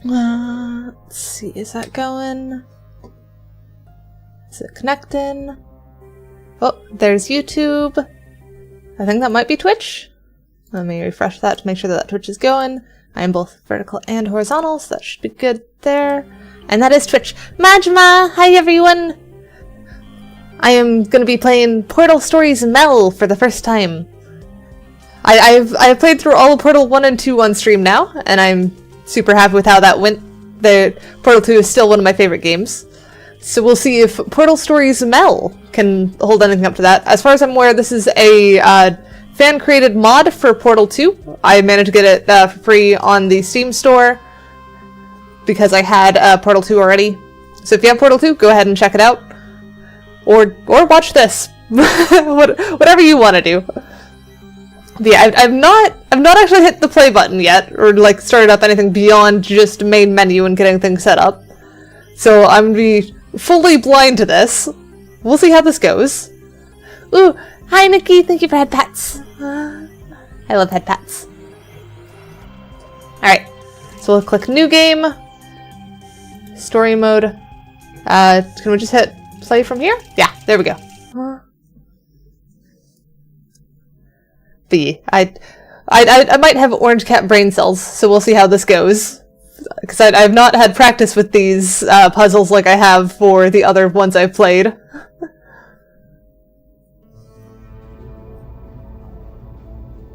Let's see, is that going? Is it connecting? Oh, there's YouTube. I think that might be Twitch. Let me refresh that to make sure that Twitch is going. I am both vertical and horizontal, so that should be good there. And that is Twitch. Majma! Hi everyone! I am going to be playing Portal Stories Mel for the first time. I've played through all of Portal 1 and 2 on stream now, and I'm super happy with how that went. Portal 2 is still one of my favorite games. So we'll see if Portal Stories Mel can hold anything up to that. As far as I'm aware, this is a fan-created mod for Portal 2. I managed to get it for free on the Steam store because I had Portal 2 already. So if you have Portal 2, go ahead and check it out. Or watch this. Whatever you want to do. But yeah, I've not actually hit the play button yet, or like started up anything beyond just main menu and getting things set up. So I'm gonna be fully blind to this. We'll see how this goes. Ooh, hi Nikki, thank you for head pats. I love head pats. Alright, so we'll click new game. Story mode. Can we just hit play from here? Yeah, there we go. I might have orange cat brain cells, so we'll see how this goes. Because I've not had practice with these puzzles like I have for the other ones I've played.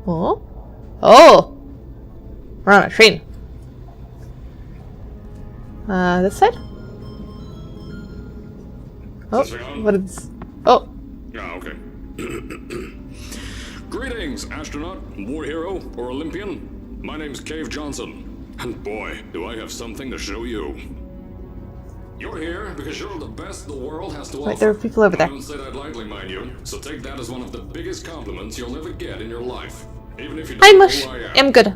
Oh? Oh! We're on a train. This side? Oh, what is... Oh! Yeah, okay. Greetings, astronaut, war hero, or Olympian. My name's Cave Johnson, and boy, do I have something to show you. You're here because you're the best the world has to offer. Wait, there are people over there. I don't say that lightly, mind you, so take that as one of the biggest compliments you'll ever get in your life. Even if you don't know who I am. I'm good.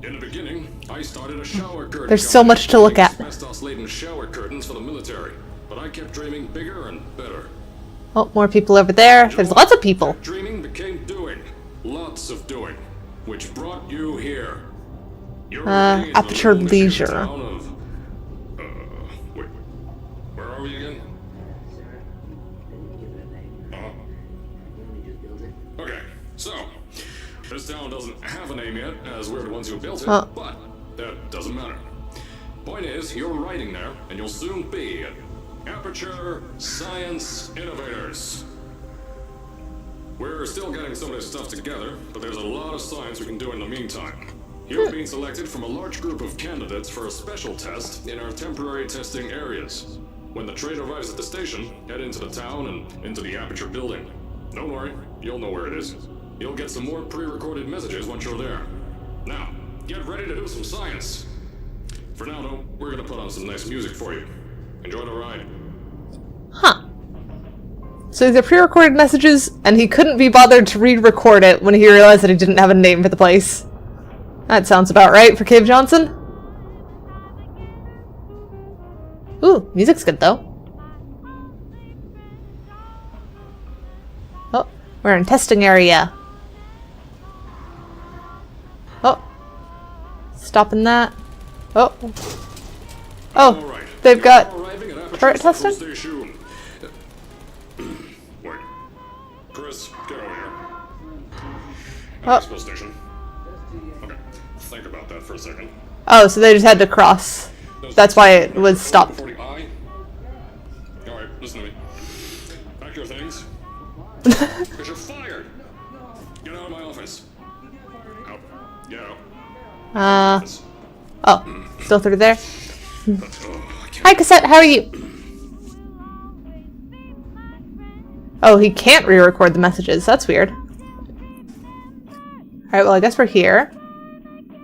In the beginning, I started a shower curtain. There's so much to look at. Asbestos-laden shower curtains for the military, but I kept dreaming bigger and better. Oh, more people over there. There's lots of people. Dreaming became doing. Lots of doing. Which brought you here. You're Aperture Leisure. Wait. Where are we again? Okay, so this town doesn't have a name yet, as we're the ones who built it, but that doesn't matter. Point is, you're writing there, and you'll soon be at Aperture Science Innovators. We're still getting some of this stuff together, but there's a lot of science we can do in the meantime. You're being selected from a large group of candidates for a special test in our temporary testing areas. When the train arrives at the station, head into the town and into the Aperture building. Don't worry, you'll know where it is. You'll get some more pre-recorded messages once you're there. Now, get ready to do some science. For now, though, we're gonna put on some nice music for you. Enjoy the ride. Huh. So these are pre-recorded messages, and he couldn't be bothered to re-record it when he realized that he didn't have a name for the place. That sounds about right for Cave Johnson. Ooh, music's good though. Oh, we're in testing area. Oh. Stopping that. Oh. Oh, they've got turret testing? Wait. Chris, get over here. Oh. Station. Okay, think about that for a second. Oh, so they just had to cross. That's why it was stopped. Alright, listen to me. Pack your things. Because you're fired. Get out of my office. Out. Get out. Oh, still through there? Hi, Cassette, how are you? Oh, he can't re-record the messages. That's weird. Alright, well, I guess we're here.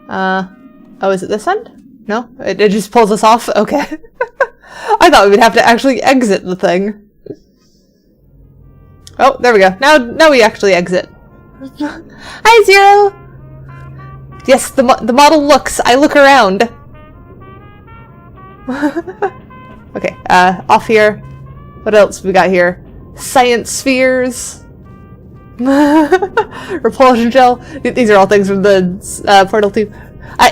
Oh, is it this end? No? It just pulls us off? Okay. I thought we would have to actually exit the thing. Oh, there we go. Now we actually exit. Hi, Zero! Yes, the model looks. I look around. Okay, off here. What else we got here? Science spheres. Repulsion gel. These are all things from the Portal 2.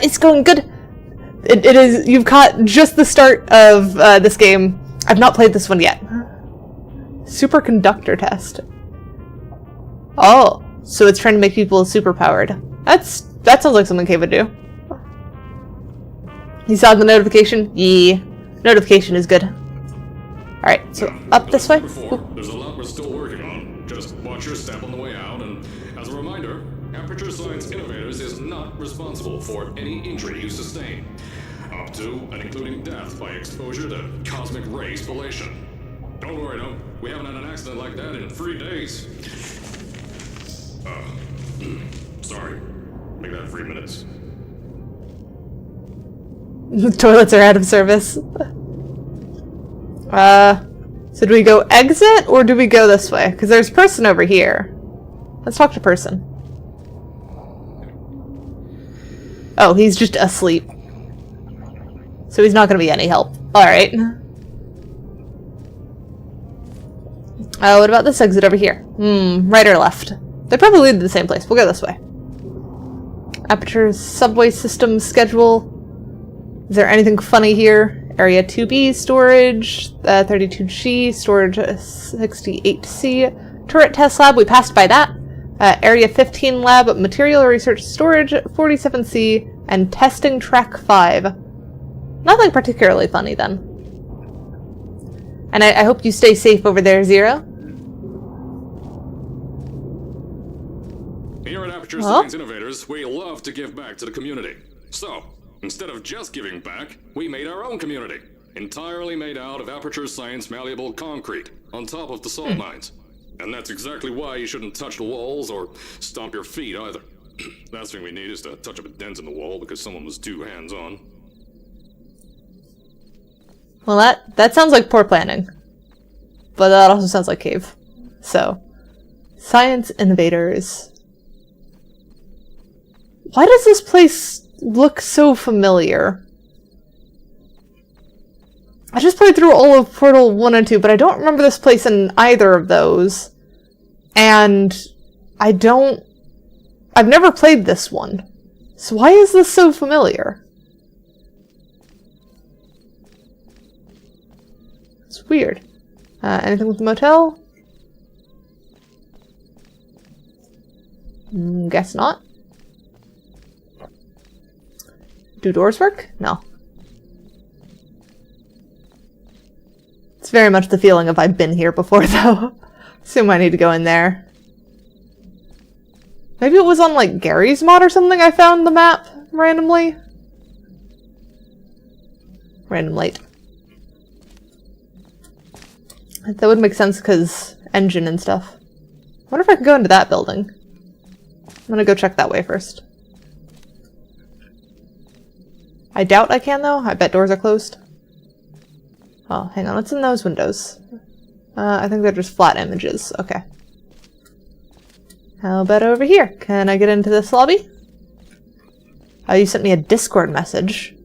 It's going good. It is, you've caught just the start of this game. I've not played this one yet. Superconductor test. Oh, so it's trying to make people superpowered. That sounds like something Cave would do. You saw the notification? Yeah. Notification is good. Alright, so up this way. There's a lot we're still working on. Just watch your step on the way out, and as a reminder, Aperture Science Innovators is not responsible for any injury you sustain, up to and including death by exposure to cosmic ray spallation. Don't worry, no, we haven't had an accident like that in 3 days. Sorry. Make that 3 minutes. The toilets are out of service. So do we go exit or do we go this way? Because there's person over here. Let's talk to person. Oh, he's just asleep. So he's not going to be any help. Alright. What about this exit over here? Right or left? They probably lead to the same place. We'll go this way. Aperture's subway system schedule. Is there anything funny here? Area 2B, storage, 32G, storage 68C, turret test lab, we passed by that. Area 15 lab, material research storage 47C, and testing track 5. Nothing particularly funny then. And I hope you stay safe over there, Zero. Here at Aperture Science Innovators, we love to give back to the community. So, instead of just giving back, we made our own community, entirely made out of Aperture Science malleable concrete, on top of the salt mines. And that's exactly why you shouldn't touch the walls or stomp your feet either. Last thing we need is to touch up a dent in the wall because someone was too hands-on. Well, that sounds like poor planning. But that also sounds like Cave. So, Science Innovators. Why does this place look so familiar? I just played through all of Portal 1 and 2, but I don't remember this place in either of those. And I've never played this one. So why is this so familiar? It's weird. Anything with the motel? Guess not. Do doors work? No. It's very much the feeling of I've been here before, though. Assume I need to go in there. Maybe it was on, like, Gary's mod or something I found the map randomly? Random light. That would make sense because engine and stuff. I wonder if I can go into that building. I'm gonna go check that way first. I doubt I can, though. I bet doors are closed. Oh, hang on. What's in those windows? I think they're just flat images. Okay. How about over here? Can I get into this lobby? Oh, you sent me a Discord message.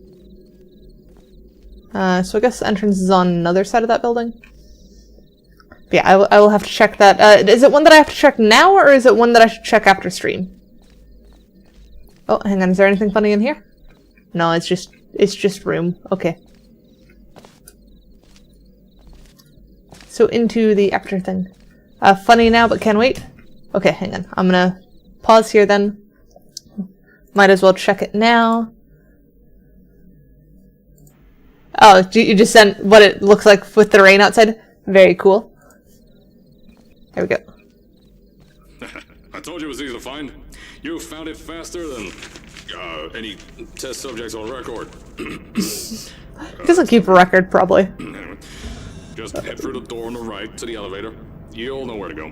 So I guess the entrance is on another side of that building. But yeah, I will have to check that. Is it one that I have to check now, or is it one that I should check after stream? Oh, hang on. Is there anything funny in here? No, it's just room. Okay. So into the Aperture thing. Funny now, but can wait. Okay, hang on. I'm gonna pause here then. Might as well check it now. Oh, you just sent what it looks like with the rain outside? Very cool. There we go. I told you it was easy to find. You found it faster than any test subjects on record. Doesn't keep a record, probably. Just head through the door on the right to the elevator. You'll know where to go.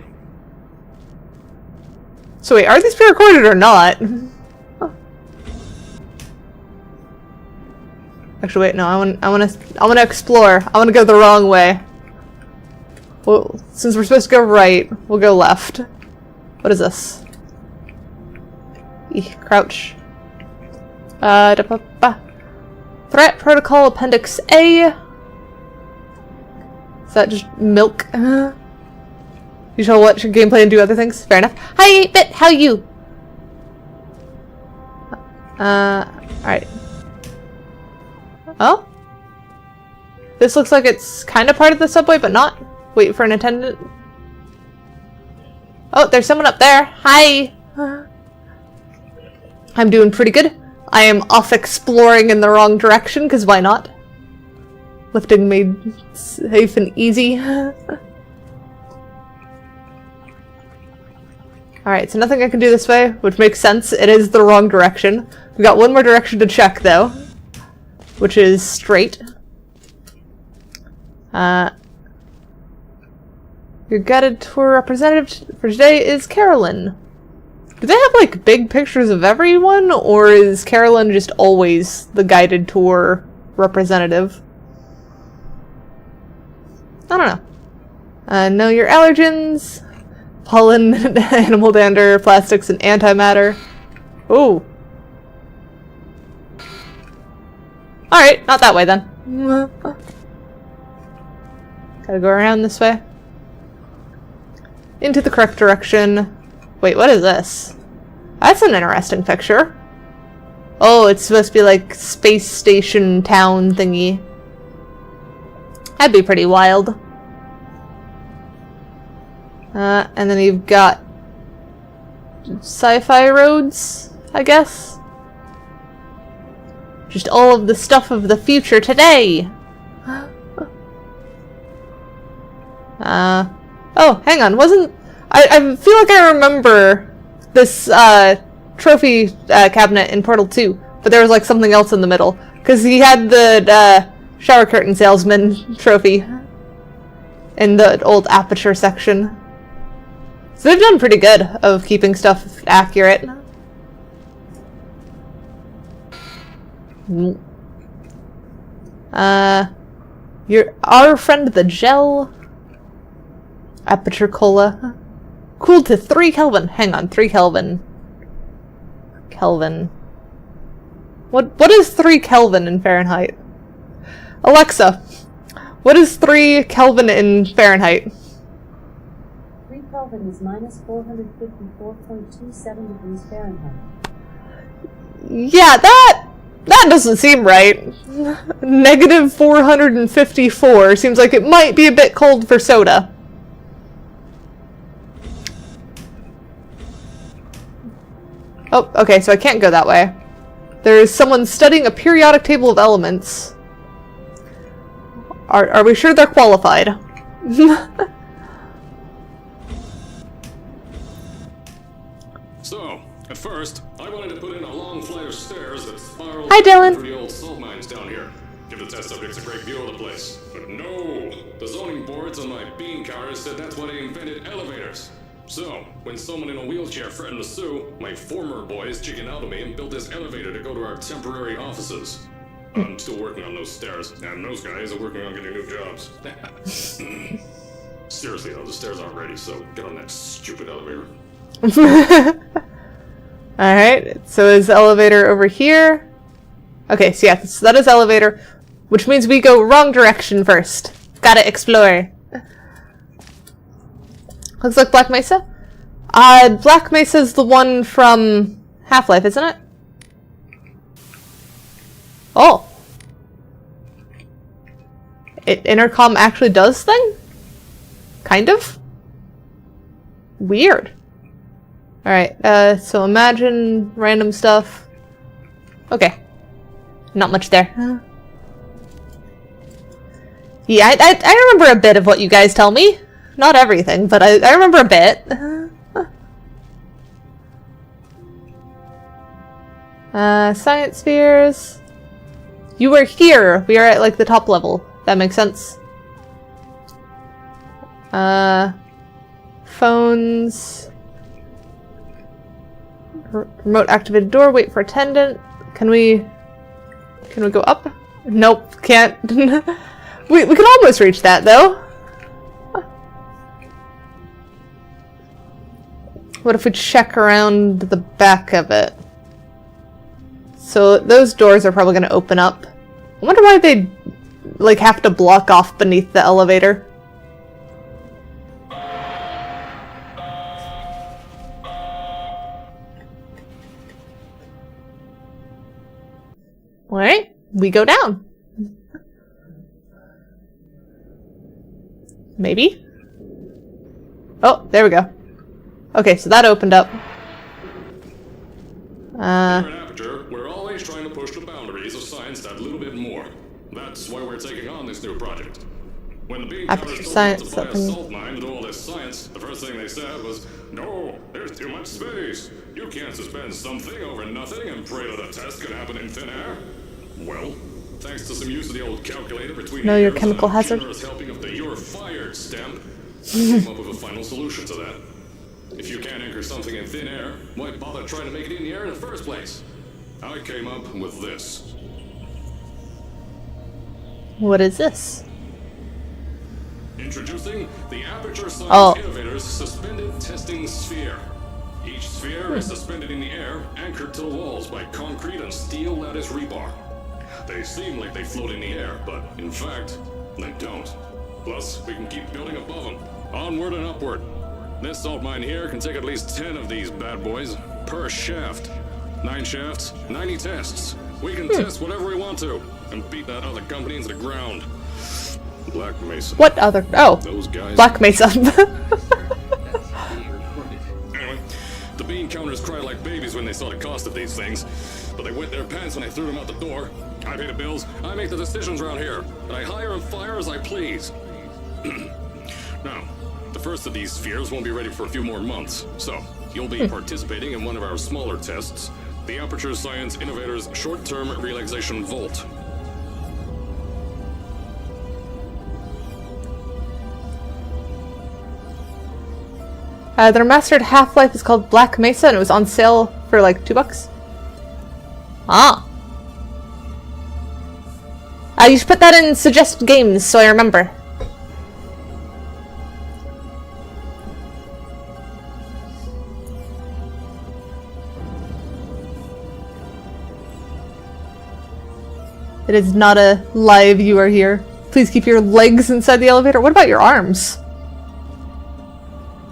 So wait, are these pre-recorded or not? Huh. Actually, wait, no. I want to explore. I want to go the wrong way. Well, since we're supposed to go right, we'll go left. What is this? Eek, crouch. Threat Protocol Appendix A. Is that just milk? You shall watch your gameplay and do other things? Fair enough. Hi, 8-bit! How you? Alright. Oh? This looks like it's kind of part of the subway, but not. Wait for an attendant. Oh, there's someone up there. Hi! I'm doing pretty good. I am off exploring in the wrong direction, because why not? Lifting made safe and easy. Alright, so nothing I can do this way, which makes sense. It is the wrong direction. We got one more direction to check, though, which is straight. Your guided tour representative for today is Carolyn. Do they have, like, big pictures of everyone, or is Carolyn just always the guided tour representative? I don't know. Know your allergens. Pollen, animal dander, plastics, and antimatter. Ooh. Alright, not that way then. Gotta go around this way. Into the correct direction. Wait, what is this? That's an interesting picture. Oh, it's supposed to be like space station town thingy. That'd be pretty wild. And then you've got sci-fi roads, I guess. Just all of the stuff of the future today. Oh, hang on. I feel like I remember this trophy cabinet in Portal 2, but there was like something else in the middle. Because he had the shower curtain salesman trophy in the old Aperture section. So they've done pretty good of keeping stuff accurate. You're our friend the gel. Aperture cola. Cooled to 3 Kelvin. Hang on, 3 Kelvin. Kelvin. What is 3 Kelvin in Fahrenheit? Alexa, what is 3 Kelvin in Fahrenheit? 3 Kelvin is minus 454.27 degrees Fahrenheit. Yeah, that doesn't seem right. Negative 454 seems like it might be a bit cold for soda. Oh, okay, so I can't go that way. There's someone studying a periodic table of elements. Are we sure they're qualified? So, at first, I wanted to put in a long flight of stairs that spiraled Hi, Dylan. through the old salt mines down here. Give the test subjects a great view of the place. But no! The zoning boards on my bean counters said that's why they invented elevators. So, when someone in a wheelchair threatened to sue, my former boys chickened out of me and built this elevator to go to our temporary offices. I'm still working on those stairs, and those guys are working on getting new jobs. Seriously though, the stairs aren't ready, so get on that stupid elevator. Alright, so is the elevator over here? Okay, so yeah, that is elevator, which means we go wrong direction first. Gotta explore. Looks like Black Mesa? Black Mesa's the one from Half-Life, isn't it? Oh. Intercom actually does thing? Kind of? Weird. Alright, so imagine random stuff. Okay. Not much there. Yeah, I remember a bit of what you guys tell me. Not everything, but I remember a bit. Science spheres. You were here. We are at like the top level. That makes sense. Phones. Remote activated door. Wait for attendant. Can we go up? Nope, can't. we can almost reach that though. What if we check around the back of it? So those doors are probably going to open up. I wonder why they like have to block off beneath the elevator. Alright, we go down. Maybe? Oh, there we go. Okay, so that opened up. Here at Aperture, we're always trying to push the boundaries of science that little bit more. That's why we're taking on this new project. When the bean Aperture counters told science, us to buy a open. salt mine to do all this science, the first thing they said was, "No, there's too much space. You can't suspend something over nothing and pray that a test could happen in thin air." Well, thanks to some use of the old calculator between Know your ears chemical and a hazard? generous helping of the "you're fired" stamp, we came up with a final solution to that. If you can't anchor something in thin air, why bother trying to make it in the air in the first place? I came up with this. What is this? Introducing the Aperture Science Oh. Innovators Suspended Testing Sphere. Each sphere is suspended in the air, anchored to the walls by concrete and steel lattice rebar. They seem like they float in the air, but in fact, they don't. Plus, we can keep building above them, onward and upward. This salt mine here can take at least 10 of these bad boys per shaft. 9 shafts, 90 tests. We can test whatever we want to and beat that other company into the ground. Black Mesa. What other? Oh, Those guys. Black Mesa. Anyway, the bean counters cried like babies when they saw the cost of these things, but they wet their pants when I threw them out the door. I pay the bills, I make the decisions around here, and I hire and fire as I please. Now, the first of these spheres won't be ready for a few more months, so you'll be participating in one of our smaller tests, the Aperture Science Innovators Short-Term Relaxation Vault. Their mastered half-life is called Black Mesa, and it was on sale for like $2. Ah. You should put that in suggested games so I remember. It is not a live you are here. Please keep your legs inside the elevator. What about your arms?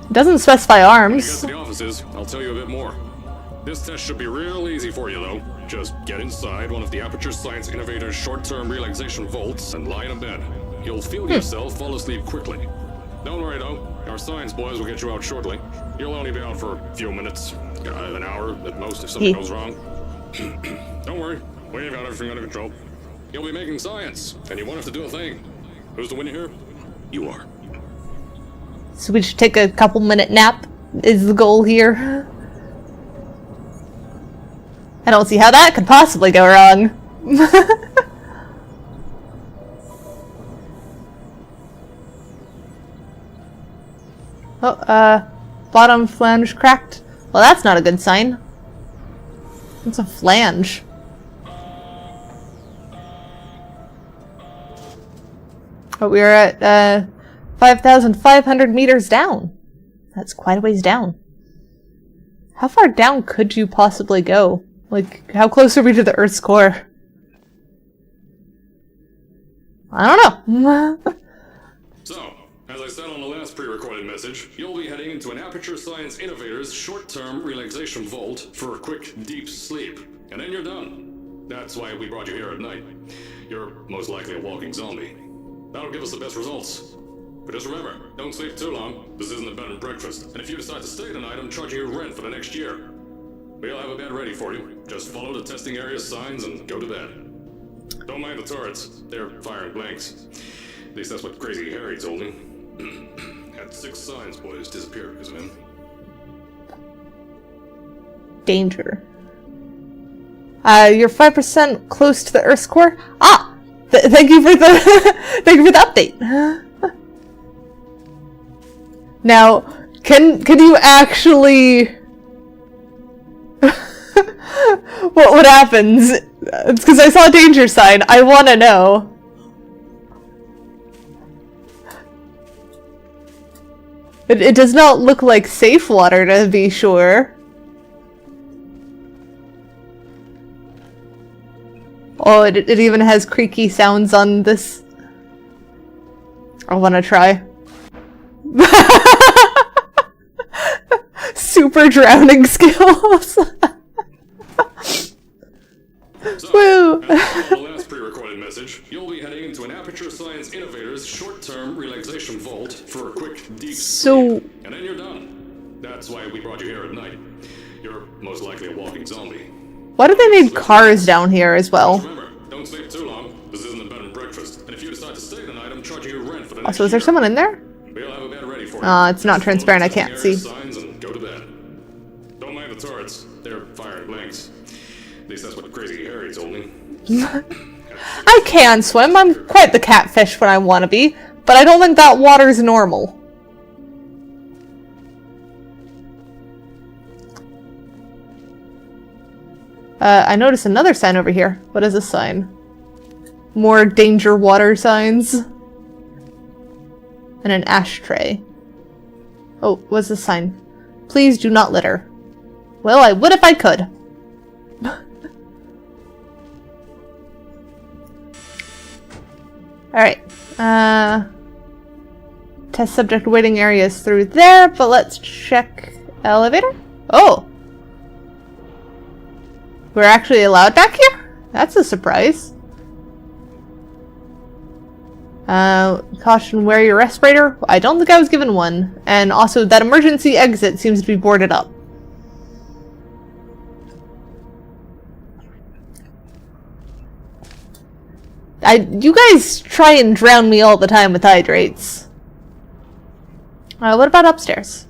It doesn't specify When you arms. get to the offices, I'll tell you a bit more. This test should be real easy for you, though. Just get inside one of the Aperture Science Innovators short-term relaxation vaults and lie in a bed. You'll feel yourself fall asleep quickly. Don't worry, though. Our science boys will get you out shortly. You'll only be out for a few minutes. An hour at most if something goes wrong. Don't worry. We've got everything under control. You'll be making science, and you won't have to do a thing. Who's the winner here? You are. So we should take a couple-minute nap is the goal here. I don't see how that could possibly go wrong. Oh, bottom flange cracked. Well, that's not a good sign. It's a flange. Oh, we're at, 5,500 meters down. That's quite a ways down. How far down could you possibly go? Like, how close are we to the Earth's core? I don't know. So, as I said on the last pre-recorded message, you'll be heading into an Aperture Science Innovators short-term relaxation vault for a quick, deep sleep. And then you're done. That's why we brought you here at night. You're most likely a walking zombie. That'll give us the best results. But just remember, don't sleep too long. This isn't a bed and breakfast. And if you decide to stay tonight, I'm charging you rent for the next year. We'll have a bed ready for you. Just follow the testing area signs and go to bed. Don't mind the turrets. They're firing blanks. At least that's what Crazy Harry told me. Had 6 science boys disappear because of him. Danger. You're 5% close to the Earth's core? Ah! Thank you for the thank you for the update. Now, can you actually what happens? It's because I saw a danger sign. I want to know. It does not look like safe water, to be sure. Oh, it even has creaky sounds on this. I want to try. Super drowning skills. So, Woo! as I said on the last pre-recorded message, message, you'll be heading into an Aperture Science Innovators short-term relaxation vault for a quick, deep sleep. And then you're done. That's why we brought you here at night. You're most likely a walking zombie. Why do they need cars down here as well? Remember, don't sleep too long. This isn't a bed and breakfast. And if you decide to stay tonight, I'm charging you rent for the next Also, is there someone in there? We'll have a bed ready for you. It's not transparent, I can't see. Signs and go to bed. Don't mind the turrets. They're firing blanks. At least that's what Crazy Harry told me. I can swim. I'm quite the catfish when I want to be, but I don't think that water's normal. I noticed another sign over here. What is this sign? More danger water signs. And an ashtray. Oh, what's this sign? Please do not litter. Well, I would if I could. Alright. Test subject waiting area is through there, but let's check elevator. Oh! We're actually allowed back here? That's a surprise. Caution, wear your respirator. I don't think I was given one. And also, that emergency exit seems to be boarded up. You guys try and drown me all the time with hydrates. What about upstairs?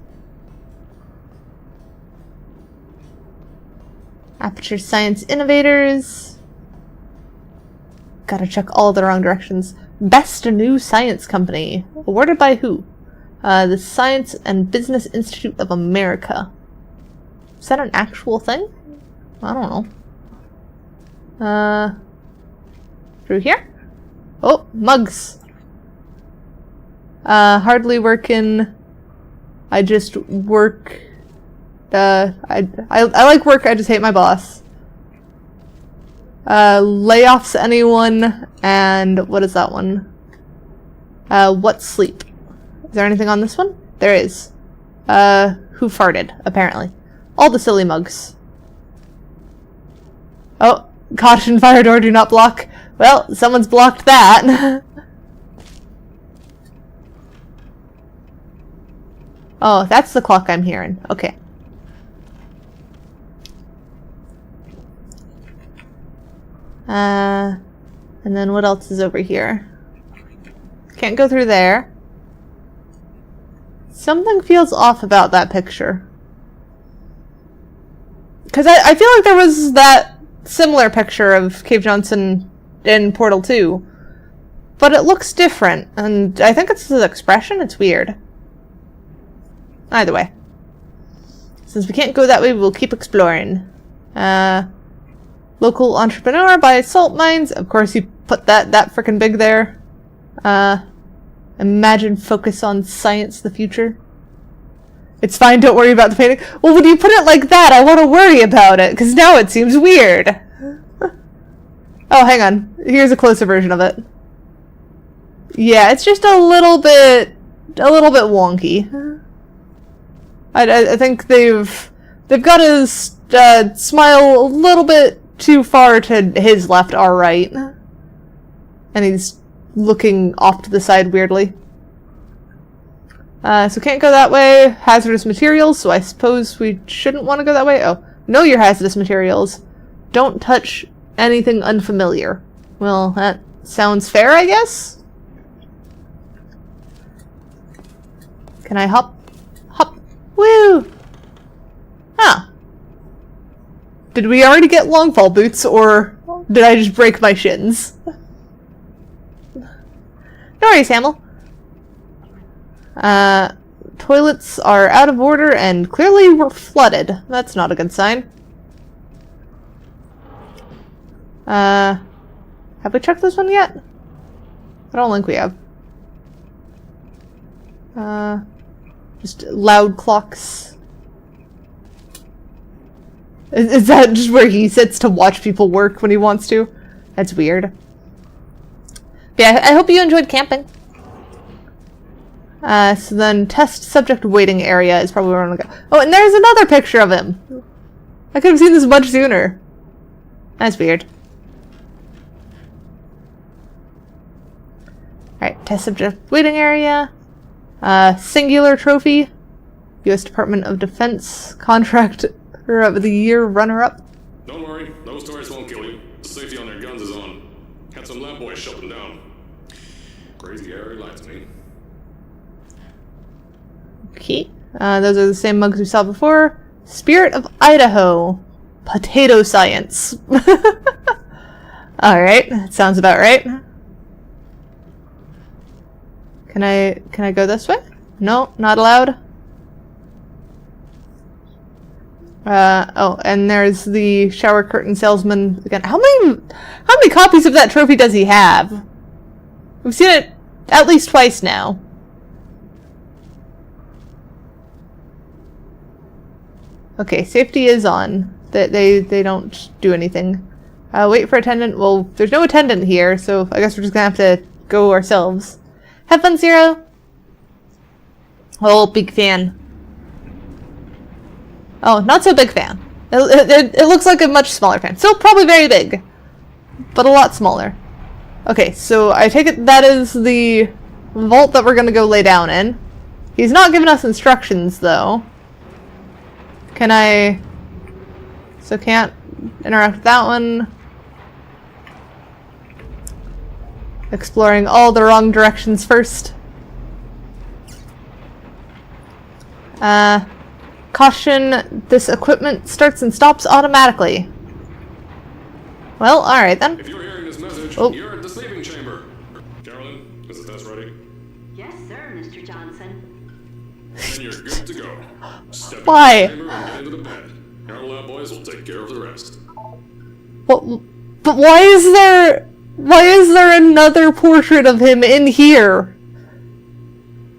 Aperture Science Innovators. Gotta check all the wrong directions. Best New Science Company. Awarded by who? The Science and Business Institute of America. Is that an actual thing? I don't know. Through here? Oh, mugs. Hardly working. I just work. I like work, I just hate my boss. Layoffs anyone, and what is that one? What sleep? Is there anything on this one? There is. Who farted, apparently. All the silly mugs. Oh, caution, fire door, do not block. Well, someone's blocked that. Oh, that's the clock I'm hearing. Okay. And then what else is over here? Can't go through there. Something feels off about that picture. Because I feel like there was that similar picture of Cave Johnson in Portal 2. But it looks different, and I think it's his expression. It's weird. Either way. Since we can't go that way, we'll keep exploring. Local entrepreneur by salt mines. Of course, you put that frickin' big there. Imagine focus on science, the future. It's fine, don't worry about the painting. Well, when you put it like that, I want to worry about it, because now it seems weird. Oh, hang on. Here's a closer version of it. Yeah, it's just a little bit wonky. I think they've got his smile a little bit too far to his left, our right. And he's looking off to the side weirdly. So can't go that way. Hazardous materials, so I suppose we shouldn't want to go that way. Oh, know your hazardous materials. Don't touch anything unfamiliar. Well, that sounds fair, I guess? Can I hop? Hop. Woo! Huh. Did we already get long fall boots, or did I just break my shins? No worries, Hamill. Toilets are out of order and clearly were flooded. That's not a good sign. Have we checked this one yet? I don't think we have. Just loud clocks. Is that just where he sits to watch people work when he wants to? That's weird. But yeah, I hope you enjoyed camping. So then test subject waiting area is probably where I'm gonna go. Oh, and there's another picture of him! I could have seen this much sooner. That's weird. Alright, test subject waiting area. Singular trophy. U.S. Department of Defense Contractor of the Year runner-up. Don't worry, those tourists won't kill you. The safety on their guns is on. Had some lab boys shut them down. Crazy airy light to me. Okay. Those are the same mugs we saw before. Spirit of Idaho. Potato science. Alright, that sounds about right. Can I go this way? No, not allowed. Oh, and there's the shower curtain salesman again. How many copies of that trophy does he have? We've seen it at least twice now. Okay, safety is on. They don't do anything. Wait for attendant. Well, there's no attendant here, so I guess we're just gonna have to go ourselves. Have fun, Zero! Oh, big fan. Oh, not so big fan. It looks like a much smaller fan. Still probably very big, but a lot smaller. Okay, so I take it that is the vault that we're gonna go lay down in. He's not giving us instructions, though. Can I... So can't interact with that one. Exploring all the wrong directions first. Caution, this equipment starts and stops automatically. Well, alright then. If you're hearing this message, Oh. you're at the sleeping chamber. Carolyn, is the test ready? Yes, sir, Mr. Johnson. Then you're good to go. Step Why? into the chamber and get into the bed. Our lab boys will take care of the rest. What? But why is there another portrait of him in here?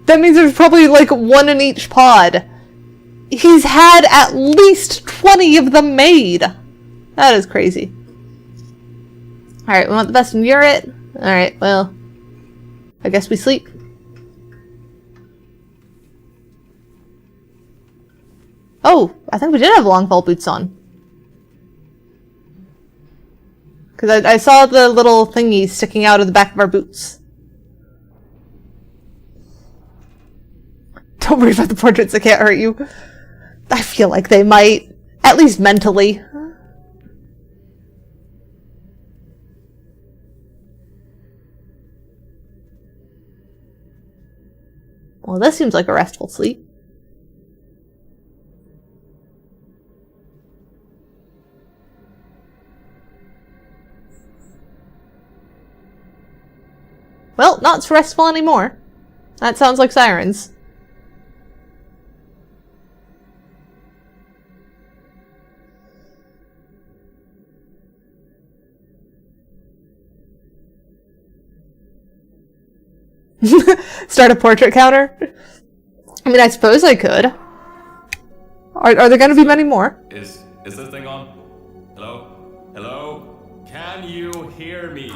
That means there's probably like one in each pod. He's had at least 20 of them made. That is crazy. Alright, we want the best in Urit. Alright, well, I guess we sleep. Oh, I think we did have long fall boots on. Because I saw the little thingies sticking out of the back of our boots. Don't worry about the portraits, they can't hurt you. I feel like they might. At least mentally. Well, this seems like a restful sleep. Well, not so restful anymore. That sounds like sirens. Start a portrait counter? I mean, I suppose I could. Are there going to be many more? Is this thing on? Hello? Hello? Can you hear me?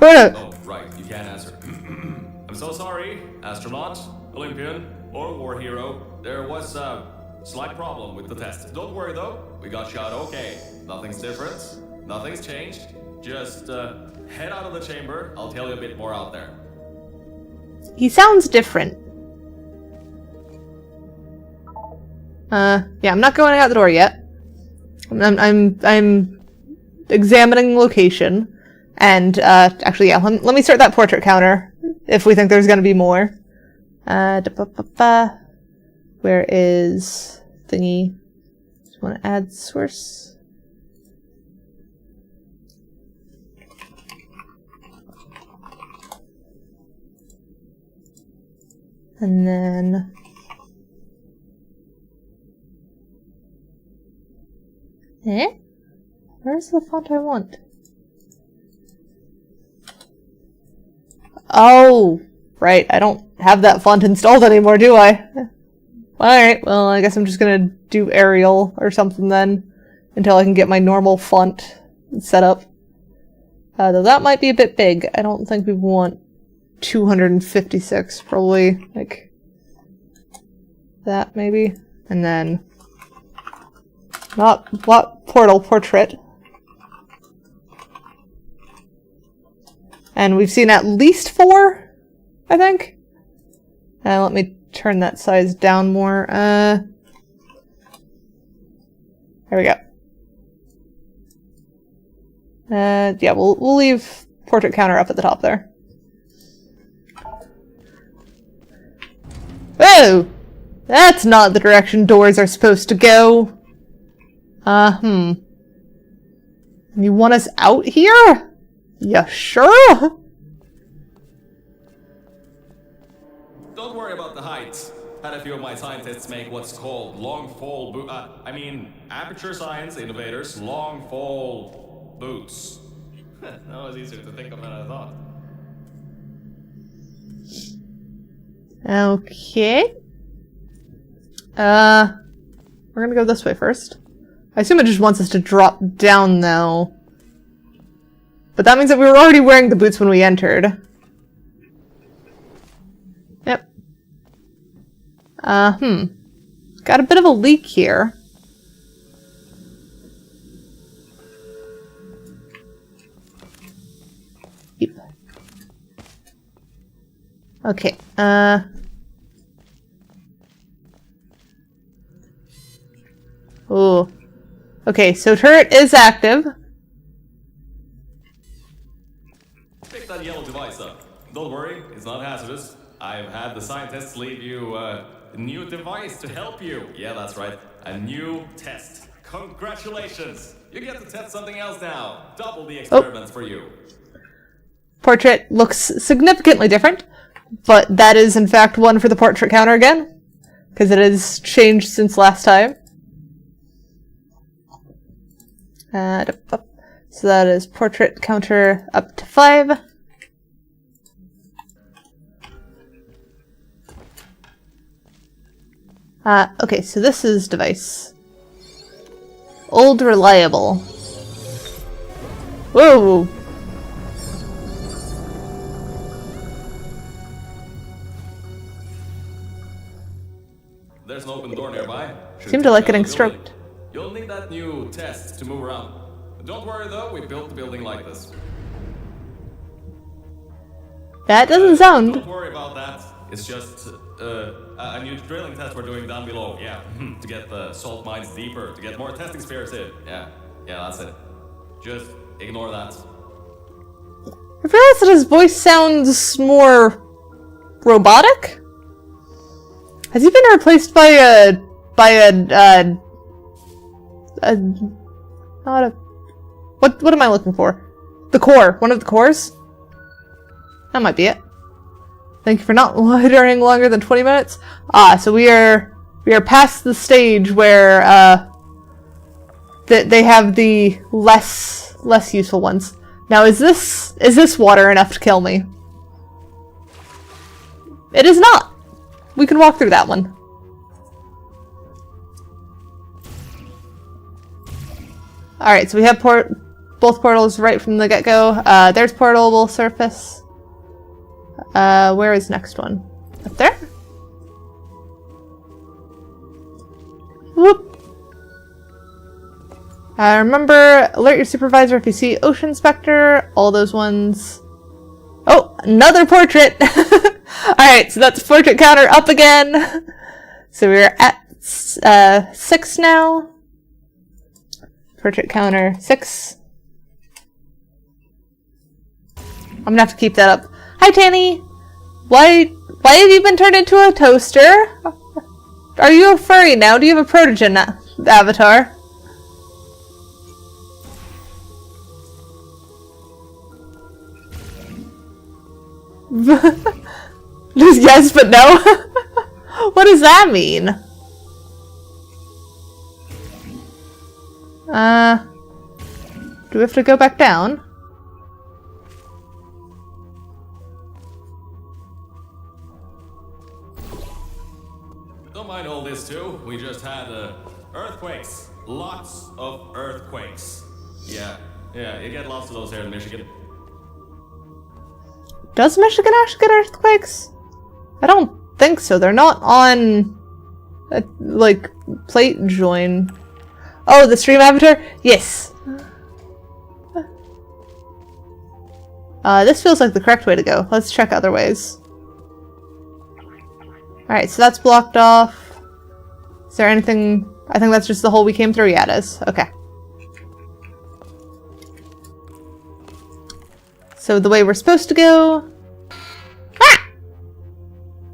Oh, right, you can't answer. I'm so sorry, astronaut, Olympian, or war hero. There was a slight problem with the test. Don't worry though, we got shot okay. Nothing's different, nothing's changed. Just head out of the chamber, I'll tell you a bit more out there. He sounds different. Yeah, I'm not going out the door yet. I'm examining location. And, actually, yeah, let me start that portrait counter, if we think there's gonna be more. Where is thingy? Just wanna add source. And then... Where's the font I want? Oh, right. I don't have that font installed anymore, do I? Alright, well, I guess I'm just gonna do Arial or something then, until I can get my normal font set up. Though that might be a bit big. I don't think we want 256, probably, like, that maybe. And then, not portal, portrait. And we've seen at least 4? I think. Let me turn that size down more. There we go. Yeah, we'll leave portrait counter up at the top there. Whoa! That's not the direction doors are supposed to go. You want us out here? Yeah, sure? Don't worry about the height. Had a few of my scientists make what's called long fall Aperture science innovators long fall boots. That was easier to think of than I thought. Okay. We're gonna go this way first. I assume it just wants us to drop down, though. But that means that we were already wearing the boots when we entered. Yep. Got a bit of a leak here. Yep. Okay, Ooh. Okay, so turret is active. Pick that yellow device up. Don't worry, it's not hazardous. I've had the scientists leave you a new device to help you. Yeah, that's right. A new test. Congratulations! You get to test something else now. Double the experiments for you. Portrait looks significantly different, but that is in fact one for the portrait counter again, because it has changed since last time. So that is portrait counter up to 5. Okay, so this is device. Old reliable. Whoa! There's an open door nearby. Seem to like getting stroked. You'll need that new test to move around. Don't worry though, we built the building like this. That doesn't sound... Don't worry about that. It's just a new drilling test we're doing down below. Yeah, to get the salt mines deeper, to get more testing spares in. Yeah, that's it. Just ignore that. I realize that his voice sounds more robotic. Has he been replaced by what am I looking for? The core. One of the cores? That might be it. Thank you for not loitering longer than 20 minutes. So we are past the stage where they have the less useful ones. Now is this water enough to kill me? It is not. We can walk through that one. Alright, so we have both portals right from the get-go. There's portable surface. Where is next one? Up there? Whoop! Remember, alert your supervisor if you see Ocean Spectre. All those ones. Oh, another portrait! Alright, so that's portrait counter up again. So we're at 6 now. Portrait counter 6. I'm gonna have to keep that up. Hi, Tanny! Why have you been turned into a toaster? Are you a furry now? Do you have a protogen avatar? Just yes, but no? What does that mean? Do we have to go back down? Don't mind all this too. We just had earthquakes. Lots of earthquakes. Yeah, you get lots of those here in Michigan. Does Michigan actually get earthquakes? I don't think so. They're not on like plate join. Oh, the stream avatar? Yes. This feels like the correct way to go. Let's check other ways. Alright, so that's blocked off. Is there anything... I think that's just the hole we came through? Yeah, it is. Okay. So the way we're supposed to go... Ah!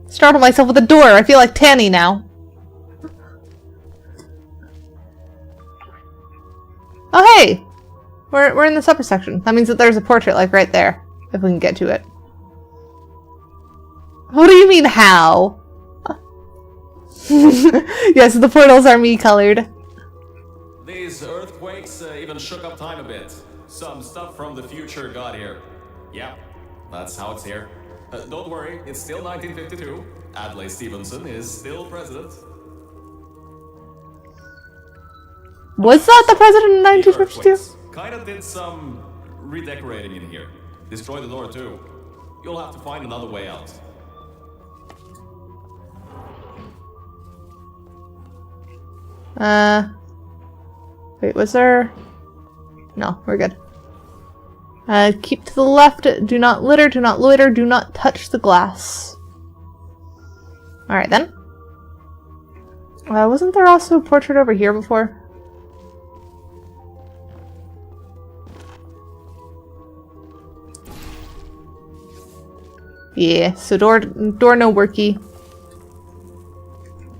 Startled myself with a door. I feel like Tanny now. Oh, hey! We're in this upper section. That means that there's a portrait, like, right there. If we can get to it. What do you mean, how? Yes, the portals are me-colored. These earthquakes even shook up time a bit. Some stuff from the future got here. Yeah, that's how it's here. Don't worry, it's still 1952. Adlai Stevenson is still president. Was that the president in 1952? Kinda did some redecorating in here. Destroy the door too. You'll have to find another way out. Wait, was there... No, we're good. Keep to the left, do not litter, do not loiter, do not touch the glass. Alright then. Wasn't there also a portrait over here before? Yeah, so door no worky.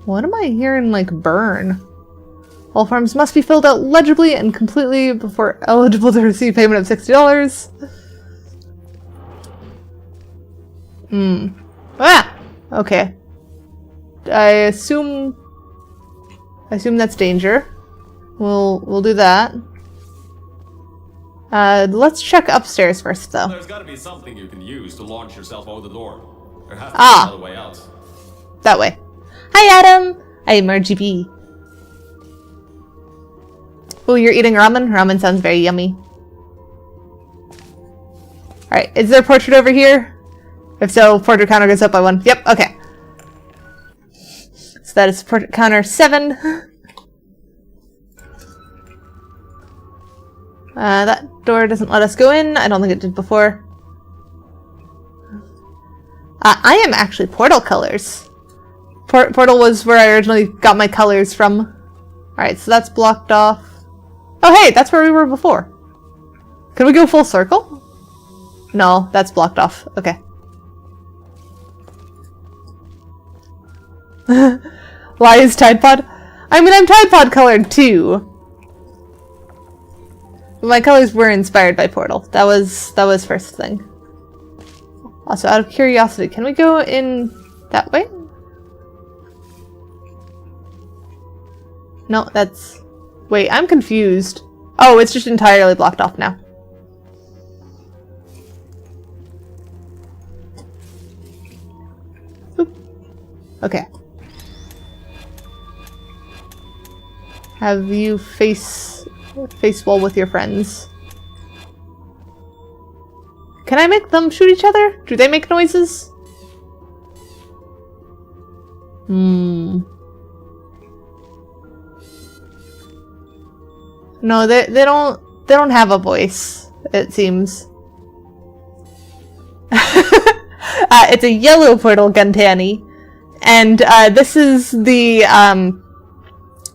What am I hearing, like, burn? All forms must be filled out legibly and completely before eligible to receive payment of $60. Ah! Okay. I assume that's danger. We'll do that. Let's check upstairs first, though. There's gotta be something you can use to launch yourself out the door. There has to be another way out. That way. Hi, Adam! I am RGB. Oh, you're eating ramen? Ramen sounds very yummy. Alright, is there a portrait over here? If so, portrait counter goes up by 1. Yep, okay. So that is portrait counter 7. That door doesn't let us go in. I don't think it did before. I am actually Portal colors. Portal was where I originally got my colors from. Alright, so that's blocked off. Oh hey, that's where we were before. Can we go full circle? No, that's blocked off. Okay. Why is Tide Pod? I mean, I'm Tide Pod colored too. My colors were inspired by Portal. That was first thing. Also, out of curiosity, can we go in that way? No, that's... Wait, I'm confused. Oh, it's just entirely blocked off now. Oop. Okay. Have you face wall with your friends. Can I make them shoot each other? Do they make noises? No, they don't have a voice, it seems. It's a yellow portal, Guntani. And this is the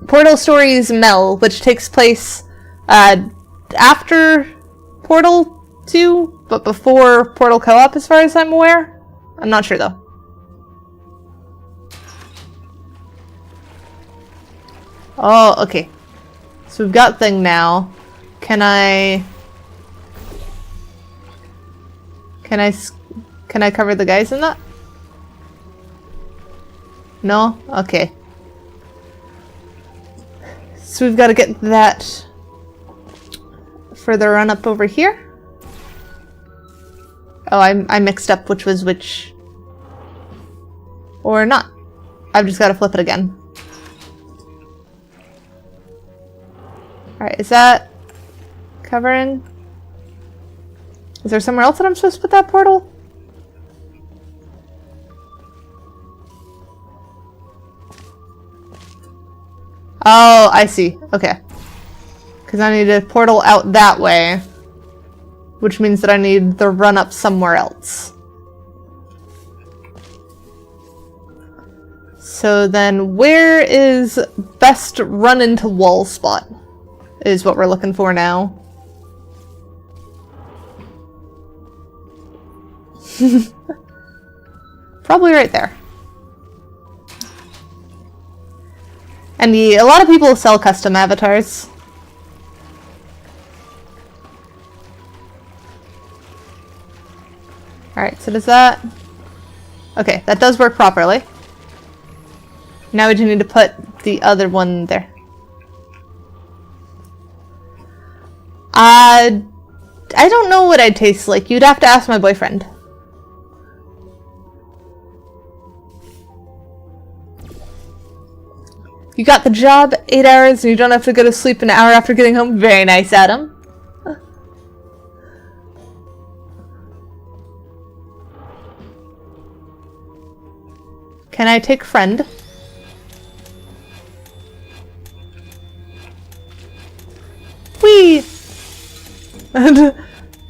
Portal Stories Mel, which takes place after Portal 2, but before Portal Co-op as far as I'm aware. I'm not sure though. Oh, okay. So we've got thing now. Can I cover the guys in that? No? Okay. So we've got to get that further run up over here. Oh, I mixed up which was which. Or not. I've just got to flip it again. Alright, is that covering? Is there somewhere else that I'm supposed to put that portal? Oh, I see. Okay. Because I need a portal out that way. Which means that I need the run up somewhere else. So then where is best run into wall spot is what we're looking for now. Probably right there. And a lot of people sell custom avatars. Alright, so does that... Okay, that does work properly. Now we just need to put the other one there. I don't know what I'd taste like. You'd have to ask my boyfriend. You got the job, 8 hours, and you don't have to go to sleep an hour after getting home. Very nice, Adam. Can I take friend? Whee!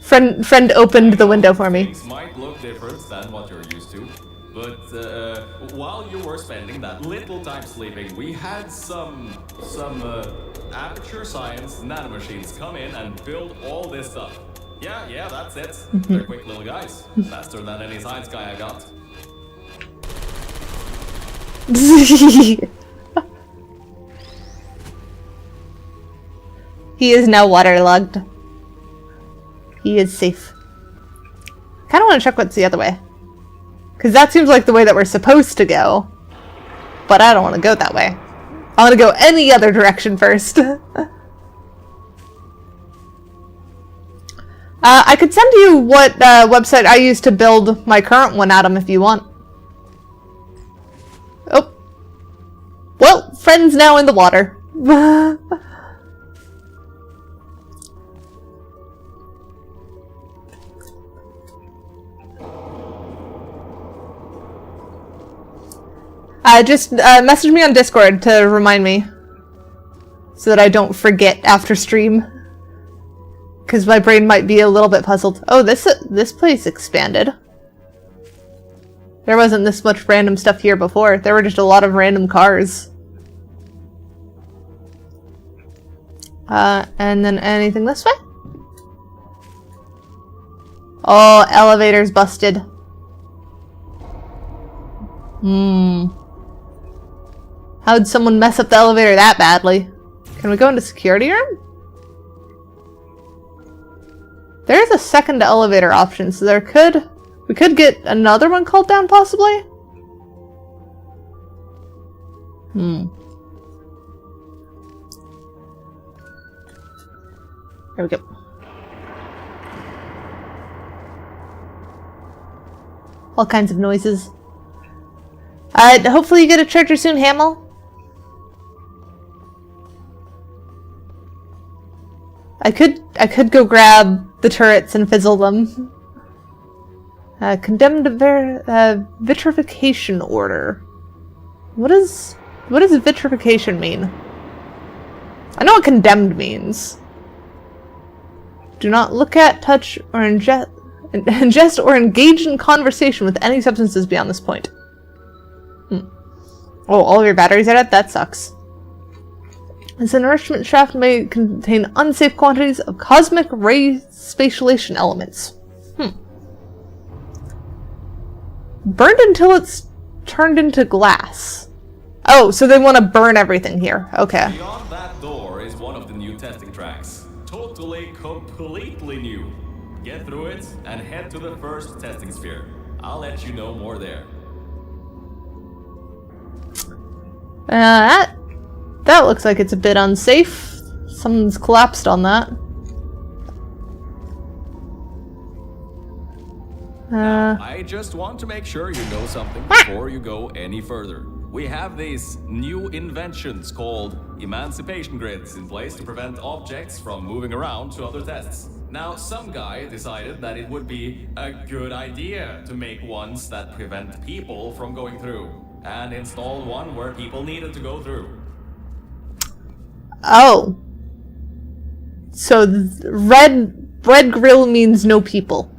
friend opened the window for me. Things might look different than what you're used to, but while you were spending that little time sleeping, we had some Aperture Science nanomachines come in and build all this stuff. Yeah, that's it. They're quick little guys. Faster than any science guy I got. He is now waterlogged. He is safe. Kinda wanna check what's the other way. Cause that seems like the way that we're supposed to go. But I don't wanna go that way. I wanna go any other direction first. I could send you what website I use to build my current one, Adam, if you want. Oh. Well, friend's now in the water. Just message me on Discord to remind me. So that I don't forget after stream. Because my brain might be a little bit puzzled. Oh, this place expanded. There wasn't this much random stuff here before. There were just a lot of random cars. And then anything this way? Oh, elevator's busted. How'd someone mess up the elevator that badly? Can we go into security room? There's a second elevator option, so we could get another one called down, possibly? There we go. All kinds of noises. Hopefully you get a charger soon, Hamel. I could go grab the turrets and fizzle them. Condemned vitrification order. What does vitrification mean? I know what condemned means. Do not look at, touch, or ingest or engage in conversation with any substances beyond this point. Oh, all of your batteries are dead? That sucks. This enrichment shaft may contain unsafe quantities of cosmic ray spatialation elements. Burned until it's turned into glass. Oh, so they want to burn everything here. Okay. Beyond that door is one of the new testing tracks. Totally, completely new. Get through it and head to the first testing sphere. I'll let you know more there. That looks like it's a bit unsafe. Someone's collapsed on that. I just want to make sure you know something before you go any further. We have these new inventions called emancipation grids in place to prevent objects from moving around to other tests. Now, some guy decided that it would be a good idea to make ones that prevent people from going through, and installed one where people needed to go through. Oh. So red grill means no people.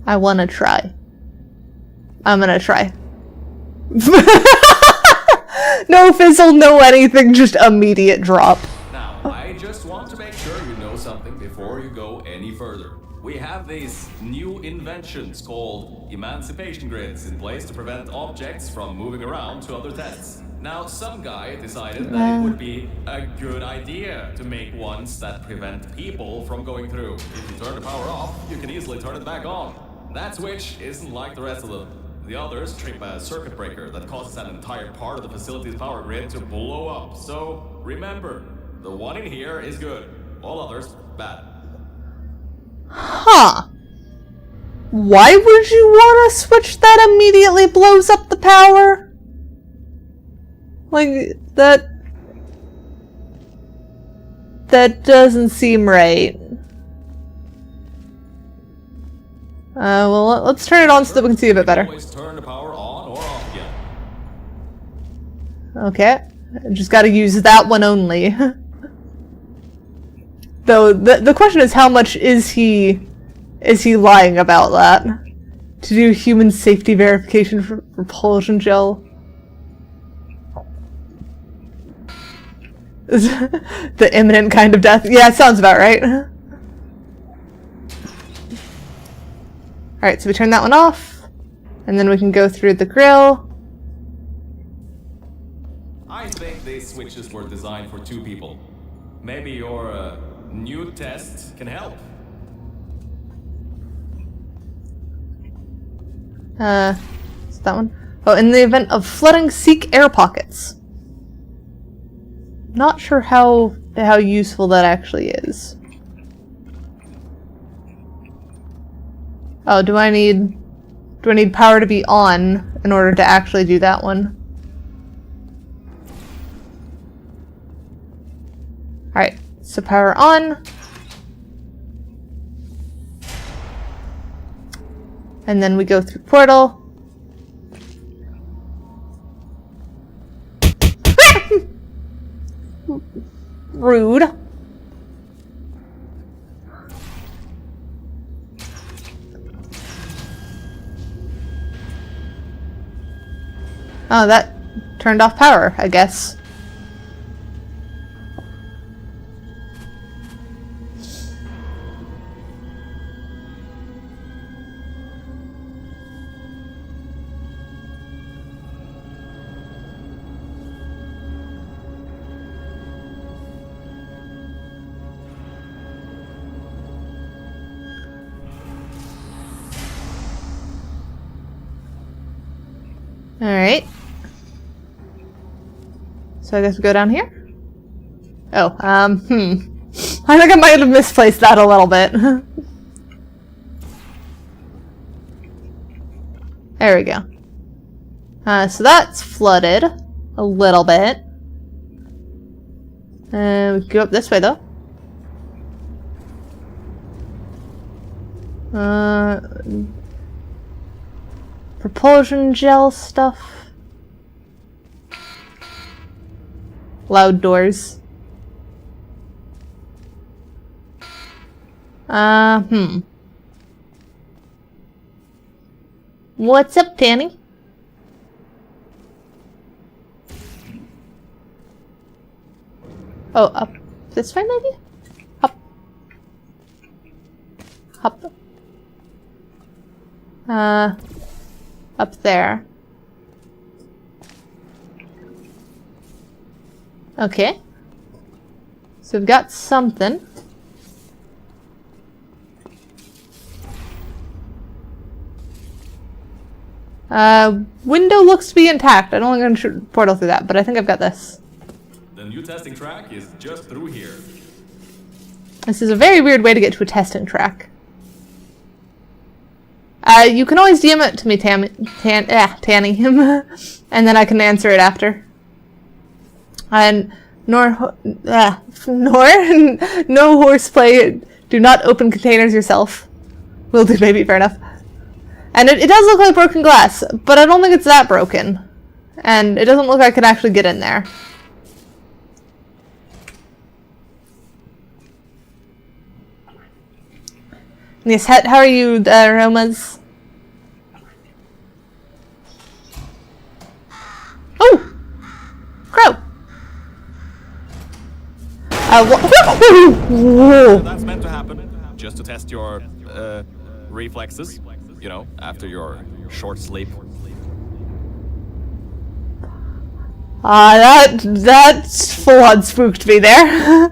I wanna try. I'm gonna try. No fizzle, no anything, just immediate drop. Now, I just want to make sure you know something before you go any further. We have these new inventions called emancipation grids in place to prevent objects from moving around to other tests. Now, some guy decided that it would be a good idea to make ones that prevent people from going through. If you turn the power off, you can easily turn it back on. That switch isn't like the rest of them. The others trip a circuit breaker that causes an entire part of the facility's power grid to blow up. So, remember, the one in here is good. All others, bad. Huh. Why would you want a switch that immediately blows up the power? Like, that doesn't seem right. Well, let's turn it on so that we can see a bit better. Always turn the power on or off again. Okay. Just gotta use that one only. Though, the question is, how much is he lying about that? To do human safety verification for propulsion gel? The imminent kind of death? Yeah, it sounds about right. Alright, so we turn that one off. And then we can go through the grill. I think these switches were designed for two people. Maybe your new test can help. Is that one? Oh, in the event of flooding, seek air pockets. Not sure how useful that actually is. Oh, do I need power to be on in order to actually do that one? Alright, so power on. And then we go through portal. Rude. Oh, that turned off power, I guess. Alright. So I guess we go down here? Oh, I think I might have misplaced that a little bit. There we go. So that's flooded a little bit. We can go up this way though. Propulsion gel stuff. Loud doors. What's up, Tanny? Oh, up this way maybe? Up. Up. Up there. Okay. So we've got something. Window looks to be intact. I don't think I'm gonna shoot portal through that, but I think I've got this. The new testing track is just through here. This is a very weird way to get to a testing track. You can always DM it to me, Tanny, and then I can answer it after. And no horseplay. Do not open containers yourself. Will do, baby. Fair enough. And it does look like broken glass, but I don't think it's that broken. And it doesn't look like I could actually get in there. Yes, how are you, Romas? That's meant to happen, just to test your reflexes, you know, after your short sleep. That full on spooked me there.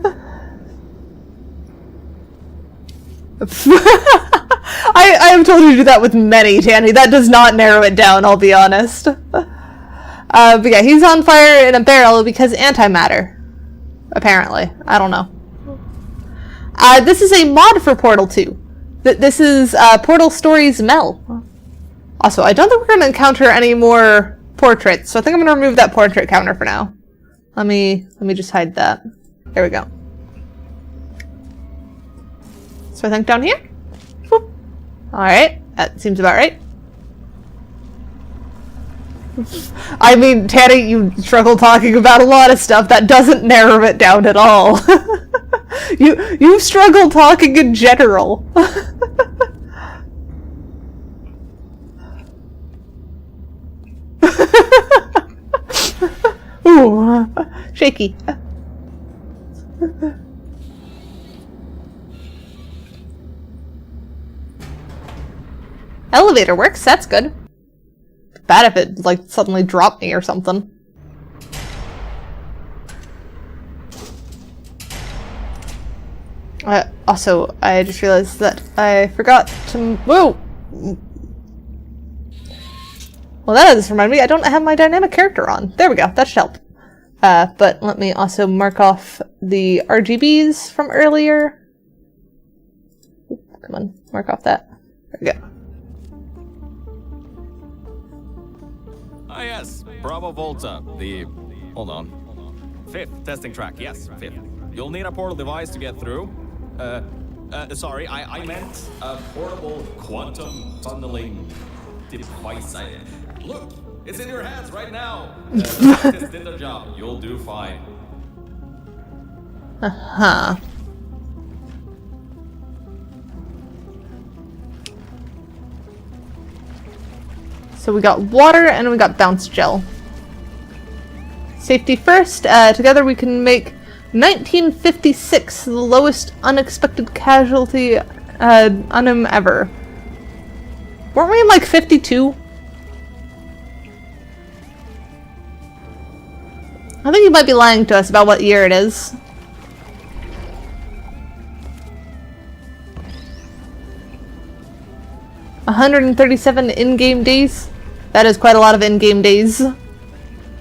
I have told you to do that with many, Tanny. That does not narrow it down, I'll be honest. But yeah, he's on fire in a barrel because antimatter. Apparently. I don't know. This is a mod for Portal 2. This is Portal Stories Mel. Also, I don't think we're going to encounter any more portraits, so I think I'm going to remove that portrait counter for now. Let me just hide that. There we go. So I think down here? Whoop. Alright, that seems about right. I mean, Tanny, you struggle talking about a lot of stuff. That doesn't narrow it down at all. You struggle talking in general. Ooh, shaky. Elevator works, that's good. Bad if it, like, suddenly dropped me or something. Also, I just realized that I forgot to... Whoa! Well, that does remind me, I don't have my dynamic character on. There we go, that should help. But let me also mark off the RGBs from earlier. Oop, come on, mark off that. There we go. Ah yes, Bravo Volta, the... Hold on. 5th testing track, yes, 5th. You'll need a portal device to get through. Sorry, I meant a portable quantum tunneling device. Look, it's in your hands right now. Scientists did their job. You'll do fine. Uh-huh. So we got water and we got bounce gel. Safety first. Together we can make 1956 the lowest unexpected casualty unum ever. Weren't we in like 52? I think you might be lying to us about what year it is. $137 in-game days. That is quite a lot of in-game days.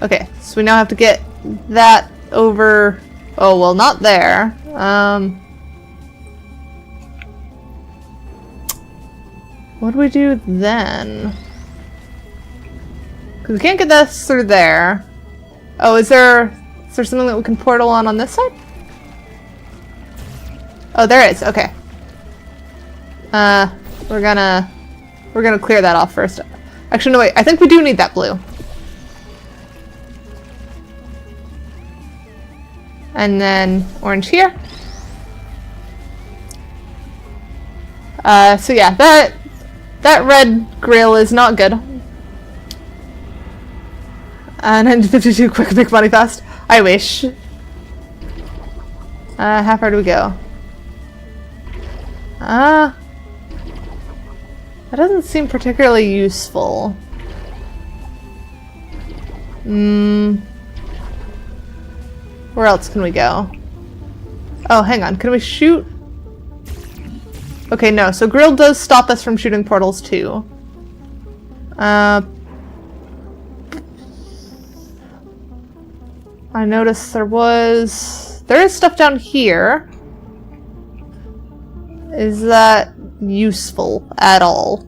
Okay, so we now have to get that over... Oh, well, not there. What do we do then? Because we can't get this through there. Oh, is there something that we can portal on this side? Oh, there is. Okay. We're gonna clear that off first. Actually, no, wait. I think we do need that blue. And then orange here. So yeah, that red grill is not good. And 952 quick, make money fast. I wish. How far do we go? That doesn't seem particularly useful. Where else can we go? Oh, hang on. Can we shoot? Okay, no. So grill does stop us from shooting portals too. I noticed there is stuff down here. Is that useful at all?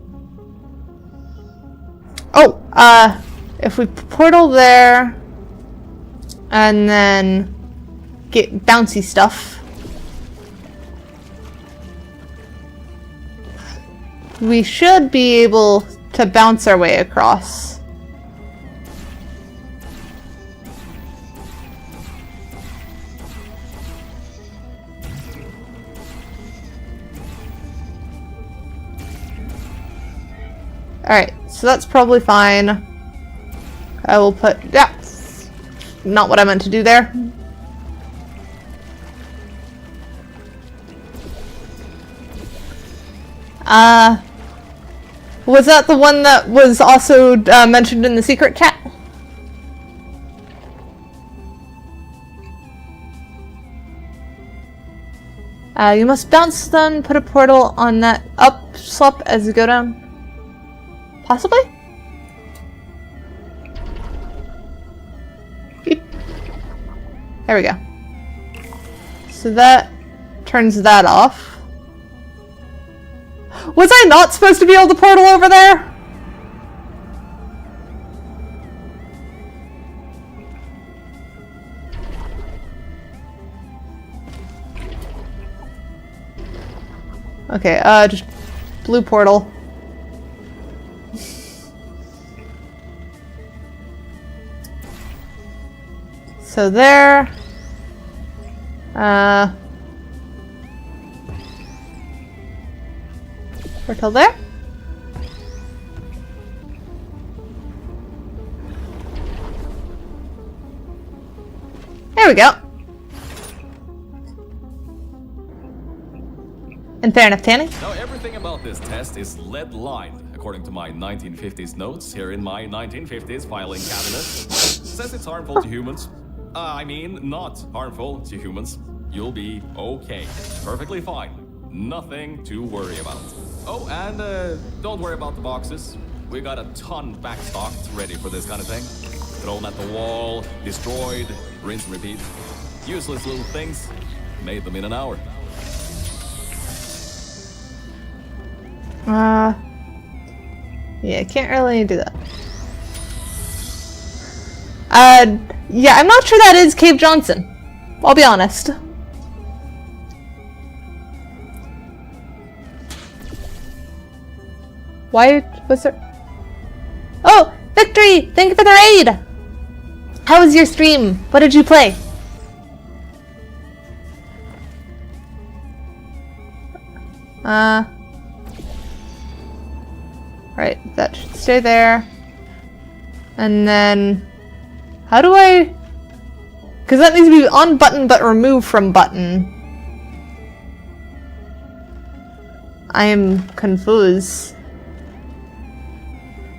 Oh, if we portal there and then get bouncy stuff, we should be able to bounce our way across. Alright, so that's probably fine. I will put... Yeah! Not what I meant to do there. Was that the one that was also mentioned in the secret chat? You must bounce then put a portal on that up slope as you go down. Possibly? Beep. There we go. So that turns that off. Was I not supposed to be able to portal over there? Okay, just blue portal. So there. Portal there. There we go. And fair enough, Tanny. Now everything about this test is lead-lined, according to my 1950s notes here in my 1950s filing cabinet. Says it's harmful to humans. I mean, not harmful to humans. You'll be okay. Perfectly fine. Nothing to worry about. Oh, and don't worry about the boxes. We got a ton backstocked ready for this kind of thing. Thrown at the wall, destroyed, rinse and repeat. Useless little things. Made them in an hour. Yeah, can't really do that. Yeah, I'm not sure that is Cave Johnson. I'll be honest. Why was there... Oh! Victory! Thank you for the raid! How was your stream? What did you play? Right, that should stay there. And then... How do I... Because that needs to be on button but remove from button. I am confused.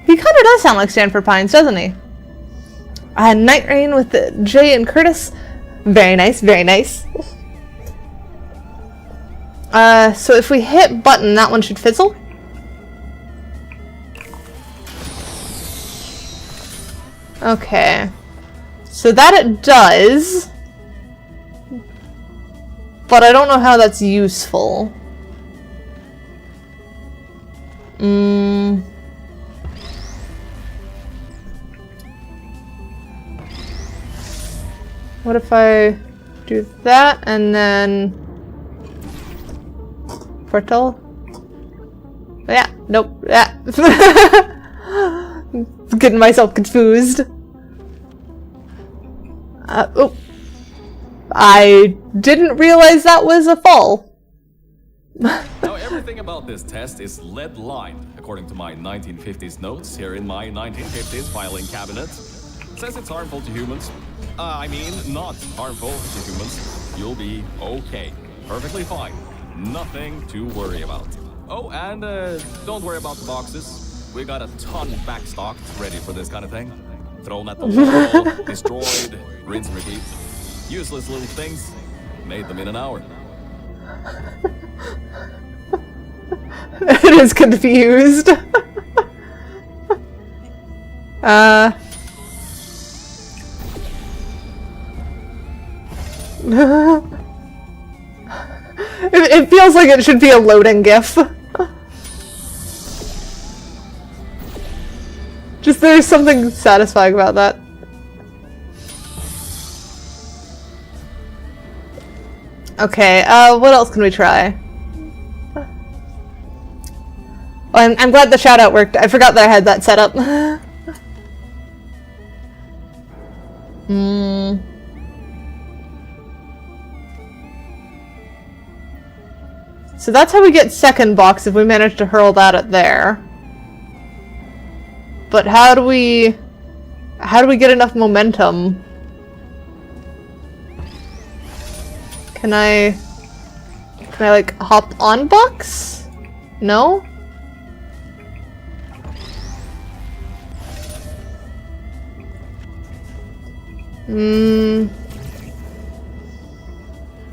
He kind of does sound like Stanford Pines, doesn't he? Night Rain with the Jay and Curtis. Very nice, very nice. So if we hit button, that one should fizzle. Okay. So that it does. But I don't know how that's useful. What if I do that and then portal? Yeah, nope. Yeah. Getting myself confused. Oh. I didn't realize that was a fall. Now everything about this test is lead-lined, according to my 1950s notes here in my 1950s filing cabinet. Says it's harmful to humans. I mean, not harmful to humans. You'll be okay. Perfectly fine. Nothing to worry about. Oh, and don't worry about the boxes. We got a ton backstocked ready for this kind of thing. Thrown at the wall, destroyed, rinse and repeat. Useless little things. Made them in an hour. It is confused. It feels like it should be a loading GIF. Just there's something satisfying about that. Okay, what else can we try? Oh, I'm glad the shout out worked. I forgot that I had that set up. So that's how we get second box if we manage to hurl that at there. But how do we get enough momentum? Can I like hop on box? No?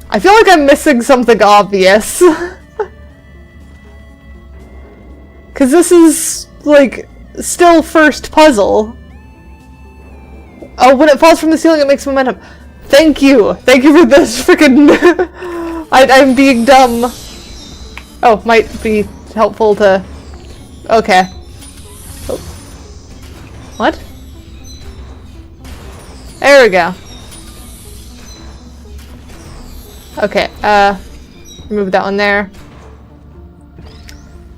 I feel like I'm missing something obvious. Cause this is, like, still first puzzle. Oh, when it falls from the ceiling it makes momentum. Thank you! Thank you for this freaking... I'm being dumb. Oh, might be helpful to... Okay. Oh. What? There we go. Okay, remove that one there.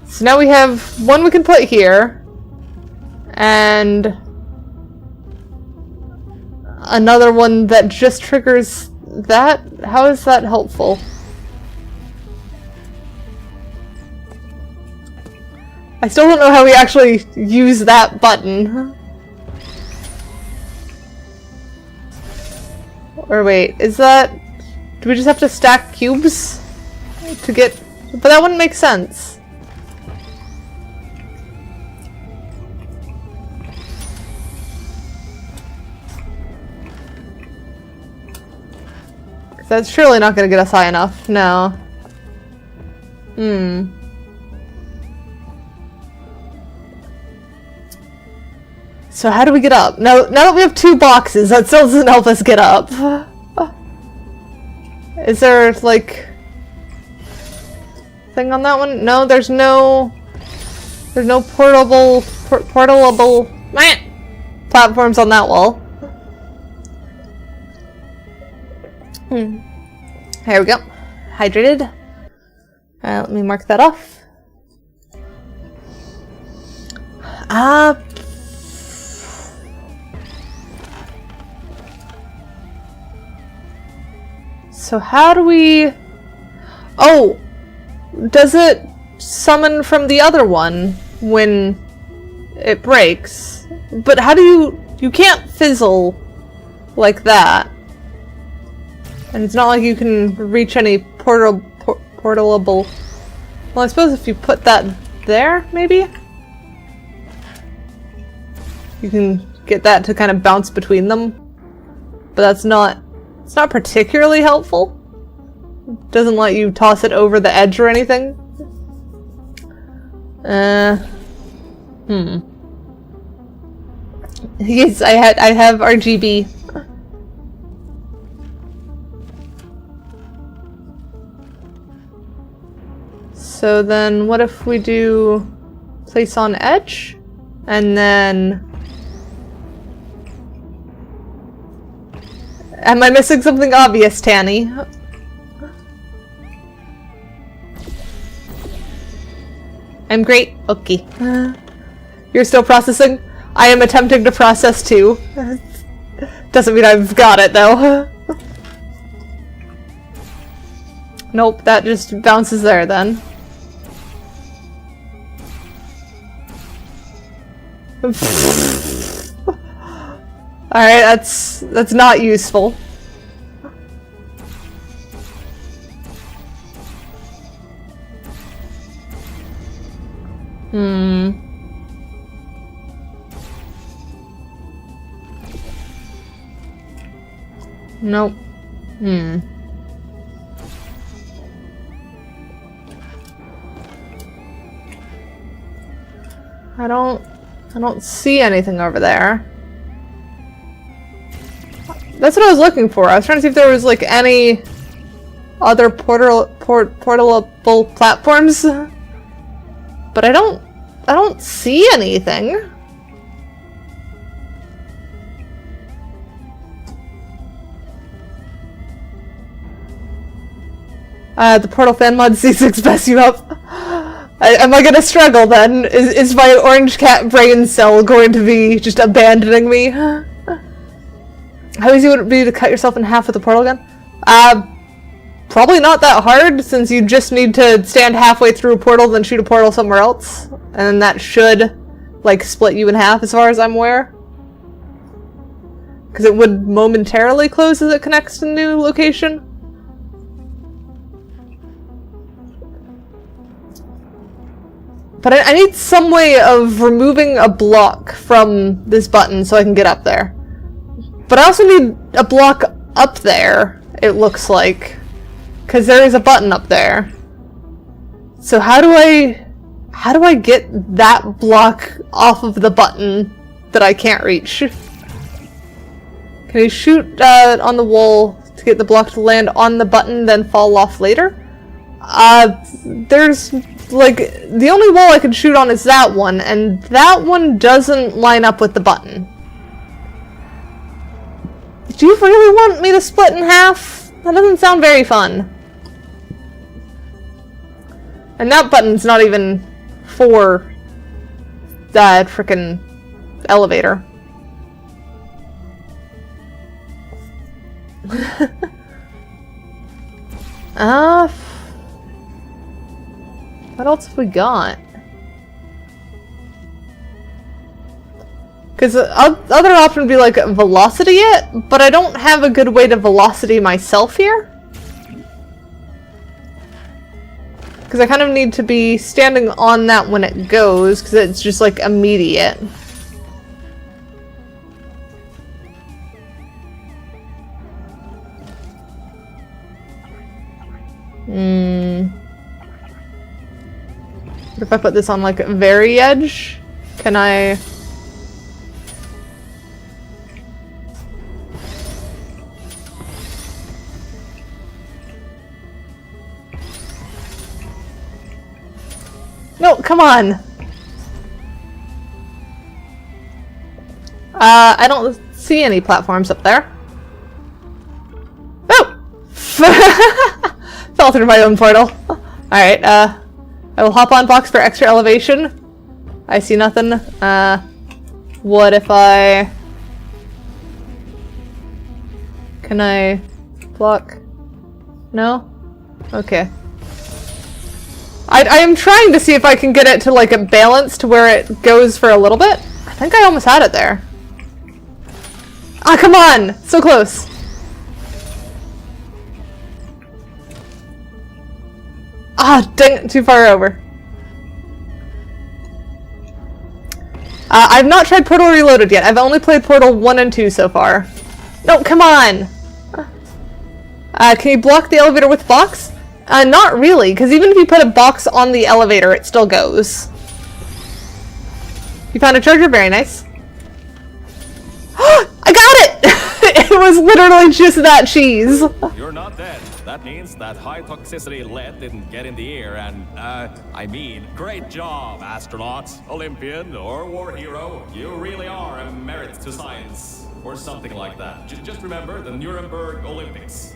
So now we have one we can put here. And... another one that just triggers that? How is that helpful? I still don't know how we actually use that button. Or wait, is that... do we just have to stack cubes to get... but that wouldn't make sense. That's surely not going to get us high enough. No. So how do we get up? Now that we have 2 boxes, that still doesn't help us get up. Is there, like... thing on that one? No, there's no... there's no portable platforms on that wall. Here we go. Hydrated. Let me mark that off. So how do we... oh! Does it summon from the other one when it breaks? But how do you... you can't fizzle like that. And it's not like you can reach any portable... well, I suppose if you put that there, maybe? You can get that to kind of bounce between them. But that's not... it's not particularly helpful. It doesn't let you toss it over the edge or anything. Yes, I have RGB. So then what if we do place on edge? And then... am I missing something obvious, Tanny? I'm great. Okay. You're still processing? I am attempting to process too. Doesn't mean I've got it though. Nope, that just bounces there then. Alright, that's not useful. Nope. I don't see anything over there. That's what I was looking for. I was trying to see if there was like any other portable platforms. But I don't see anything. The portal fan mod C6 mess you up. Am I gonna struggle then? Is my orange cat brain cell going to be just abandoning me? How easy would it be to cut yourself in half with a portal gun? Probably not that hard, since you just need to stand halfway through a portal, then shoot a portal somewhere else. And that should, like, split you in half as far as I'm aware. Because it would momentarily close as it connects to the new location. But I need some way of removing a block from this button so I can get up there. But I also need a block up there, it looks like. Because there is a button up there. So how do I get that block off of the button that I can't reach? Can you shoot on the wall to get the block to land on the button, then fall off later? There's, like, the only wall I can shoot on is that one, and that one doesn't line up with the button. Do you really want me to split in half? That doesn't sound very fun. And that button's not even for that frickin' elevator. What else have we got? Because the other option would be like velocity it, but I don't have a good way to velocity myself here. Because I kind of need to be standing on that when it goes, because it's just like immediate. What if I put this on like very edge? Can I... No, come on! I don't see any platforms up there. Oh! Fell through my own portal. Alright, I will hop on box for extra elevation. I see nothing. What if I... Can I block? No? Okay. I am trying to see if I can get it to like a balance to where it goes for a little bit. I think I almost had it there. Ah, come on! So close. Ah, dang it, too far over. I've not tried Portal Reloaded yet. I've only played Portal 1 and 2 so far. No, come on! Can you block the elevator with box? Not really, because even if you put a box on the elevator, it still goes. You found a charger? Very nice. I got it! It was literally just that cheese. You're not dead. That means that high toxicity lead didn't get in the air and, I mean, great job, astronaut, Olympian, or war hero. You really are a merit to science, or something like that. Just remember the Nuremberg Olympics.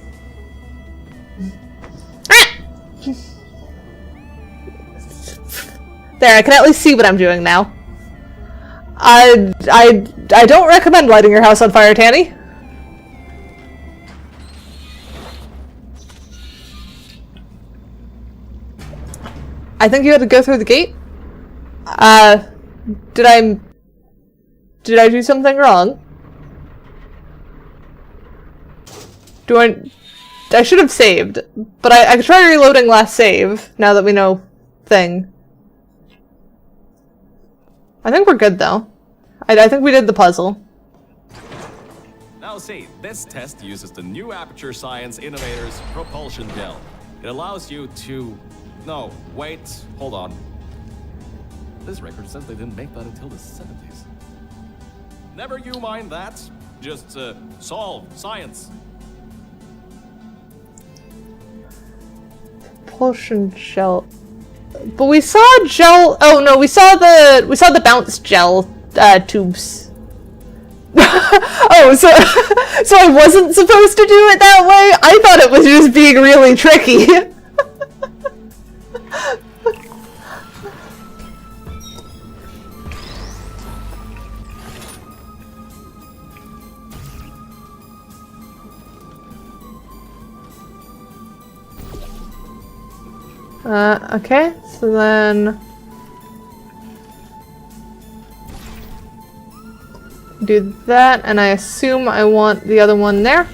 There, I can at least see what I'm doing now. I don't recommend lighting your house on fire, Tanny. I think you had to go through the gate. Did I do something wrong? I should have saved, but I could try reloading last save, now that we know thing. I think we're good, though. I think we did the puzzle. Now see, this test uses the new Aperture Science Innovators Propulsion Gel. It allows you to... No, wait, hold on. This record says they didn't make that until the 70s. Never you mind that. Just, solve science. Propulsion gel. But we saw gel. Oh no, we saw the bounce gel tubes. Oh, so I wasn't supposed to do it that way? I thought it was just being really tricky. Okay, so then do that, and I assume I want the other one there.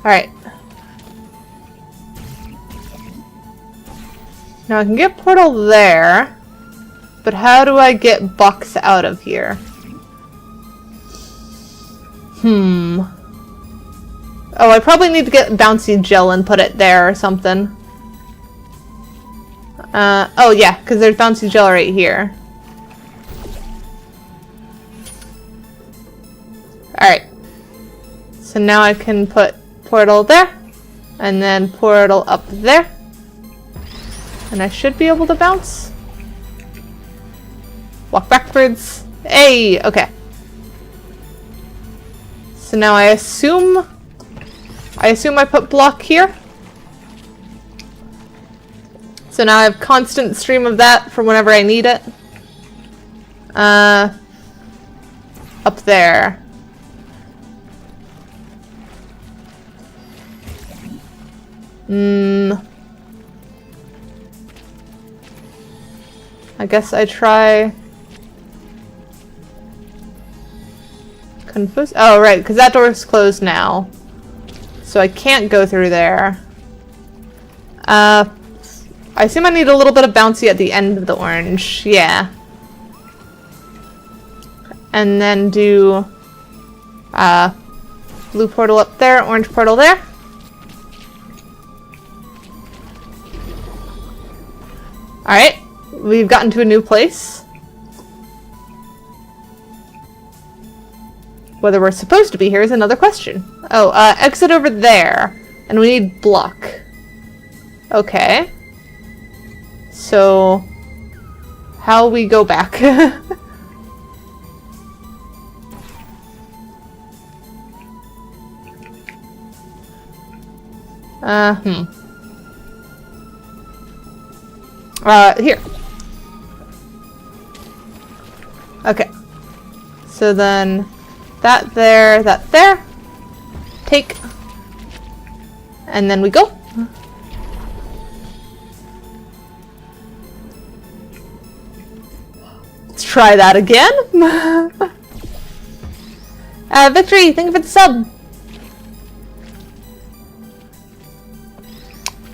Alright. Now I can get portal there, but how do I get Box out of here? Oh, I probably need to get bouncy gel and put it there or something. Oh yeah, because there's bouncy gel right here. Alright. So now I can put portal there, and then portal up there. And I should be able to bounce. Walk backwards. Hey! Okay. So now I assume I put block here. So now I have constant stream of that for whenever I need it. Up there. I guess I try... Confused? Oh, right, because that door is closed now. So I can't go through there. I assume I need a little bit of bouncy at the end of the orange. Yeah. And then do... blue portal up there, orange portal there. Alright. We've gotten to a new place. Whether we're supposed to be here is another question. Oh, exit over there. And we need block. Okay. So... how we go back? Here. Okay. So then, that there. Take. And then we go. Let's try that again. Victory, thank you for the sub.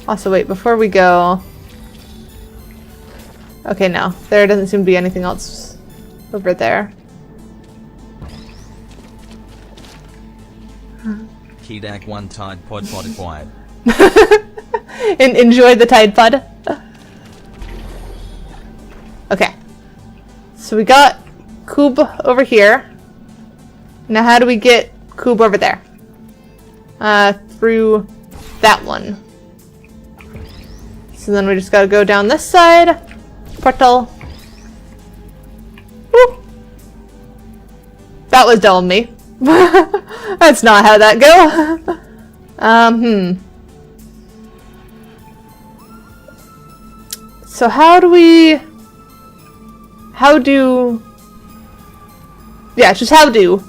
Also, wait, before we go... Okay, no. There doesn't seem to be anything else over there. Kedak one Tide Pod Pod acquired. And enjoy the Tide Pod. Okay. So we got Cube over here. Now how do we get Cube over there? Through that one. So then we just gotta go down this side. Portal. Woo! That was dumb of me. That's not how that go. So how do... Yeah, just how do.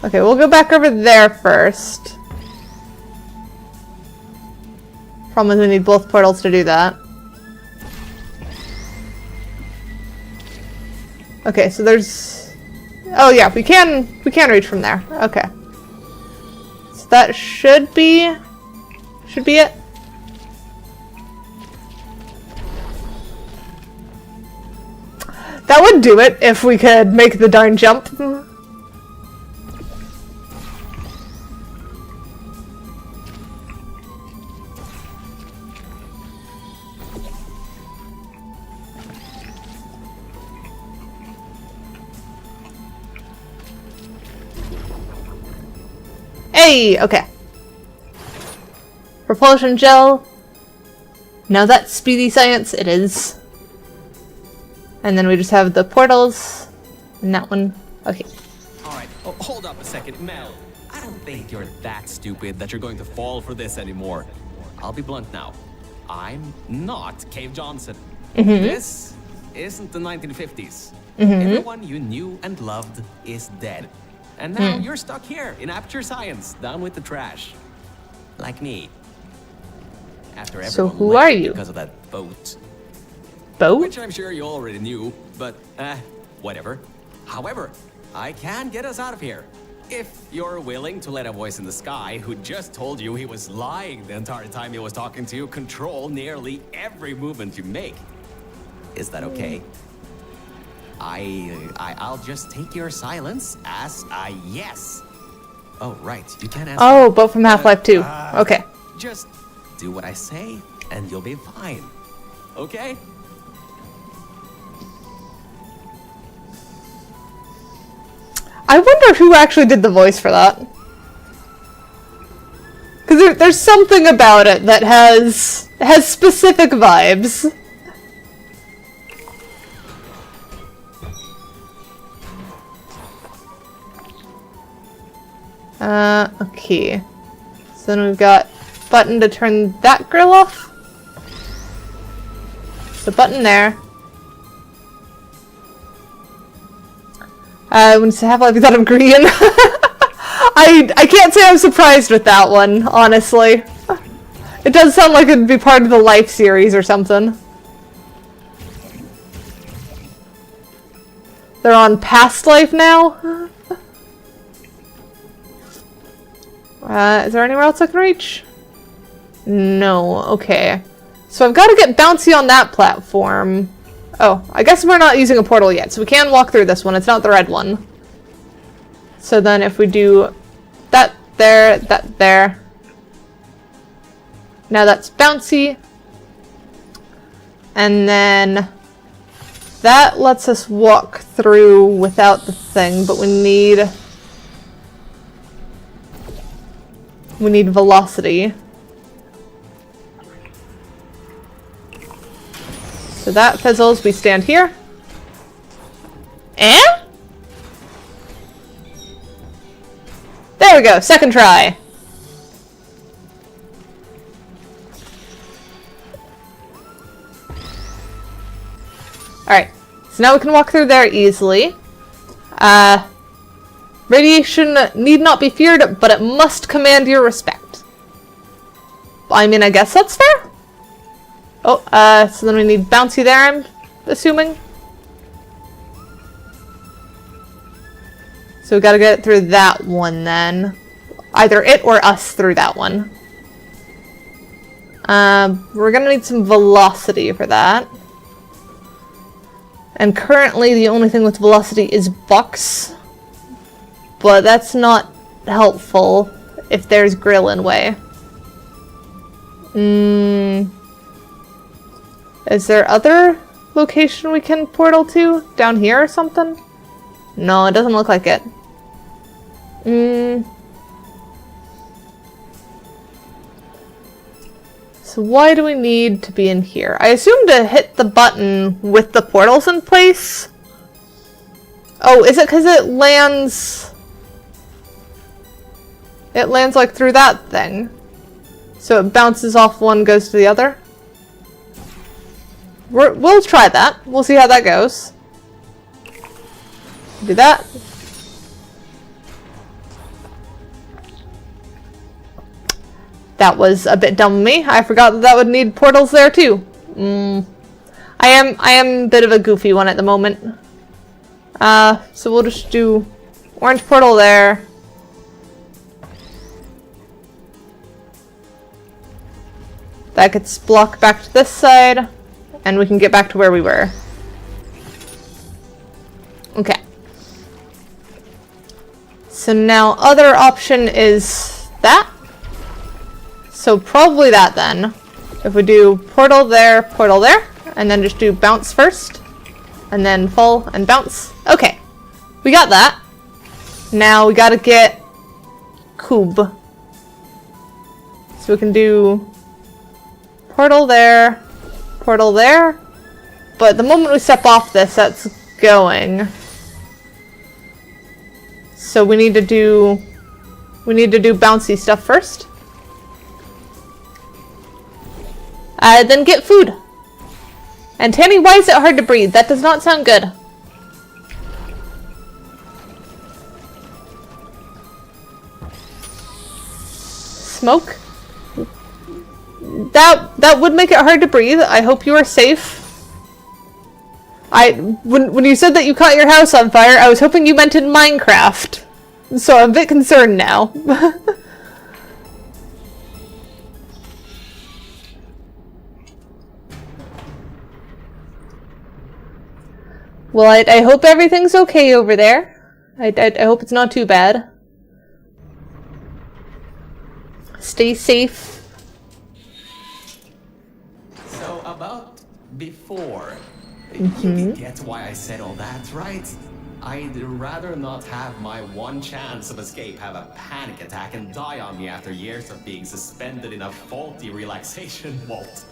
Okay, we'll go back over there first. Problem is we need both portals to do that. Okay, so there's... Oh yeah, we can reach from there. Okay. So that should be it. That would do it if we could make the darn jump. Hey, okay. Propulsion gel. Now that's speedy science, it is. And then we just have the portals. And that one. Okay. Alright, hold up a second. Mel, I don't think you're that stupid that you're going to fall for this anymore. I'll be blunt now. I'm not Cave Johnson. This isn't the 1950s. Everyone you knew and loved is dead. And now you're stuck here in Aperture Science, down with the trash. Like me. After everyone So who left are you? because of that boat. Boat? Which I'm sure you already knew, but whatever. However, I can get us out of here. If you're willing to let a voice in the sky who just told you he was lying the entire time he was talking to you control nearly every movement you make. Is that okay? I'll just take your silence as a yes. Oh, right. You can't answer. Oh, but from Half-Life 2. Okay. Just do what I say and you'll be fine. Okay? I wonder who actually did the voice for that. Because there's something about it that has specific vibes. Okay. So then we've got button to turn that grill off. So button there. When you have like that of green. I can't say I'm surprised with that one, honestly. It does sound like it'd be part of the Life series or something. They're on Past Life now? Is there anywhere else I can reach? No, okay. So I've got to get bouncy on that platform. Oh, I guess we're not using a portal yet, so we can walk through this one. It's not the red one. So then if we do that there, that there. Now that's bouncy. And then that lets us walk through without the thing, but we need velocity. So that fizzles, we stand here. And? There we go, second try. Alright, so now we can walk through there easily. Radiation need not be feared, but it must command your respect. I mean, I guess that's fair? Oh, so then we need bouncy there, I'm assuming. So we gotta get through that one then. Either it or us through that one. We're gonna need some velocity for that. And currently the only thing with velocity is bucks. But that's not helpful if there's grill in way. Is there other location we can portal to? Down here or something? No, it doesn't look like it. So why do we need to be in here? I assume to hit the button with the portals in place. Oh, is it because it lands... It lands like through that thing. So it bounces off one, goes to the other? We'll try that. We'll see how that goes. Do that. That was a bit dumb of me. I forgot that that would need portals there too. I am a bit of a goofy one at the moment. So we'll just do orange portal there. That gets blocked back to this side, and we can get back to where we were. Okay. So now other option is that. So probably that then. If we do portal there, and then just do bounce first, and then fall and bounce. Okay. We got that. Now we gotta get cube. So we can do portal there, but the moment we step off this, that's going. So we need to do bouncy stuff first. Then get food. And Tanny, why is it hard to breathe? That does not sound good. Smoke? That would make it hard to breathe. I hope you are safe. When you said that you caught your house on fire, I was hoping you meant in Minecraft. So I'm a bit concerned now. Well, I hope everything's okay over there. I hope it's not too bad. Stay safe. So about before, you get why I said all that, right? I'd rather not have my one chance of escape have a panic attack and die on me after years of being suspended in a faulty relaxation vault.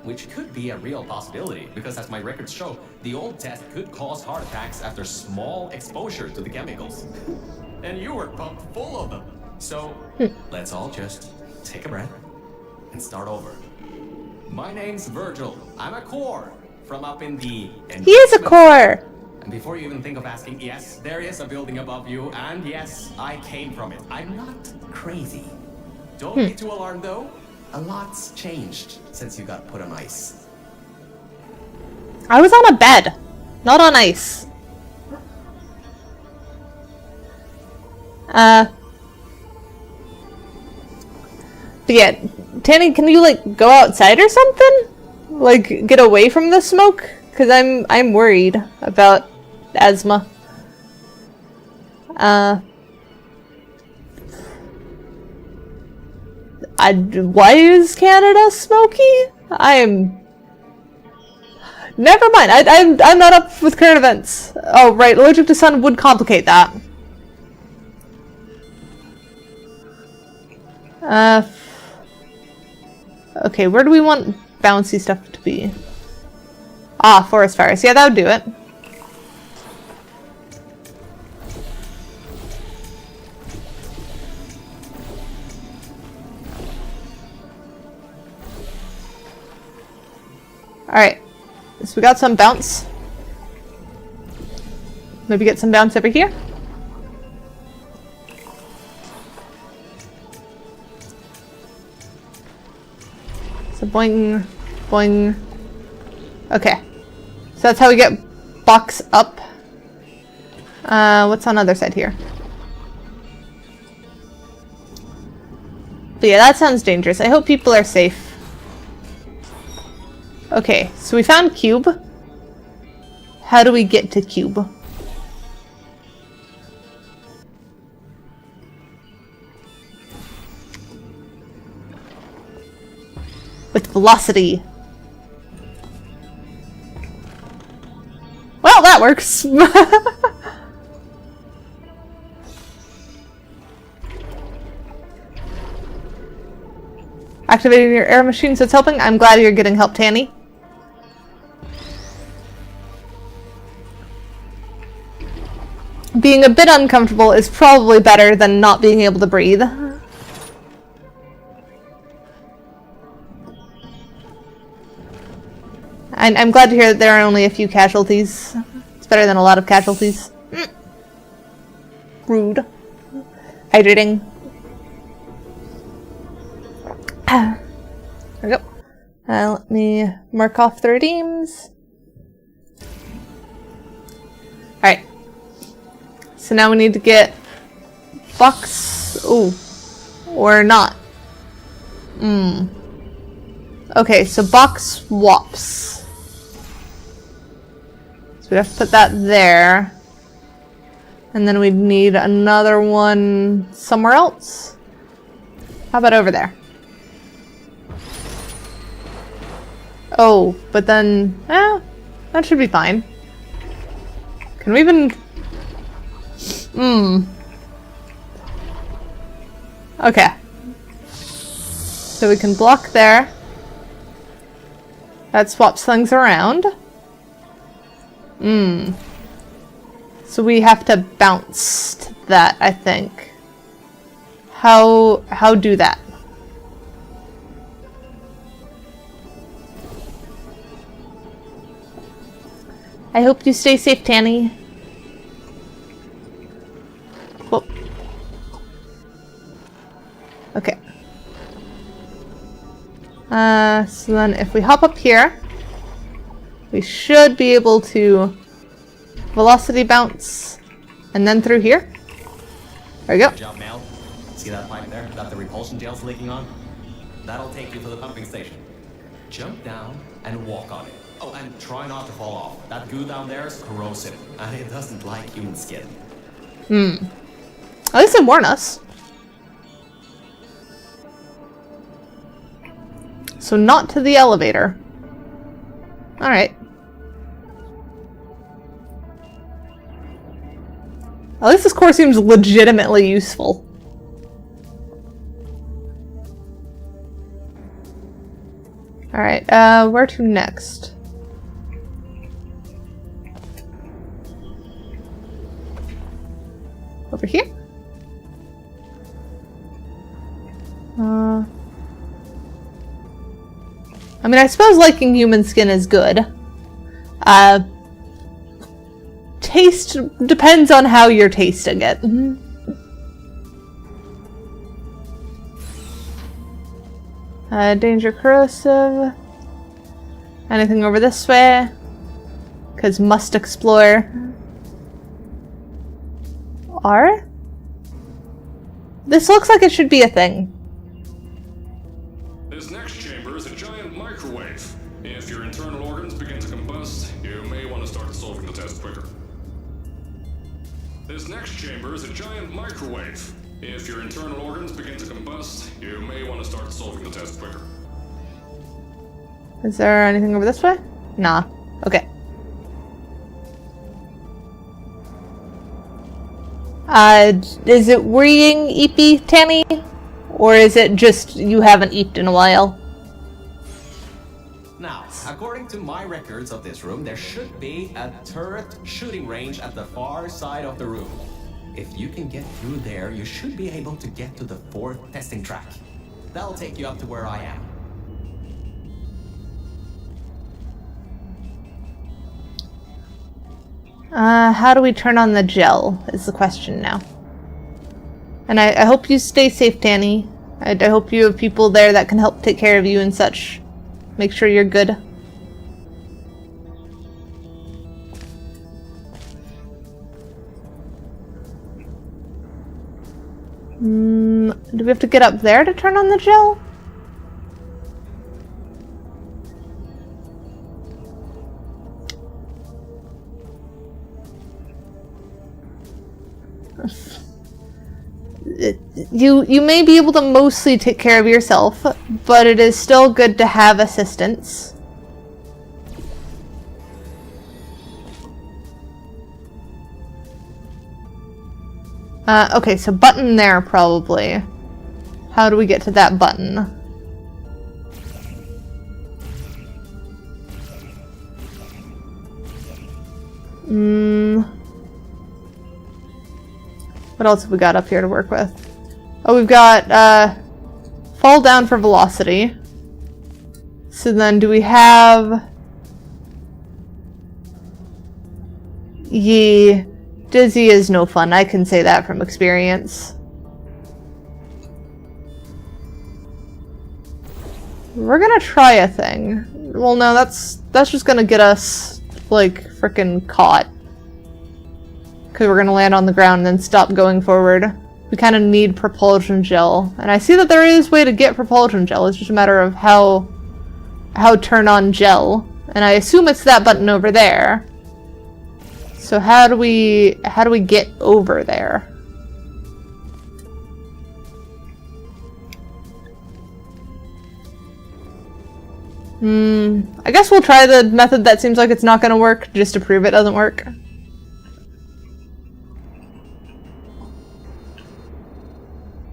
Which could be a real possibility, because as my records show, the old test could cause heart attacks after small exposure to the chemicals. And you were pumped full of them. So, let's all just take a breath and start over. My name's Virgil. I'm a core from up in the... He is a core! And before you even think of asking, yes, there is a building above you, and yes, I came from it. I'm not crazy. Don't be too alarmed, though. A lot's changed since you got put on ice. I was on a bed, not on ice. But yeah, Tanny, can you like go outside or something? Like get away from the smoke? Cause I'm worried about asthma. Why is Canada smoky? Never mind. I'm not up with current events. Oh right, allergic to sun would complicate that. Okay, where do we want bouncy stuff to be? Ah, forest fires. Yeah, that would do it. Alright, so we got some bounce. Maybe get some bounce over here. So boing, boing. Okay, so that's how we get box up. What's on the other side here? But yeah, that sounds dangerous. I hope people are safe. Okay, so we found cube. How do we get to cube? With velocity. Well, that works. Activating your air machine, so it's helping. I'm glad you're getting help, Tanny. Being a bit uncomfortable is probably better than not being able to breathe. And I'm glad to hear that there are only a few casualties. It's better than a lot of casualties. Rude. Hydrating. There we go. Let me mark off the redeems. Alright. So now we need to get box. Ooh. Or not. Okay, so box swaps. So we have to put that there. And then we'd need another one somewhere else. How about over there? Oh, but then, that should be fine. Can we even... Okay. So we can block there. That swaps things around. So we have to bounce to that, I think. How do that? I hope you stay safe, Tanny. Whoa. Okay. So then if we hop up here, we should be able to velocity bounce and then through here. There we go. Good job, Mel. See that pipe there that the repulsion gel's leaking on? That'll take you to the pumping station. Jump down and walk on it. Oh, and try not to fall off. That goo down there is corrosive, and it doesn't like human skin. At least they warn us. So not to the elevator. Alright. At least this core seems legitimately useful. Alright, where to next? Over here? I mean, I suppose liking human skin is good. Taste depends on how you're tasting it. Danger corrosive. Anything over this way? Because must explore. R? This looks like it should be a thing. This next chamber is a giant microwave. If your internal organs begin to combust, you may want to start solving the test quicker. This next chamber is a giant microwave. If your internal organs begin to combust, you may want to start solving the test quicker. Is there anything over this way? Nah. Okay. Is it worrying, Eepy Tanny? Or is it just you haven't eaten in a while? Now, according to my records of this room, there should be a turret shooting range at the far side of the room. If you can get through there, you should be able to get to the 4th testing track. That'll take you up to where I am. How do we turn on the gel is the question now. And I hope you stay safe, Danny. I hope you have people there that can help take care of you and such. Make sure you're good. Do we have to get up there to turn on the gel? You may be able to mostly take care of yourself, but it is still good to have assistance. Okay, so button there probably. How do we get to that button? What else have we got up here to work with? Oh, we've got, fall down for velocity. So then do we have... Dizzy is no fun, I can say that from experience. We're gonna try a thing. Well, no, that's just gonna get us, like, frickin' caught. Because we're gonna land on the ground and then stop going forward. We kind of need propulsion gel. And I see that there is a way to get propulsion gel, it's just a matter of how turn on gel. And I assume it's that button over there. So how do we get over there? I guess we'll try the method that seems like it's not gonna work, just to prove it doesn't work.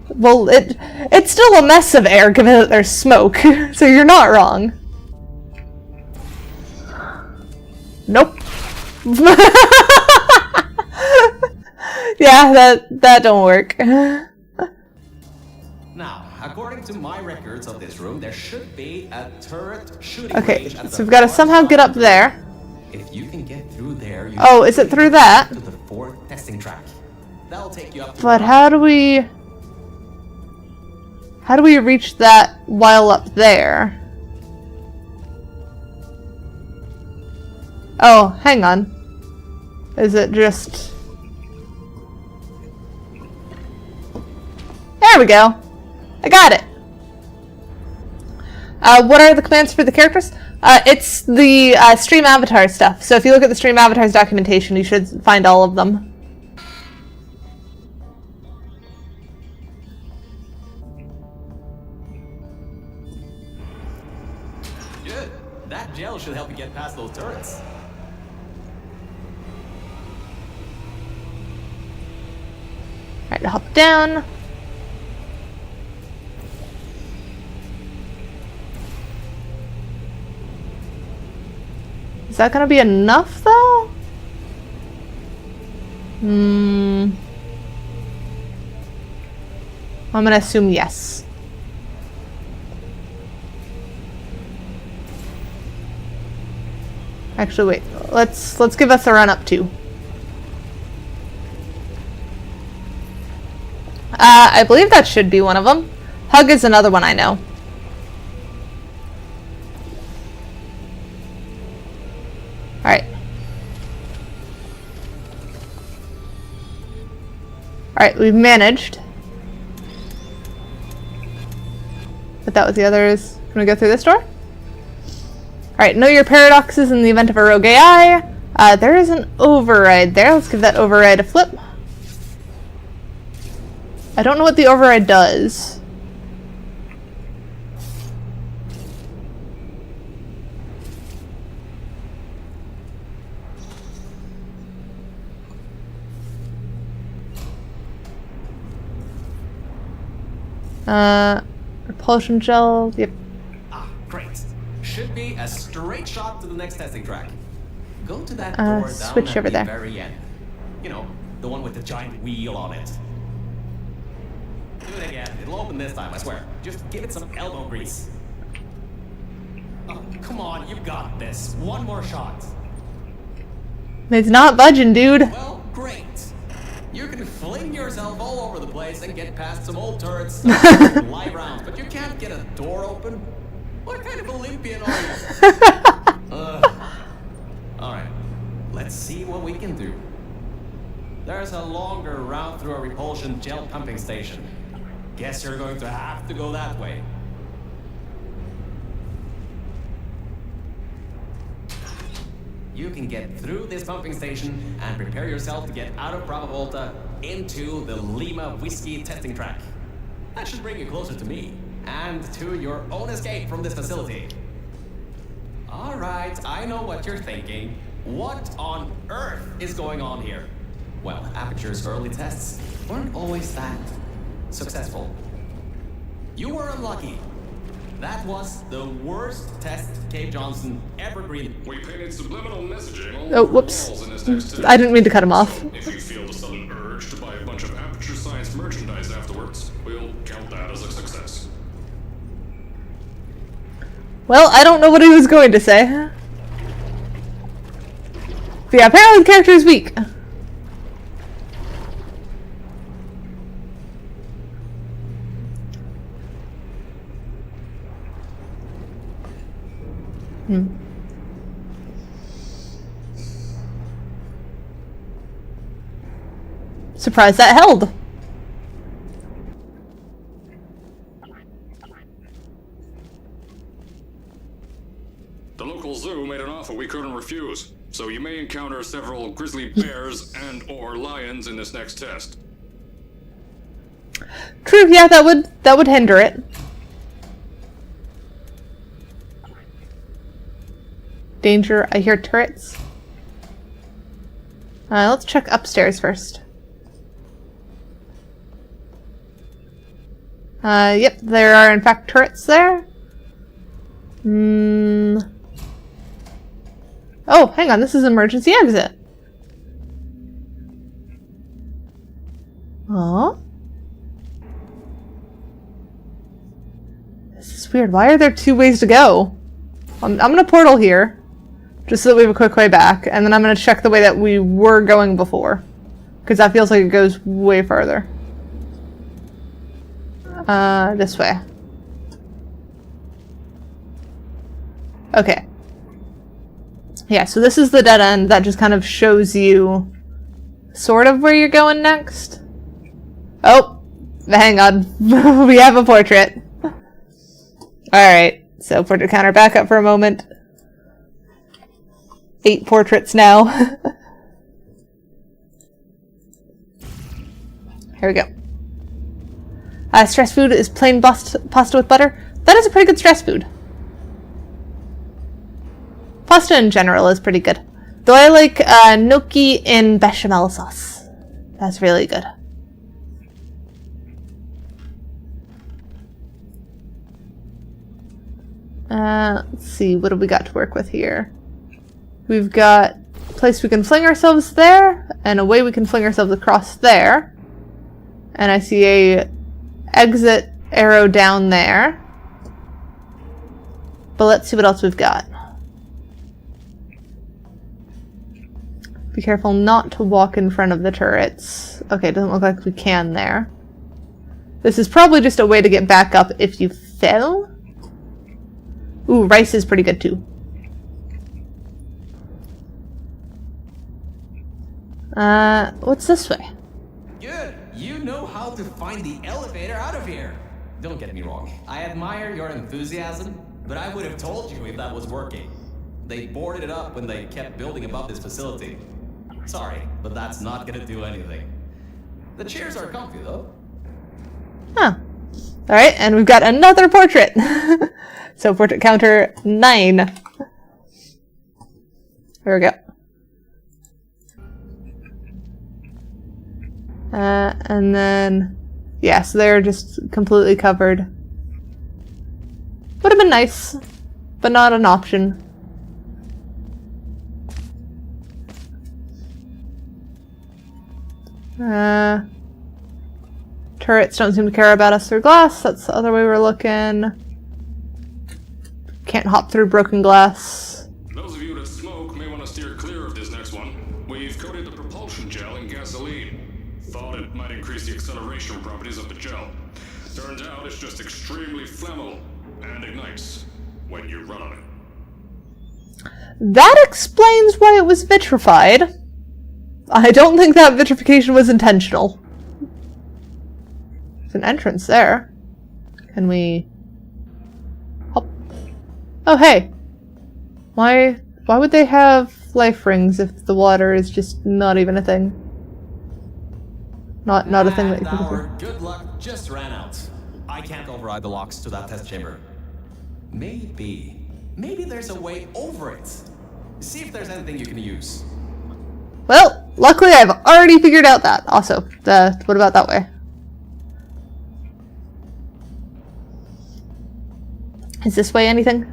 Well, it's still a mess of air given that there's smoke, so you're not wrong. Nope. Yeah, that don't work. Now, according to my records of this room, there should be a turret shooting Okay, range at so the we've got to far somehow side get of up the there. room. If you can get through there, you Oh, is it through that? to the 4th testing track. That'll take you up to But where how do we reach that while up there? Oh, hang on. Is it just... There we go. I got it. What are the commands for the characters? It's the stream avatar stuff. So if you look at the stream avatars documentation, you should find all of them. Good. That gel should help you get past those turrets. Alright, hop down. Is that gonna be enough, though? I'm gonna assume yes. Actually, wait. Let's give us a run up too. I believe that should be one of them. Hug is another one I know. Alright. Alright, we've managed. But that was the others. Can we go through this door? Alright, know your paradoxes in the event of a rogue AI. There is an override there. Let's give that override a flip. I don't know what the override does. Repulsion gel, yep. Ah, great. Should be a straight shot to the next testing track. Go to that door down switch at over the there. very end. You know, the one with the giant wheel on it. Do it again. It'll open this time, I swear. Just give it some elbow grease. Oh, come on, you've got this. One more shot. It's not budging, dude. Well, great. You can fling yourself all over the place and get past some old turrets and live rounds, but you can't get a door open? What kind of Olympian are you? Alright, let's see what we can do. There's a longer route through a repulsion gel pumping station. Guess you're going to have to go that way. You can get through this pumping station and prepare yourself to get out of Bravo Volta into the Lima Whiskey testing track. That should bring you closer to me and to your own escape from this facility. All right, I know what you're thinking. What on earth is going on here? Well, Aperture's early tests weren't always that successful. You were unlucky. That was the worst test Cave Johnson ever breathed. We painted subliminal messaging all Oh, over the whoops. walls in this next test. I didn't mean to cut him off. If you feel the sudden urge to buy a bunch of Aperture Science merchandise afterwards, we'll count that as a success. Well, I don't know what he was going to say. But yeah, apparently the character is weak. Surprised that held. The local zoo made an offer we couldn't refuse, so you may encounter several grizzly bears and/or lions in this next test. True, yeah, that would hinder it. Danger, I hear turrets. Let's check upstairs first. Yep, there are in fact turrets there. Oh, hang on, this is emergency exit. Oh. This is weird. Why are there two ways to go? I'm gonna portal here, just so that we have a quick way back, and then I'm gonna check the way that we were going before, because that feels like it goes way farther. This way. Okay. Yeah, so this is the dead end that just kind of shows you sort of where you're going next. Oh, hang on. We have a portrait. Alright, so portrait counter back up for a moment. 8 portraits now. Here we go. Stress food is plain pasta with butter. That is a pretty good stress food. Pasta in general is pretty good. Though I like gnocchi in bechamel sauce. That's really good. Let's see, what do we got to work with here? We've got a place we can fling ourselves there, and a way we can fling ourselves across there. And I see a exit arrow down there. But let's see what else we've got. Be careful not to walk in front of the turrets. Okay, it doesn't look like we can there. This is probably just a way to get back up if you fell. Ooh, rice is pretty good too. What's this way? Good. You know how to find the elevator out of here. Don't get me wrong. I admire your enthusiasm, but I would have told you if that was working. They boarded it up when they kept building above this facility. Sorry, but that's not gonna do anything. The chairs are comfy though. Huh. Alright, and we've got another portrait. So portrait counter 9. There we go. And then, yeah, so they're just completely covered. Would have been nice, but not an option. Turrets don't seem to care about us through glass. That's the other way we're looking. Can't hop through broken glass. Those of you that smoke may want to steer clear of this next one. We've coated the propulsion gel in gasoline. Thought it might increase the acceleration properties of the gel. Turns out it's just extremely flammable and ignites when you run on it. That explains why it was vitrified. I don't think that vitrification was intentional. There's an entrance there. Can we hop? Oh, hey. Why would they have life rings if the water is just not even a thing? Not a thing that you can do. Our good luck just ran out. I can't override the locks to that test chamber. Maybe there's a way over it. See if there's anything you can use. Well, luckily I've already figured out that. Also, what about that way? Is this way anything?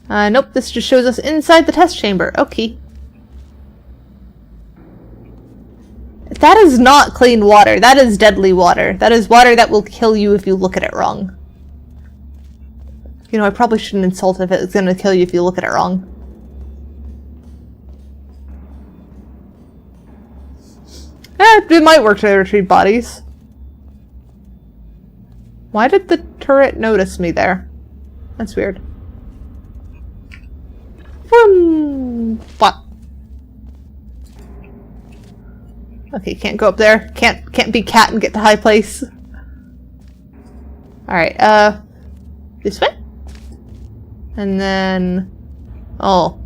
Nope, this just shows us inside the test chamber. Okay. That is not clean water. That is deadly water. That is water that will kill you if you look at it wrong. You know, I probably shouldn't insult if it's gonna kill you if you look at it wrong. It might work to retrieve bodies. Why did the turret notice me there? That's weird. What? Okay, can't go up there. Can't be cat and get to high place. Alright, this way? And then... Oh,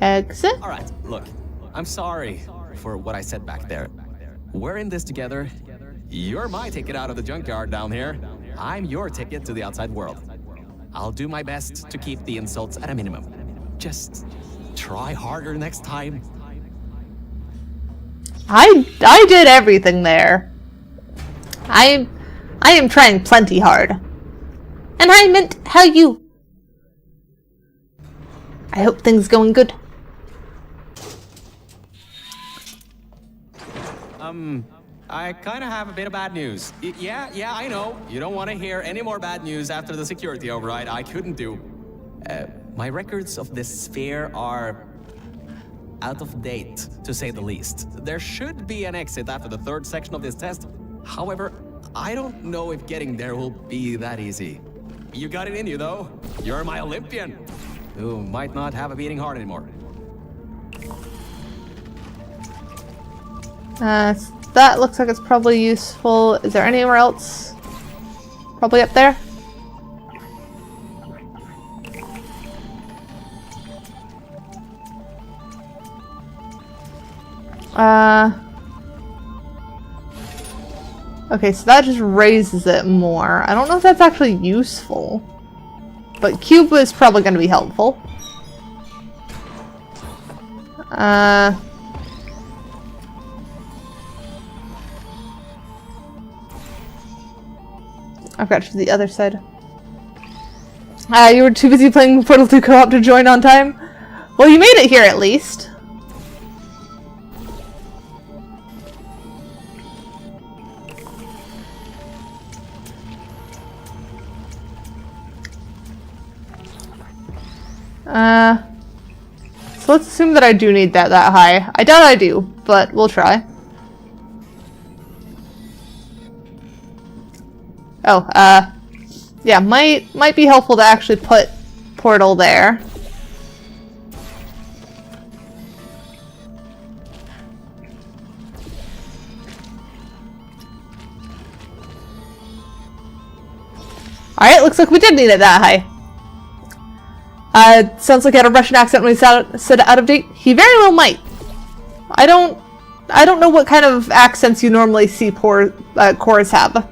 Exit? Alright, look. I'm sorry for what I said back there. We're in this together. You're my ticket out of the junkyard down here. I'm your ticket to the outside world. I'll do my best to keep the insults at a minimum. Just try harder next time. I did everything there. I am trying plenty hard. And I meant how you. I hope things going good. I kind of have a bit of bad news. Yeah, I know. You don't want to hear any more bad news after the security override. I couldn't do. My records of this sphere are out of date, to say the least. There should be an exit after the 3rd section of this test. However, I don't know if getting there will be that easy. You got it in you, though. You're my Olympian, who might not have a beating heart anymore. That looks like it's probably useful. Is there anywhere else? Probably up there? Okay, so that just raises it more. I don't know if that's actually useful. But cube is probably going to be helpful. I've got to the other side. You were too busy playing Portal 2 co-op to join on time? Well, you made it here at least. So let's assume that I do need that high. I doubt I do, but we'll try. Oh, yeah, might be helpful to actually put portal there. Alright, looks like we did need it that high. Sounds like he had a Russian accent when he said out of date. He very well might. I don't know what kind of accents you normally see cores have.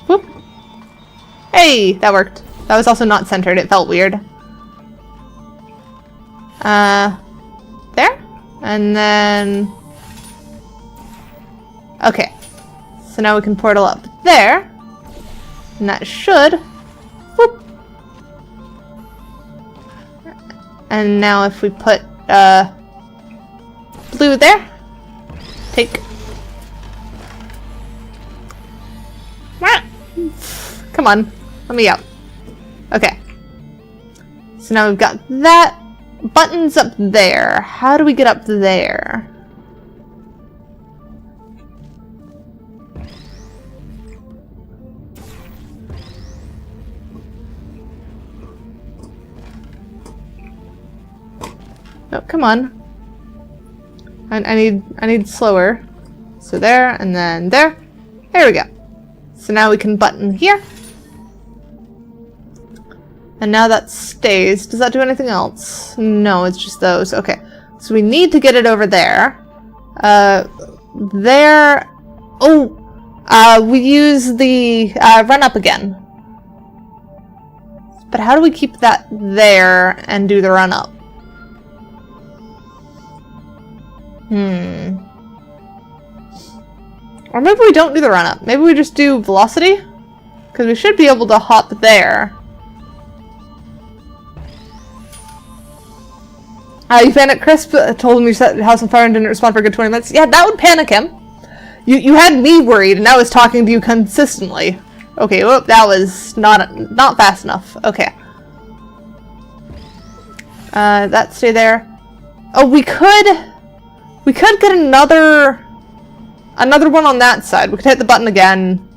Whoop. Hey, that worked. That was also not centered. It felt weird. There? And then... Okay. So now we can portal up there. And that should... Whoop. And now if we put, blue there. Take. Come on. Let me out. Okay. So now we've got that. Buttons up there. How do we get up there? Oh, come on. I need slower. So there, and then there. There we go. So now we can button here. And now that stays. Does that do anything else? No, it's just those. Okay. So we need to get it over there. There. Oh! We use the run up again. But how do we keep that there and do the run up? Or maybe we don't do the run-up. Maybe we just do velocity? Because we should be able to hop there. You panicked Crisp, told him you set the house on fire and didn't respond for a good 20 minutes. Yeah, that would panic him. You had me worried, and I was talking to you consistently. Okay, whoop, that was not fast enough. Okay. That stay there. Oh, we could get another one on that side. We could hit the button again,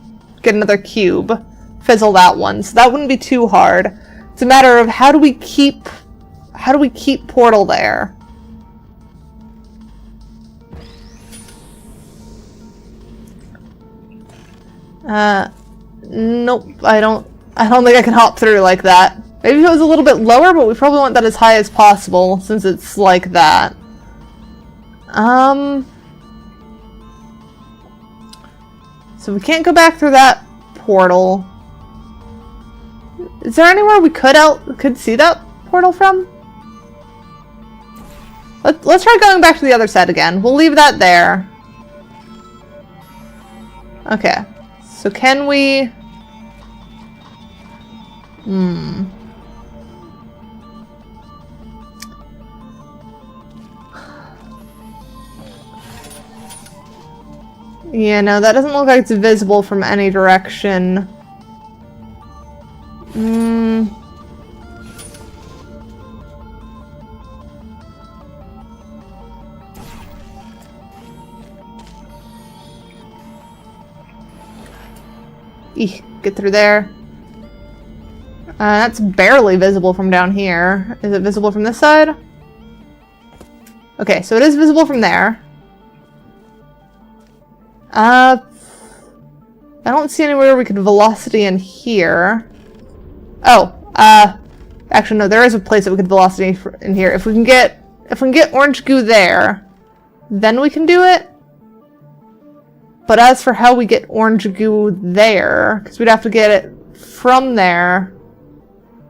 get another cube, fizzle that one. So that wouldn't be too hard. It's a matter of how do we keep portal there? Nope. I don't think I can hop through like that. Maybe if it was a little bit lower, but we probably want that as high as possible since it's like that. So we can't go back through that portal. Is there anywhere we could see that portal from? Let's try going back to the other side again. We'll leave that there. Okay. So can we... Yeah, no, that doesn't look like it's visible from any direction. Get through there. That's barely visible from down here. Is it visible from this side? Okay, so it is visible from there. I don't see anywhere we could velocity in here. Oh, actually no, there is a place that we could velocity in here. If we can get orange goo there, then we can do it. But as for how we get orange goo there, because we'd have to get it from there,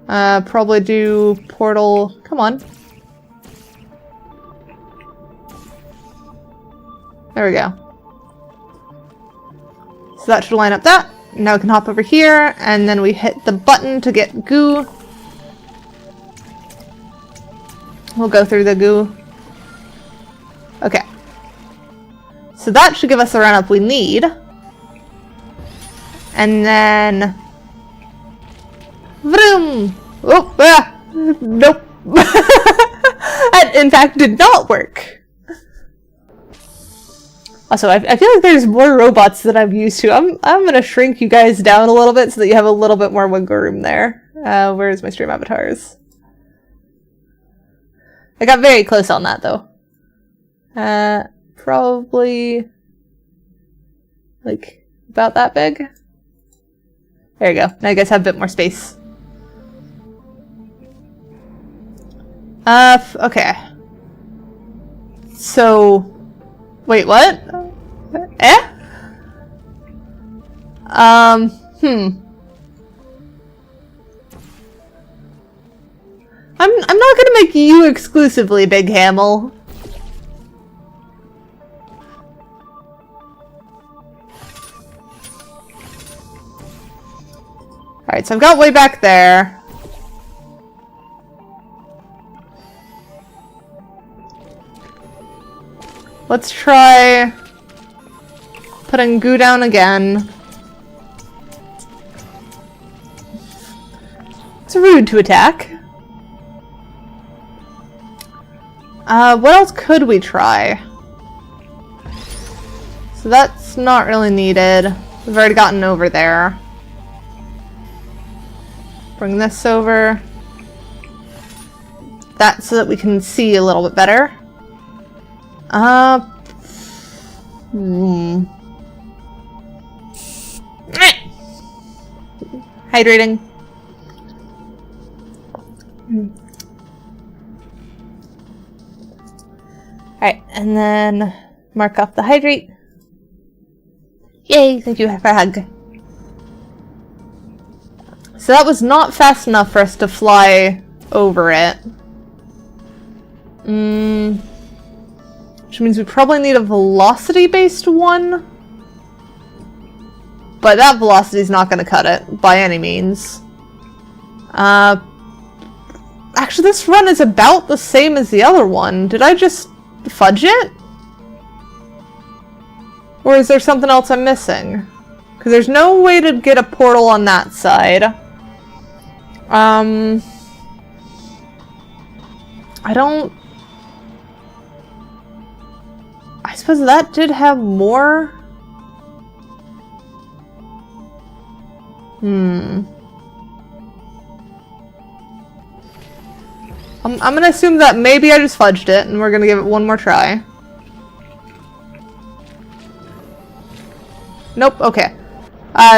probably do portal. Come on. There we go. So that should line up that. Now we can hop over here, and then we hit the button to get goo. We'll go through the goo. Okay. So that should give us the run-up we need. And then... Vroom! Oh, nope. That, in fact, did not work. Also, I feel like there's more robots than I'm used to. I'm gonna shrink you guys down a little bit so that you have a little bit more wiggle room there. Where's my stream avatars? I got very close on that, though. Probably... like, about that big? There you go. Now you guys have a bit more space. Okay. So... wait, what? I'm not gonna make you exclusively, Big Hamel. Alright, so I've got way back there. Let's try putting goo down again. It's rude to attack. What else could we try? So that's not really needed. We've already gotten over there. Bring this over. That so that we can see a little bit better. Hydrating. Alright, and then mark off the hydrate. Yay, thank you for a hug. So that was not fast enough for us to fly over it. Which means we probably need a velocity-based one. But that velocity is not going to cut it, by any means. Actually, this run is about the same as the other one. Did I just fudge it? Or is there something else I'm missing? Because there's no way to get a portal on that side. I don't... I suppose that did have more? I'm gonna assume that maybe I just fudged it, and we're gonna give it one more try. Nope, okay.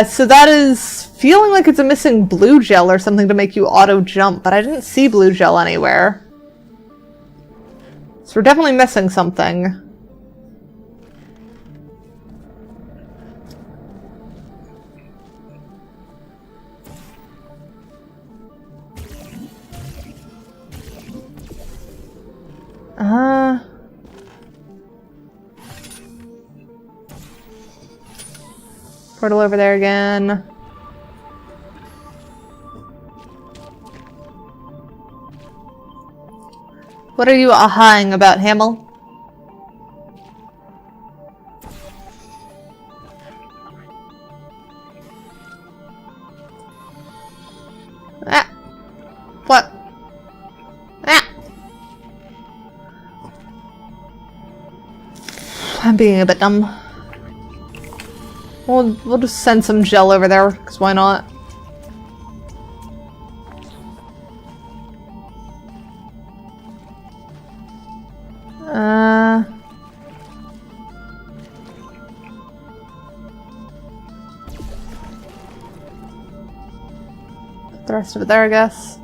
So that is feeling like it's a missing blue gel or something to make you auto-jump, but I didn't see blue gel anywhere. So we're definitely missing something. Portal over there again. What are you ahhing about, Hamel? Ah! What? Ah! I'm being a bit dumb. We'll just send some gel over there, because why not? Put the rest of it there, I guess.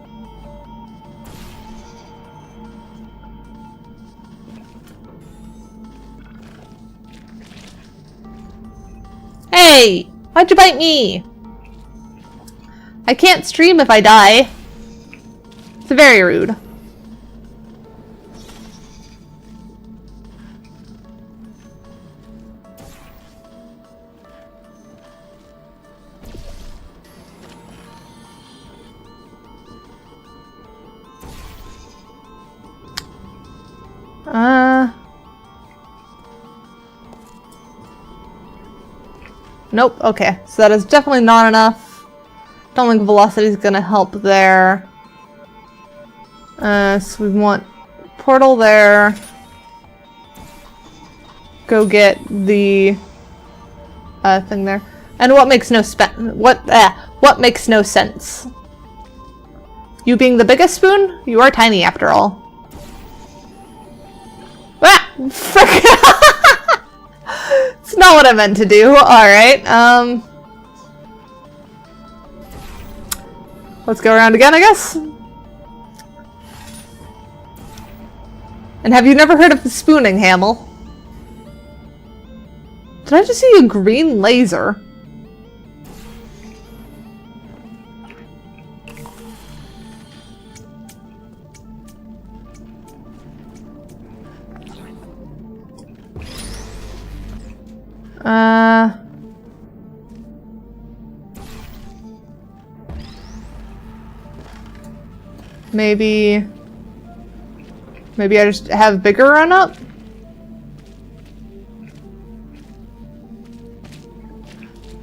Hey! Why'd you bite me? I can't stream if I die. It's very rude. Nope, okay. So that is definitely not enough. Don't think velocity is gonna help there. So we want portal there. Go get the thing there. And what makes no what makes no sense? You being the biggest spoon? You are tiny after all. Ah! Frick! It's not what I meant to do. Alright, let's go around again, I guess. And have you never heard of the spooning, Hamill? Did I just see a green laser? Maybe I just have bigger run up?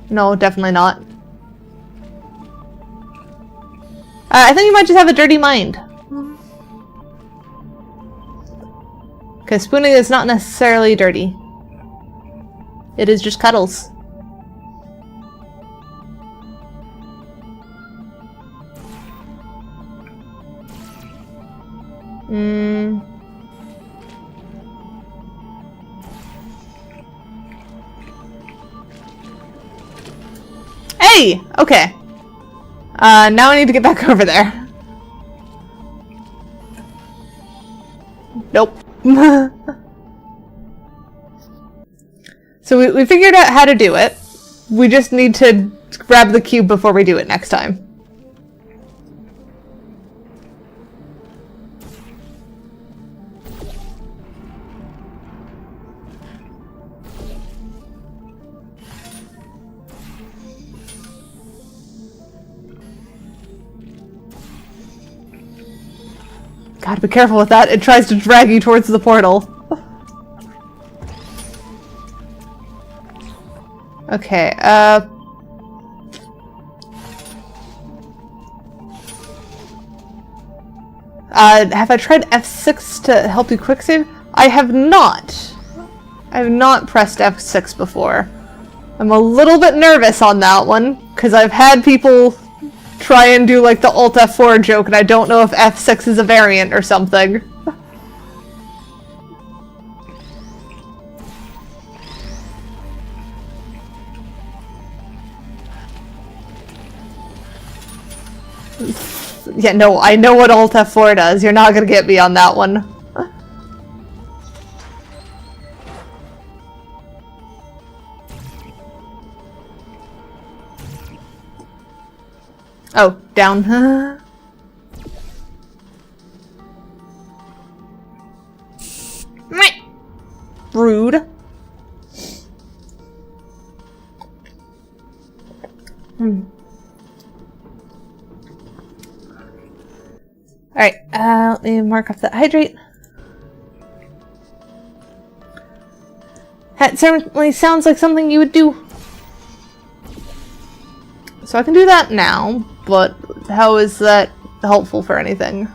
No, definitely not. I think you might just have a dirty mind. Because spooning is not necessarily dirty. It is just cuddles. Hey! Okay. Now I need to get back over there. Nope. So we figured out how to do it. We just need to grab the cube before we do it next time. Gotta be careful with that. It tries to drag you towards the portal. Okay, have I tried F6 to help you quick save? I have not. I have not pressed F6 before. I'm a little bit nervous on that one, because I've had people try and do like the Alt F4 joke, and I don't know if F6 is a variant or something. Yeah, no, I know what Alt F4 does. You're not gonna get me on that one. Oh, down. Rude. Alright, let me mark off that hydrate. That certainly sounds like something you would do. So I can do that now, but how is that helpful for anything?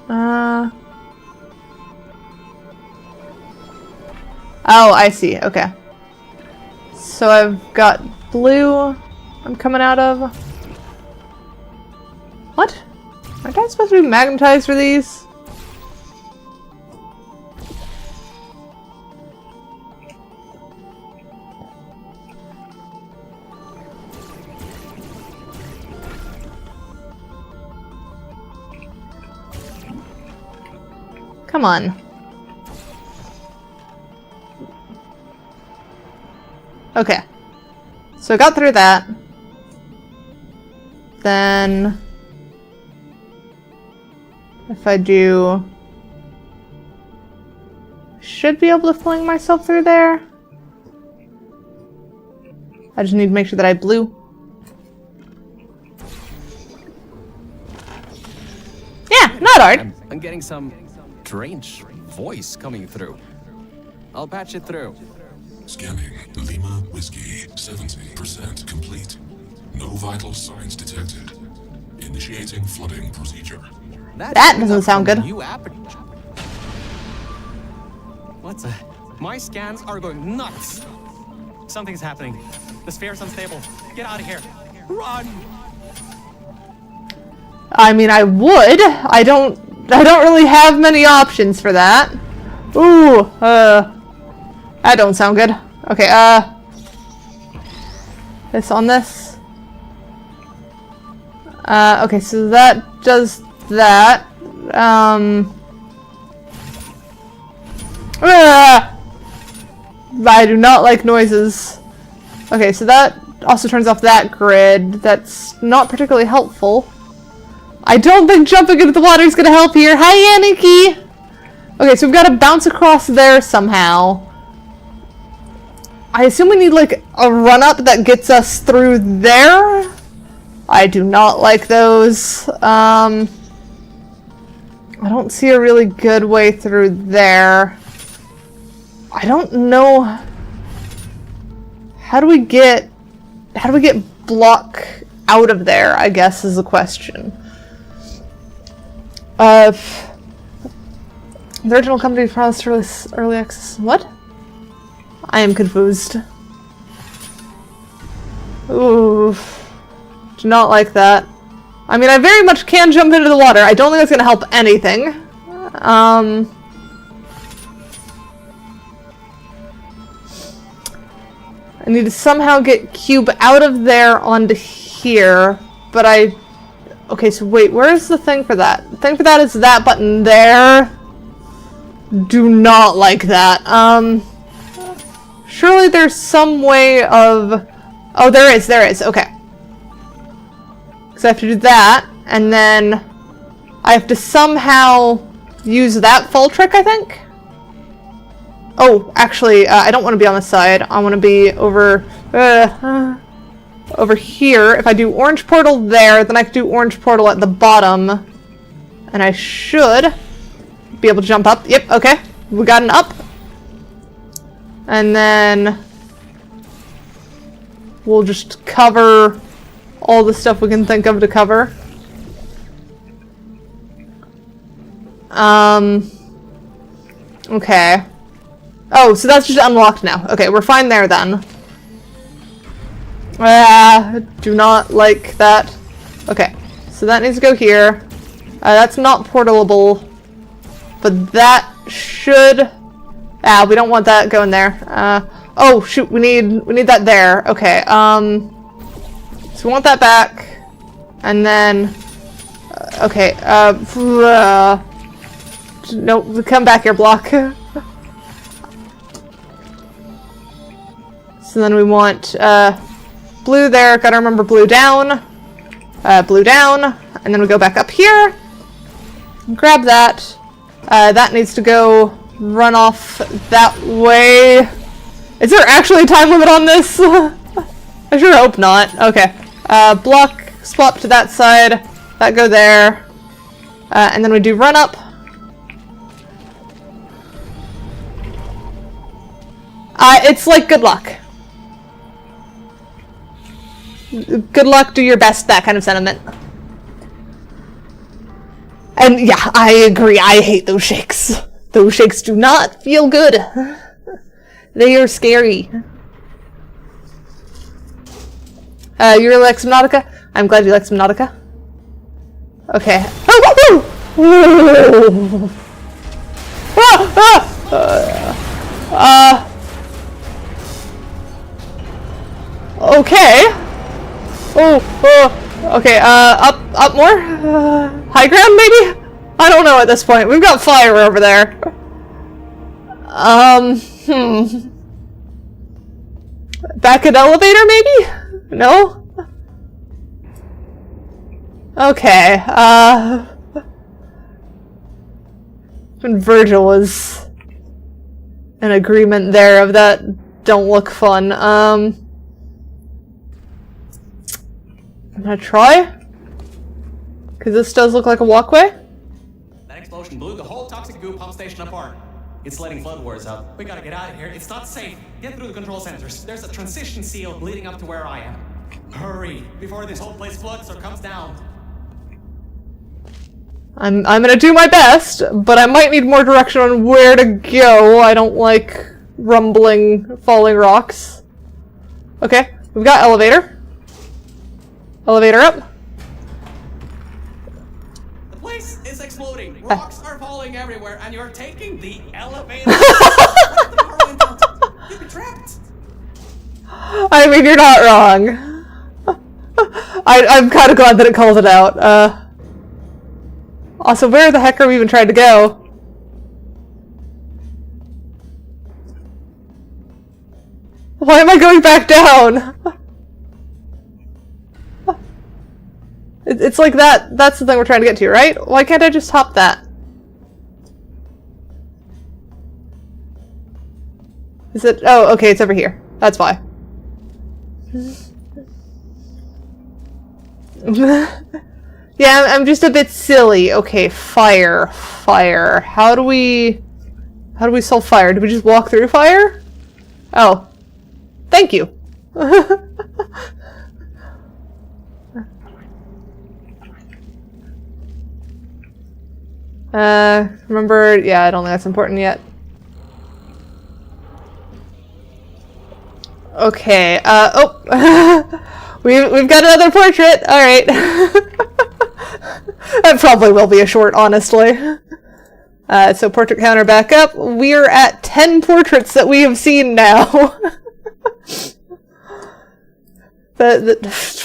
Oh, I see. Okay. So I've got blue I'm coming out of. What? Aren't I supposed to be magnetized for these? Come on. Okay. So I got through that. Then if I do, should be able to fling myself through there. I just need to make sure that I blue. Yeah, not hard. I'm getting some strange voice coming through. I'll patch it through. Scanning. Lima Whiskey. 70% complete. No vital signs detected. Initiating flooding procedure. That doesn't sound good. New Aperture. What's a... My scans are going nuts. Something's happening. The sphere's unstable. Get out of here. Run! I mean, I would. I don't really have many options for that. Ooh, that don't sound good. Okay, this on this. Okay, so that does that. I do not like noises. Okay, so that also turns off that grid. That's not particularly helpful. I don't think jumping into the water is going to help here. Hi, Aniki! Okay, so we've got to bounce across there somehow. I assume we need, like, a run-up that gets us through there? I do not like those. I don't see a really good way through there. I don't know. How do we get block out of there, I guess, is the question. The original company promised to release early access. What? I am confused. Ooh. Do not like that. I mean, I very much can jump into the water. I don't think that's going to help anything. I need to somehow get Cube out of there onto here, but okay, so wait, where is the thing for that? The thing for that is that button there. Do not like that. Surely there's some way of... Oh, there is, okay. So I have to do that, and then I have to somehow use that fall trick, I think? Oh, actually, I don't want to be on the side. I want to be over here. If I do orange portal there, then I can do orange portal at the bottom. And I should be able to jump up. Yep, okay. We got an up. And then we'll just cover all the stuff we can think of to cover. Okay. Oh, so that's just unlocked now. Okay, we're fine there then. Do not like that. Okay, so that needs to go here. That's not portalable, but that should... we don't want that going there. Oh shoot, we need that there. Okay, so we want that back, and then... okay, no, come back here, block. So then we want blue there. Gotta remember blue down, and then we go back up here. Grab that. That needs to go run off that way. Is there actually a time limit on this? I sure hope not. Okay. Block, swap to that side. That go there. And then we do run up. It's like good luck. Good luck, do your best, that kind of sentiment. And yeah, I agree. I hate those shakes. Those shakes do not feel good. They are scary. You really like Subnautica? I'm glad you like Subnautica. Okay. Okay. Okay, up more? High ground, maybe? I don't know at this point. We've got fire over there. Back at elevator, maybe? No? Okay, and Virgil was in agreement there of that don't look fun. I'm gonna try? Because this does look like a walkway. That explosion blew the whole toxic goo pump station apart. It's letting flood waters out. We gotta get out of here. It's not safe. Get through the control centers. There's a transition seal leading up to where I am. Hurry, before this whole place floods or comes down. I'm gonna do my best, but I might need more direction on where to go. I don't like rumbling, falling rocks. Okay, we've got elevator. Elevator up. The place is exploding. Rocks are falling everywhere, and you're taking the elevator. You'll be trapped. I mean, you're not wrong. I'm kind of glad that it calls it out. Also, where the heck are we even trying to go? Why am I going back down? It's like that's the thing we're trying to get to, right? Why can't I just hop that? Is it? Oh, okay, it's over here. That's why. Yeah, I'm just a bit silly. Okay, fire. How do we solve fire? Do we just walk through fire? Oh. Thank you. Remember, yeah, I don't think that's important yet. Okay, we've got another portrait. All right. That probably will be a short, honestly. So portrait counter back up. We're at 10 portraits that we have seen now. We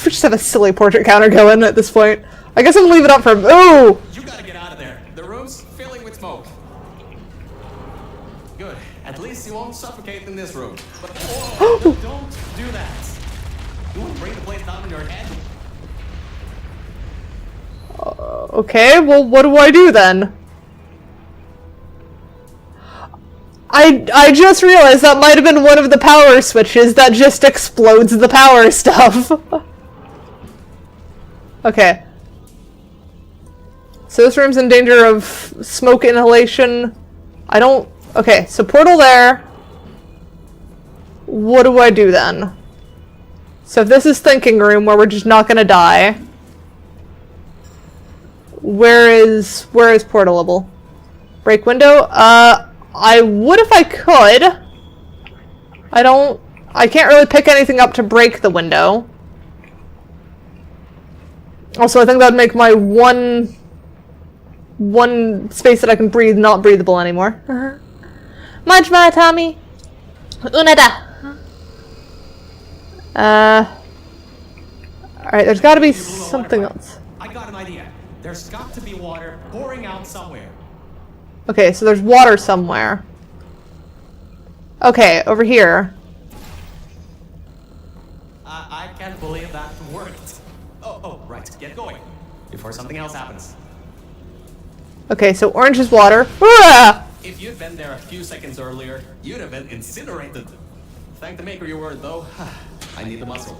just have a silly portrait counter going at this point. I guess I'm gonna leave it up for. Oh! You gotta get out of there. The room's filling with smoke. Good. At least you won't suffocate in this room. But whoa, don't do that. You want to bring the place down on your head? Okay, well, what do I do then? I just realized that might have been one of the power switches that just explodes the power stuff. Okay. So this room's in danger of smoke inhalation. Okay, so portal there. What do I do then? So if this is thinking room where we're just not gonna die, where is portalable? Break window? I would if I could. I can't really pick anything up to break the window. Also, I think that would make my one space that I can breathe not breathable anymore. Much my Tommy. Unada. Alright, there's gotta be something else. I got an idea. There's got to be water pouring out somewhere. Okay, so there's water somewhere. Okay, over here. I can't believe that worked. Oh, right. Get going. Before something else happens. Okay, so orange is water. Ah! If you'd been there a few seconds earlier, you'd have been incinerated. Thank the maker you were, though. I need the muscle.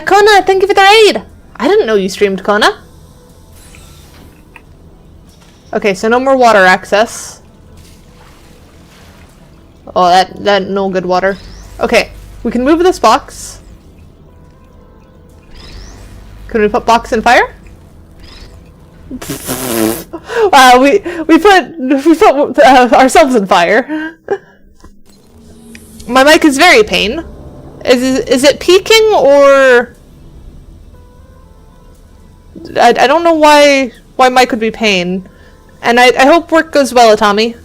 Kona, thank you for the raid! I didn't know you streamed, Kona. Okay, so no more water access. Oh, that no good water. Okay, we can move this box. Can we put box in fire? Wow, we put ourselves in fire. My mic is very pain. Is it peaking or I don't know why mic would be pain. And I hope work goes well, Tommy.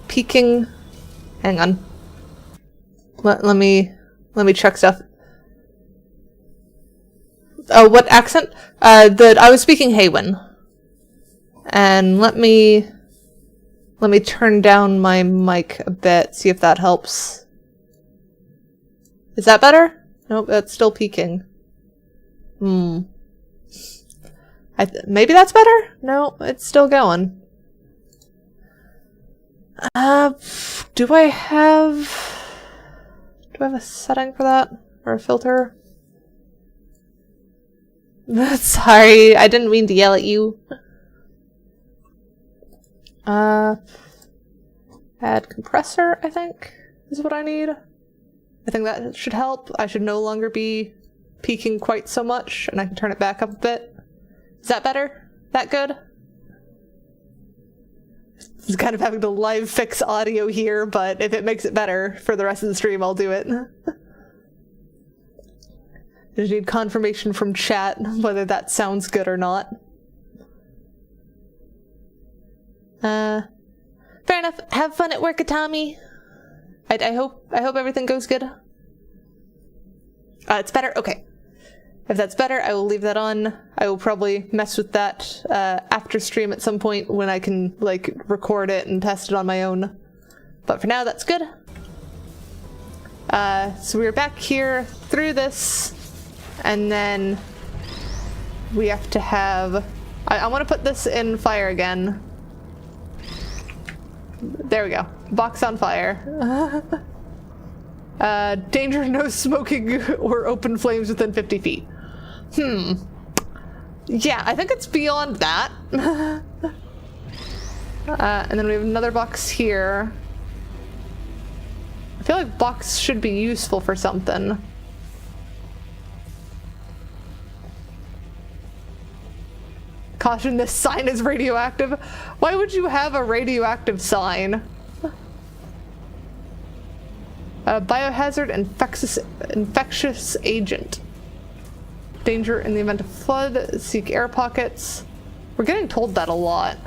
Peaking. Hang on. Let me check stuff. Oh, what accent? I was speaking Haywen. And let me turn down my mic a bit, see if that helps. Is that better? Nope, that's still peaking. Maybe that's better? No, it's still going. Do I have a setting for that? Or a filter? Sorry, I didn't mean to yell at you. Add compressor, I think, is what I need. I think that should help. I should no longer be peaking quite so much, and I can turn it back up a bit. Is that better? That good? I'm kind of having to live fix audio here, but if it makes it better for the rest of the stream, I'll do it. I just need confirmation from chat whether that sounds good or not. Fair enough. Have fun at work, Tommy. I hope everything goes good. It's better? Okay. If that's better, I will leave that on. I will probably mess with that after stream at some point when I can, like, record it and test it on my own. But for now, that's good. So we're back here through this, and then we have to have... I want to put this in fire again. There we go. Box on fire. Danger, no smoking or open flames within 50 feet. Yeah, I think it's beyond that. And then we have another box here. I feel like box should be useful for something. Caution, this sign is radioactive. Why would you have a radioactive sign? Biohazard, infectious agent. Danger in the event of flood, seek air pockets. We're getting told that a lot.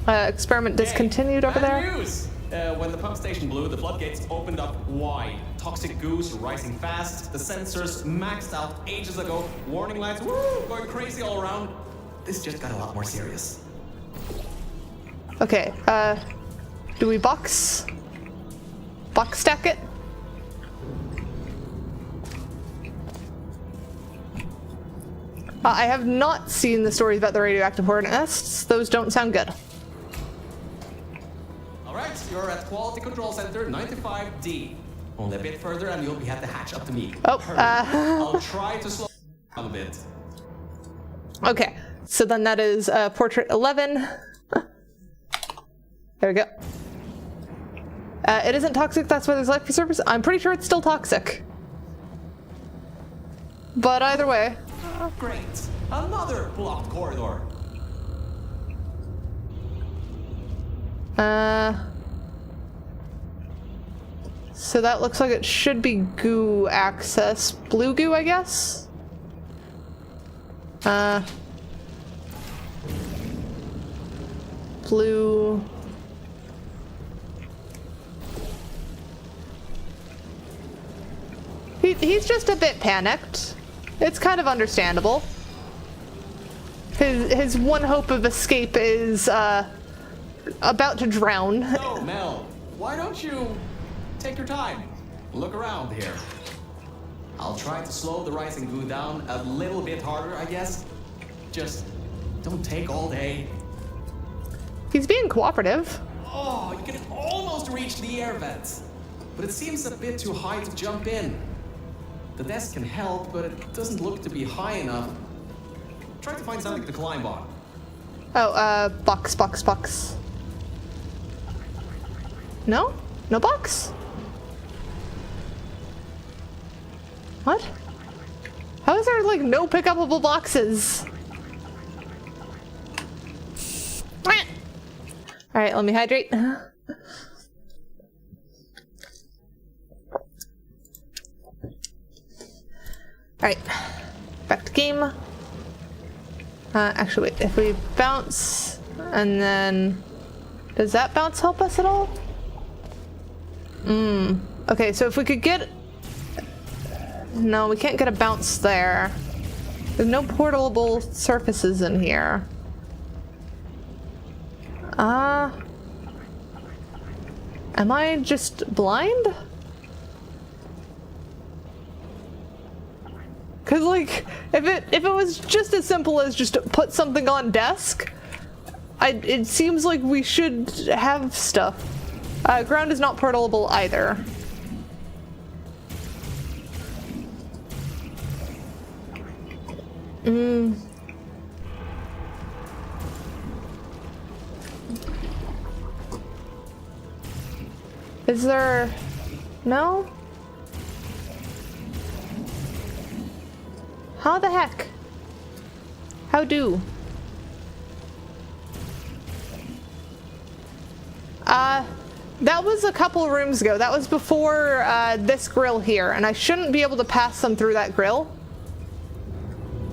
Experiment discontinued over there. News. When the pump station blew, the floodgates opened up wide. Toxic goose rising fast. The sensors maxed out ages ago. Warning lights, woo, going crazy all around. This just got a lot more serious. Okay, do we box stack it? I have not seen the stories about the radioactive hornet nests. Those don't sound good. Alright, you're at Quality Control Center 95D. Only a bit further and you'll be at the hatch up to me. Oh, I'll try to slow down a bit. Okay, so then that is portrait 11. There we go. It isn't toxic, that's why there's life preservers. I'm pretty sure it's still toxic. But either way. Great. Another blocked corridor. So that looks like it should be goo access. Blue goo, I guess? Blue... He's just a bit panicked. It's kind of understandable. His one hope of escape is about to drown. So, Mel, why don't you take your time? Look around here. I'll try to slow the rising goo down a little bit harder, I guess. Just don't take all day. He's being cooperative. Oh, you can almost reach the air vents. But it seems a bit too high to jump in. The desk can help, but it doesn't look to be high enough. Try to find something to climb on. Oh, box. No? No box? What? How is there, like, no pickupable boxes? Alright, let me hydrate. Alright, back to game. Actually, wait, if we bounce, and then... Does that bounce help us at all? Okay, so if we could get... No, we can't get a bounce there. There's no portable surfaces in here. Am I just blind? Cause like, if it was just as simple as just put something on desk, it seems like we should have stuff. Ground is not portable either. Is there... No? How the heck? How do? That was a couple rooms ago. That was before this grill here, and I shouldn't be able to pass them through that grill.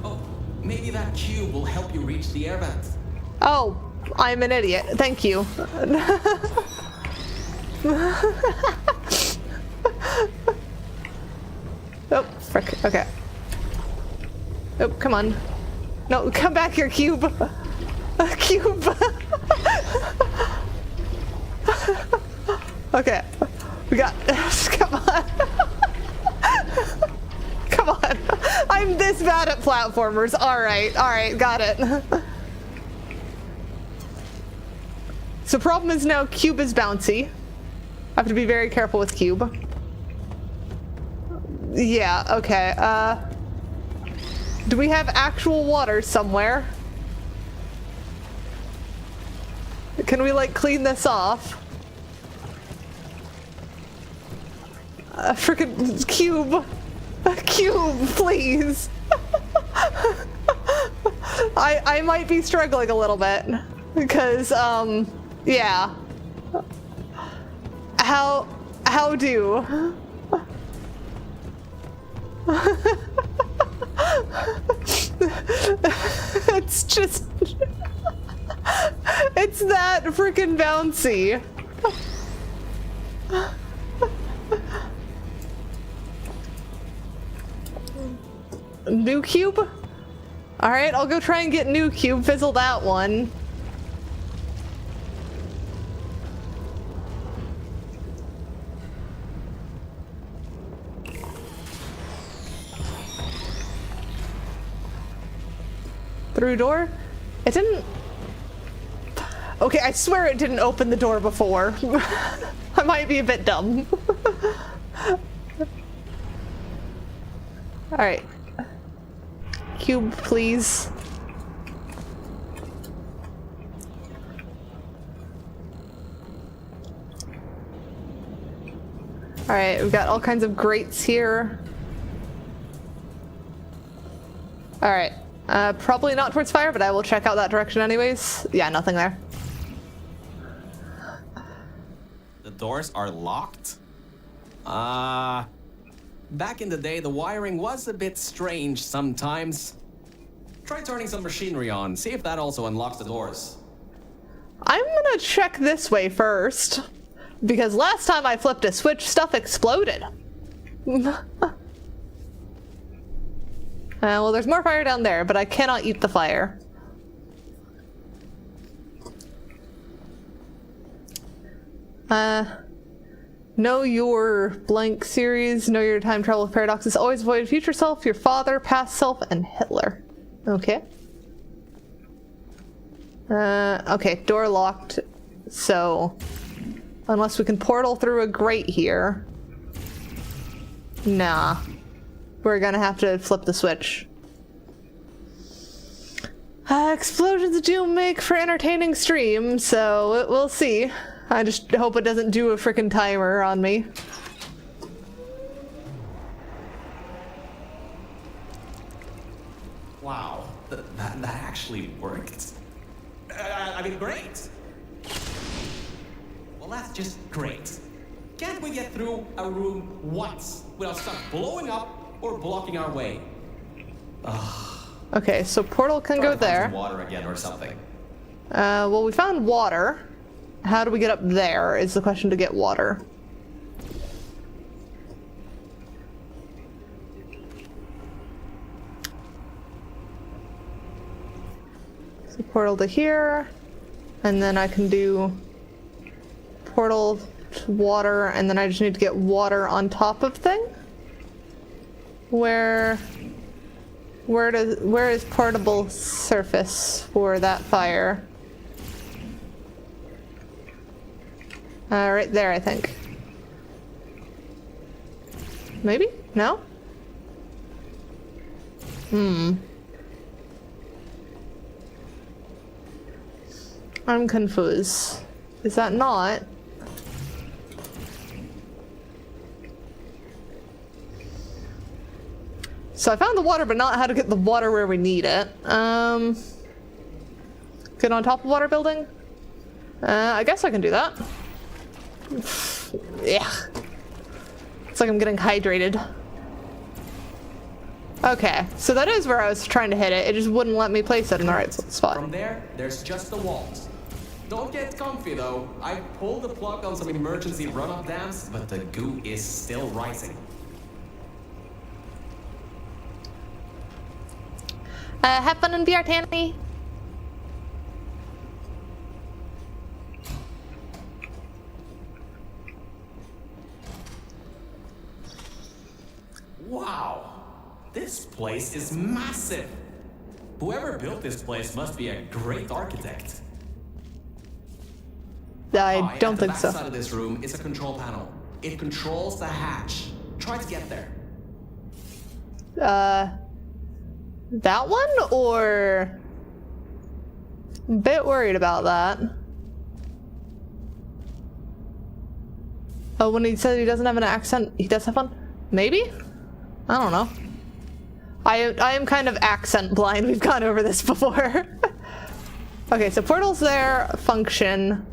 Oh, maybe that cube will help you reach the air vents. Oh, I'm an idiot. Thank you. Oh, frick. Okay. Oh, come on. No, come back here, cube. Cube. Okay. We got... Come on. Come on. I'm this bad at platformers. Alright, got it. So problem is now cube is bouncy. I have to be very careful with cube. Yeah, okay. Do we have actual water somewhere? Can we, like, clean this off? Frickin' cube. Cube, please. I might be struggling a little bit. Because, yeah. How do? It's just... It's that freaking bouncy. New cube? Alright, I'll go try and get new cube, fizzle that one. Through door? It didn't... Okay, I swear it didn't open the door before. I might be a bit dumb. Alright. Cube, please. Alright, we've got all kinds of grates here. Alright. Probably not towards fire, but I will check out that direction anyways. Yeah, nothing there. The doors are locked? Back in the day, the wiring was a bit strange sometimes. Try turning some machinery on, see if that also unlocks the doors. I'm gonna check this way first. Because last time I flipped a switch, stuff exploded. Well, there's more fire down there, but I cannot eat the fire. Know your blank series, know your time travel paradoxes, always avoid future self, your father, past self, and Hitler. Okay. Okay, door locked, so... Unless we can portal through a grate here. Nah. We're gonna have to flip the switch. Explosions do make for entertaining stream, so we'll see. I just hope it doesn't do a frickin' timer on me. Wow, that actually worked. I mean, great. Well, that's just great. Can't we get through a room once without stuff blowing up or blocking our way? Okay, so portal can go there. Water again or something. Well, we found water. How do we get up there is the question to get water. So portal to here, and then I can do portal to water, and then I just need to get water on top of thing. Where is portable surface for that fire? Right there, I think. Maybe? No? I'm confused. Is that not? So I found the water, but not how to get the water where we need it. Get on top of water building? I guess I can do that. Yeah. It's like I'm getting hydrated. Okay, so that is where I was trying to hit it. It just wouldn't let me place it in the right spot. From there, there's just the walls. Don't get comfy though. I pulled the plug on some emergency run-up dams, but the goo is still rising. Have fun in VR, Tanny. Wow, this place is massive. Whoever built this place must be a great architect. I don't think so. At the back side of this room is a control panel. It controls the hatch. Try to get there. That one, or? I'm a bit worried about that. Oh, when he said he doesn't have an accent, he does have one? Maybe? I don't know. I am kind of accent blind. We've gone over this before. Okay, so portal's there, function.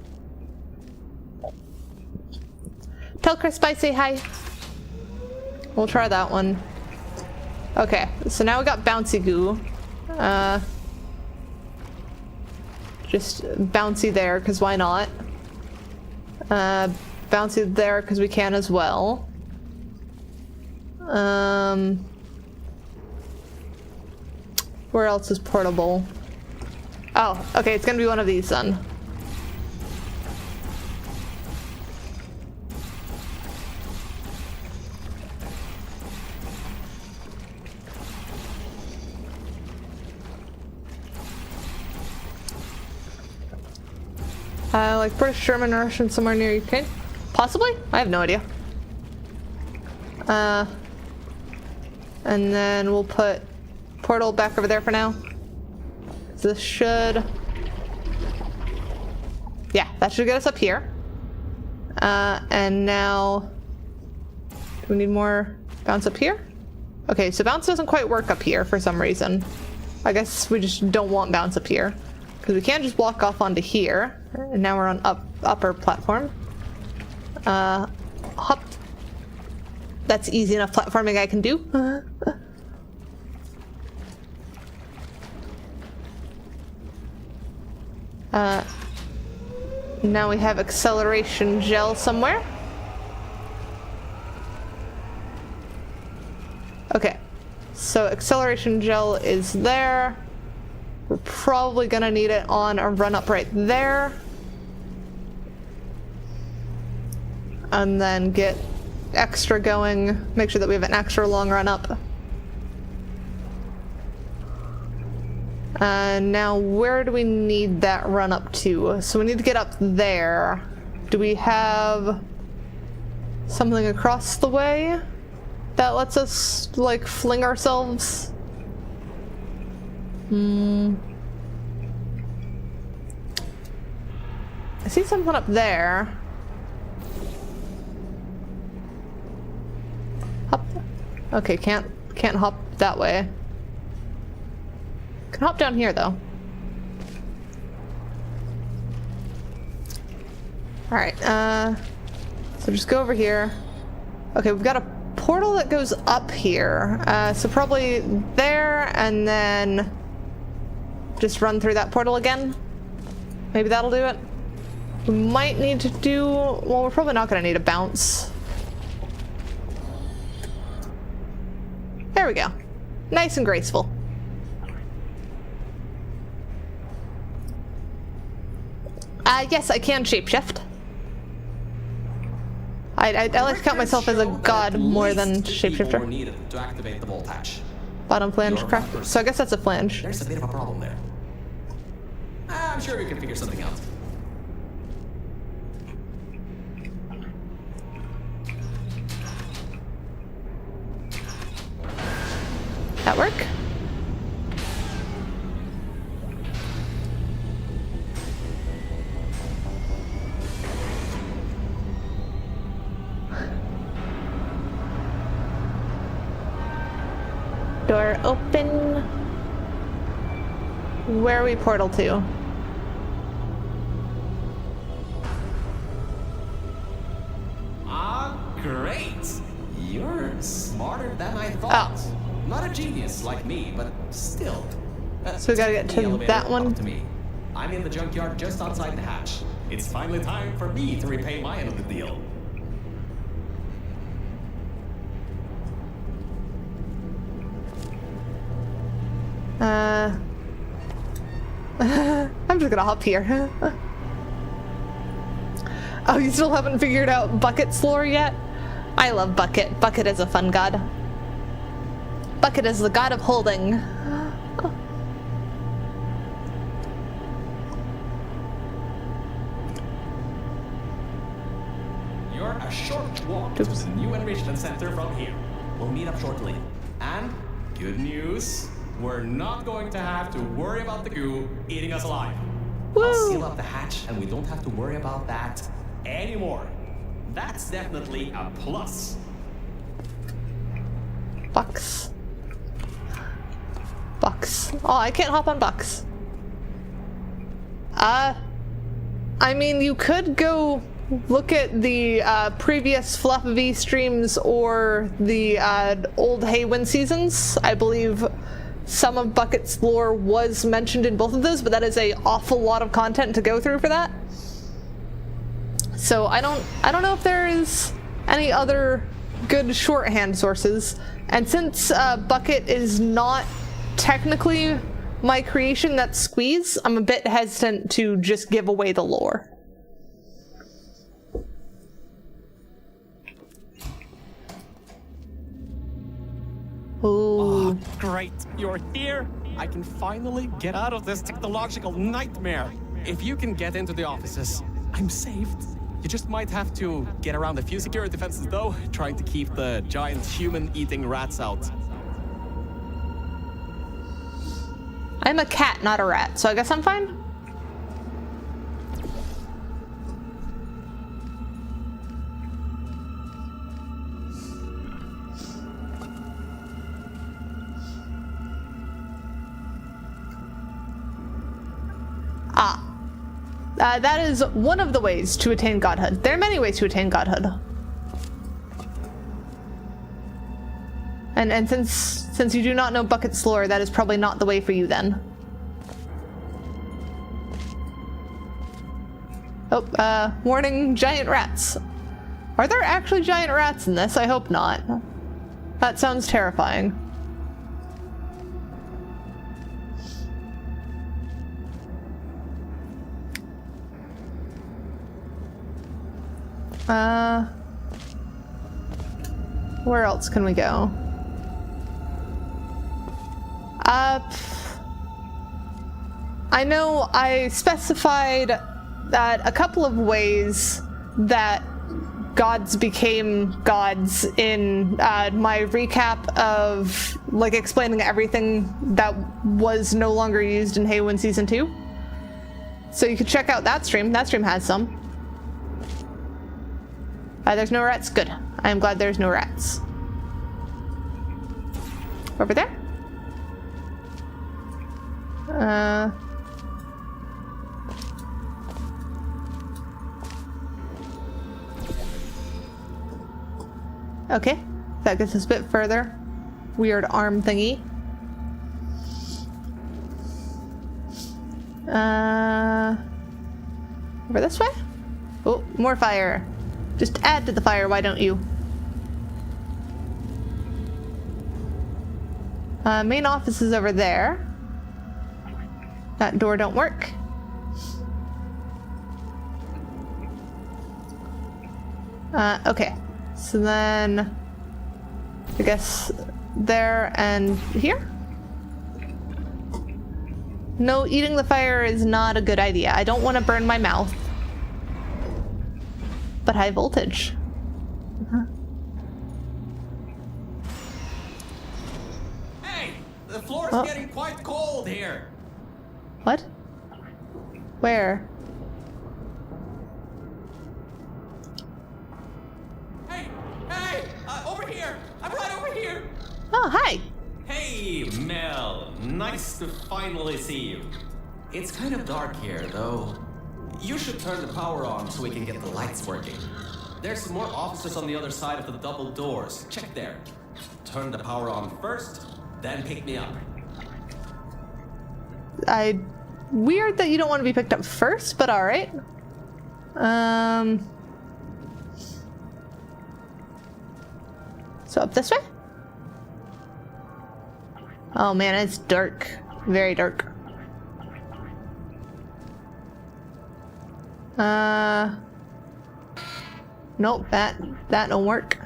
Tell Chris I say hi. We'll try that one. Okay, so now we got bouncy goo. Just bouncy there, because why not? Bouncy there, because we can as well. Where else is portable? Oh, okay, it's gonna be one of these then. Like British, German, Russian, somewhere near Ukraine? Possibly? I have no idea. And then we'll put portal back over there for now. This should... Yeah, that should get us up here. And now... Do we need more bounce up here? Okay, so bounce doesn't quite work up here for some reason. I guess we just don't want bounce up here. Because we can't just walk off onto here. And now we're on upper platform. Hop. That's easy enough platforming I can do. Now we have acceleration gel somewhere. Okay, so acceleration gel is there. We're probably gonna need it on a run up right there. And then get extra going, make sure that we have an extra long run up. Now where do we need that run up to? So we need to get up there. Do we have something across the way that lets us like fling ourselves? I see something up there. Hop. Okay, can't hop that way. Can hop down here though. Alright, so just go over here. Okay, we've got a portal that goes up here. So probably there and then just run through that portal again. Maybe that'll do it. We might need to do, well, we're probably not gonna need a bounce. There we go. Nice and graceful. Yes, I can shapeshift. I like to count myself as a god more than shapeshifter. Needed to activate the bolt hatch. Bottom flange craft. So I guess that's a flange. There's a bit of a problem there. I'm sure we can figure something out. That work? Door open. Where are we portal to? Ah, great! You're smarter than I thought. Oh. Not a genius like me, but still. So we gotta get to that one. To me. I'm in the junkyard just outside the hatch. It's finally time for me to repay my end of the deal. I'm just gonna hop here. Oh, you still haven't figured out Bucket's lore yet? I love Bucket. Bucket is a fun god. Bucket is the god of holding. You're a short walk to the new enrichment center from here. We'll meet up shortly. And good news, we're not going to have to worry about the goo eating us alive. Woo. I'll seal up the hatch and we don't have to worry about that anymore. That's definitely a plus. Bucks. Bucks. Oh, I can't hop on Bucks. I mean, you could go look at the previous Fluff V streams or the old Haywen seasons. I believe some of Bucket's lore was mentioned in both of those, but that is an awful lot of content to go through for that. So I don't know if there is any other good shorthand sources. And since Bucket is not technically my creation, that's Squeeze, I'm a bit hesitant to just give away the lore. Ooh. Oh, great, you're here. I can finally get out of this technological nightmare. If you can get into the offices, I'm saved. You just might have to get around a few security fences though, trying to keep the giant human-eating rats out. I'm a cat, not a rat, so I guess I'm fine? That is one of the ways to attain godhood. There are many ways to attain godhood. And since you do not know Bucket's lore, that is probably not the way for you then. Oh, warning, giant rats. Are there actually giant rats in this? I hope not. That sounds terrifying. Where else can we go? I know I specified that a couple of ways that gods became gods in my recap of like explaining everything that was no longer used in Haywen Season 2. So you could check out that stream. That stream has some. There's no rats. Good. I am glad there's no rats. Over there? Okay. That gets us a bit further. Weird arm thingy. Over this way? Oh, more fire. Just add to the fire, why don't you? Main office is over there. That door don't work. Okay. So then... I guess there and here? No, eating the fire is not a good idea. I don't want to burn my mouth. But high voltage. Hey! The floor is getting quite cold here. What? Where? Hey! Hey! Over here! I'm right over here! Oh, hi! Hey, Mel. Nice to finally see you. It's kind of dark here, though. You should turn the power on so we can get the lights working. There's more offices on the other side of the double doors. Check there. Turn the power on first, then pick me up. Weird that you don't want to be picked up first, but alright. So up this way? Oh man, it's dark. Very dark. Nope, that don't work.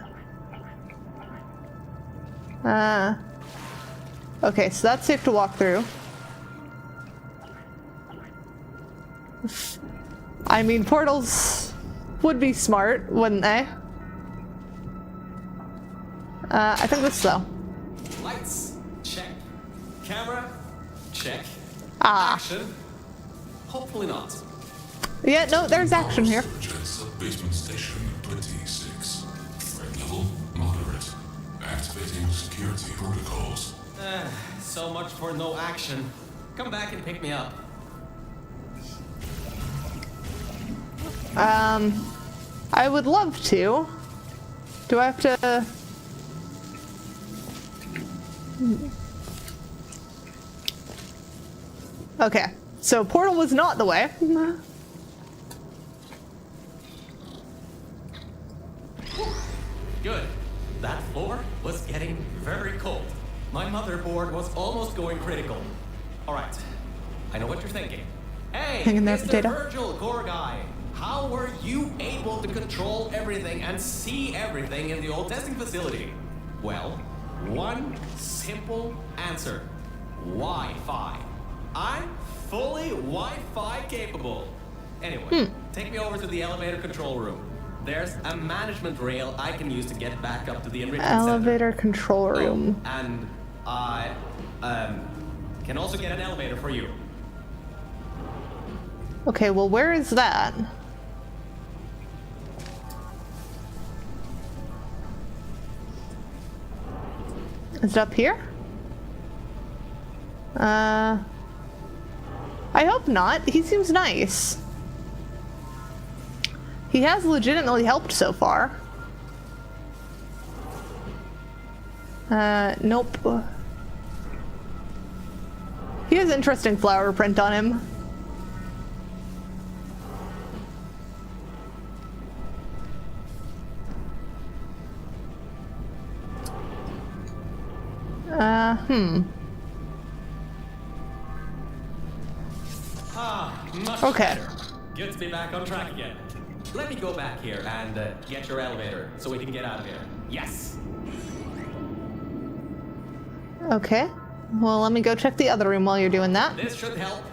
Okay, so that's safe to walk through. I mean, portals would be smart, wouldn't they? I think this though. Lights, check. Camera, check. Action. Hopefully not. Yeah, no, there's action here. Sub-basement station 26. Threat level moderate. Activating security protocols. So much for no action. Come back and pick me up. I would love to. Do I have to... Okay, so portal was not the way. Good. That floor was getting very cold. My motherboard was almost going critical. All right, I know what you're thinking. Hey, Hang in there, Mr. potato. Virgil Core Guy, how were you able to control everything and see everything in the old testing facility? Well, one simple answer. Wi-Fi. I'm fully Wi-Fi capable. Anyway, take me over to the elevator control room. There's a management rail I can use to get back up to the enrichment Elevator center. control room. Oh, and I can also get an elevator for you. Okay, well, where is that? Is it up here? I hope not. He seems nice. He has legitimately helped so far. Nope. He has interesting flower print on him. Much Okay. better. Good to be back on track again. Let me go back here and get your elevator so we can get out of here. Yes. Okay. Well, let me go check the other room while you're doing that. This should help.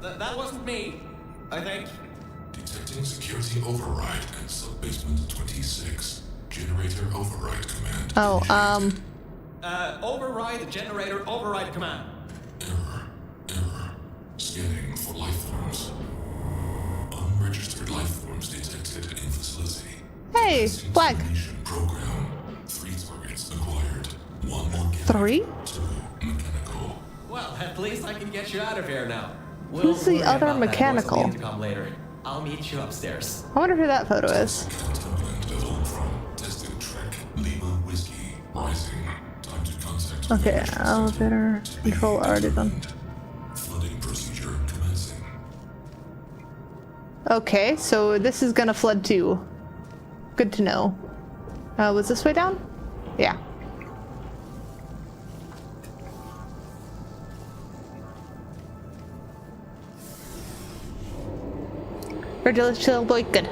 That wasn't me, I think. Detecting security override at sub-basement 26. Generator override command. Oh, initiated. Override generator override command. Error. Scanning for life forms. Unregistered life forms detected in facility. Hey, flag. Destination program. 3 targets acquired. 1 organic. 3? 2 mechanical. Well, at least I can get you out of here now. Who's the worry other about that voice on the mechanical? intercom later. I'll meet you upstairs. I wonder who that photo is. Cantonment level from testing track. Lima whiskey. Rising. Time to contact. Okay, emergency elevator center. control already done. Flooding procedure commencing. Okay, so this is gonna flood too. Good to know. Was this way down? Yeah. Virgil chill boy, good.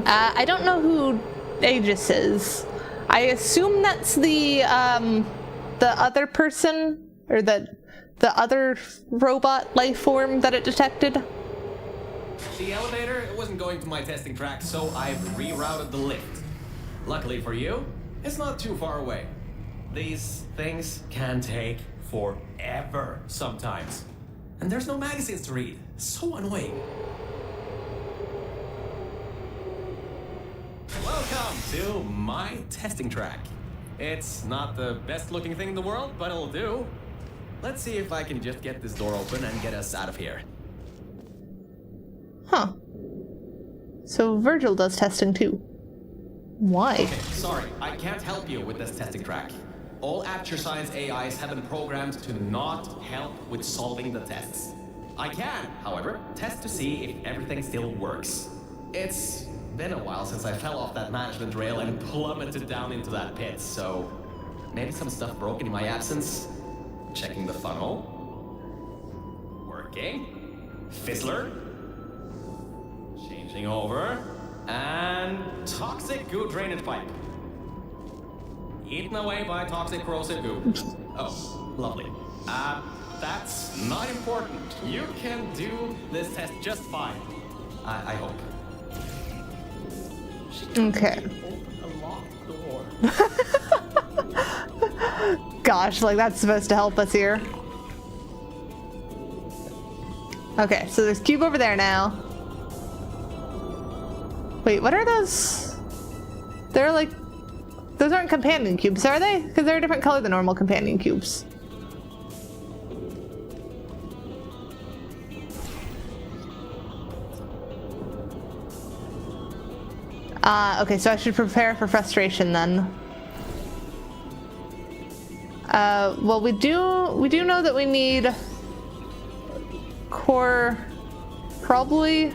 I don't know who Aegis is. I assume that's the other person, or the other robot life form that it detected. The elevator, it wasn't going to my testing track, so I've rerouted the lift. Luckily for you, it's not too far away. These things can take forever sometimes. And there's no magazines to read. So annoying. Welcome to my testing track. It's not the best looking thing in the world, but it'll do. Let's see if I can just get this door open and get us out of here. Huh. So Virgil does testing too. Why? Okay, sorry, I can't help you with this testing track. All Aperture Science AIs have been programmed to not help with solving the tests. I can, however, test to see if everything still works. It's been a while since I fell off that management rail and plummeted down into that pit, so maybe some stuff broken in my absence. Checking the funnel. Working. Fizzler. Changing over. And toxic goo drainage pipe. Eaten away by toxic corrosive goo. Oh, lovely. That's not important. You can do this test just fine. I hope. Okay. Open a locked door. Gosh, like that's supposed to help us here. Okay, so there's cube over there now. Wait, what are those? They're like... Those aren't companion cubes, are they? Because they're a different color than normal companion cubes. Okay, so I should prepare for frustration then. Well, we do know that we need core probably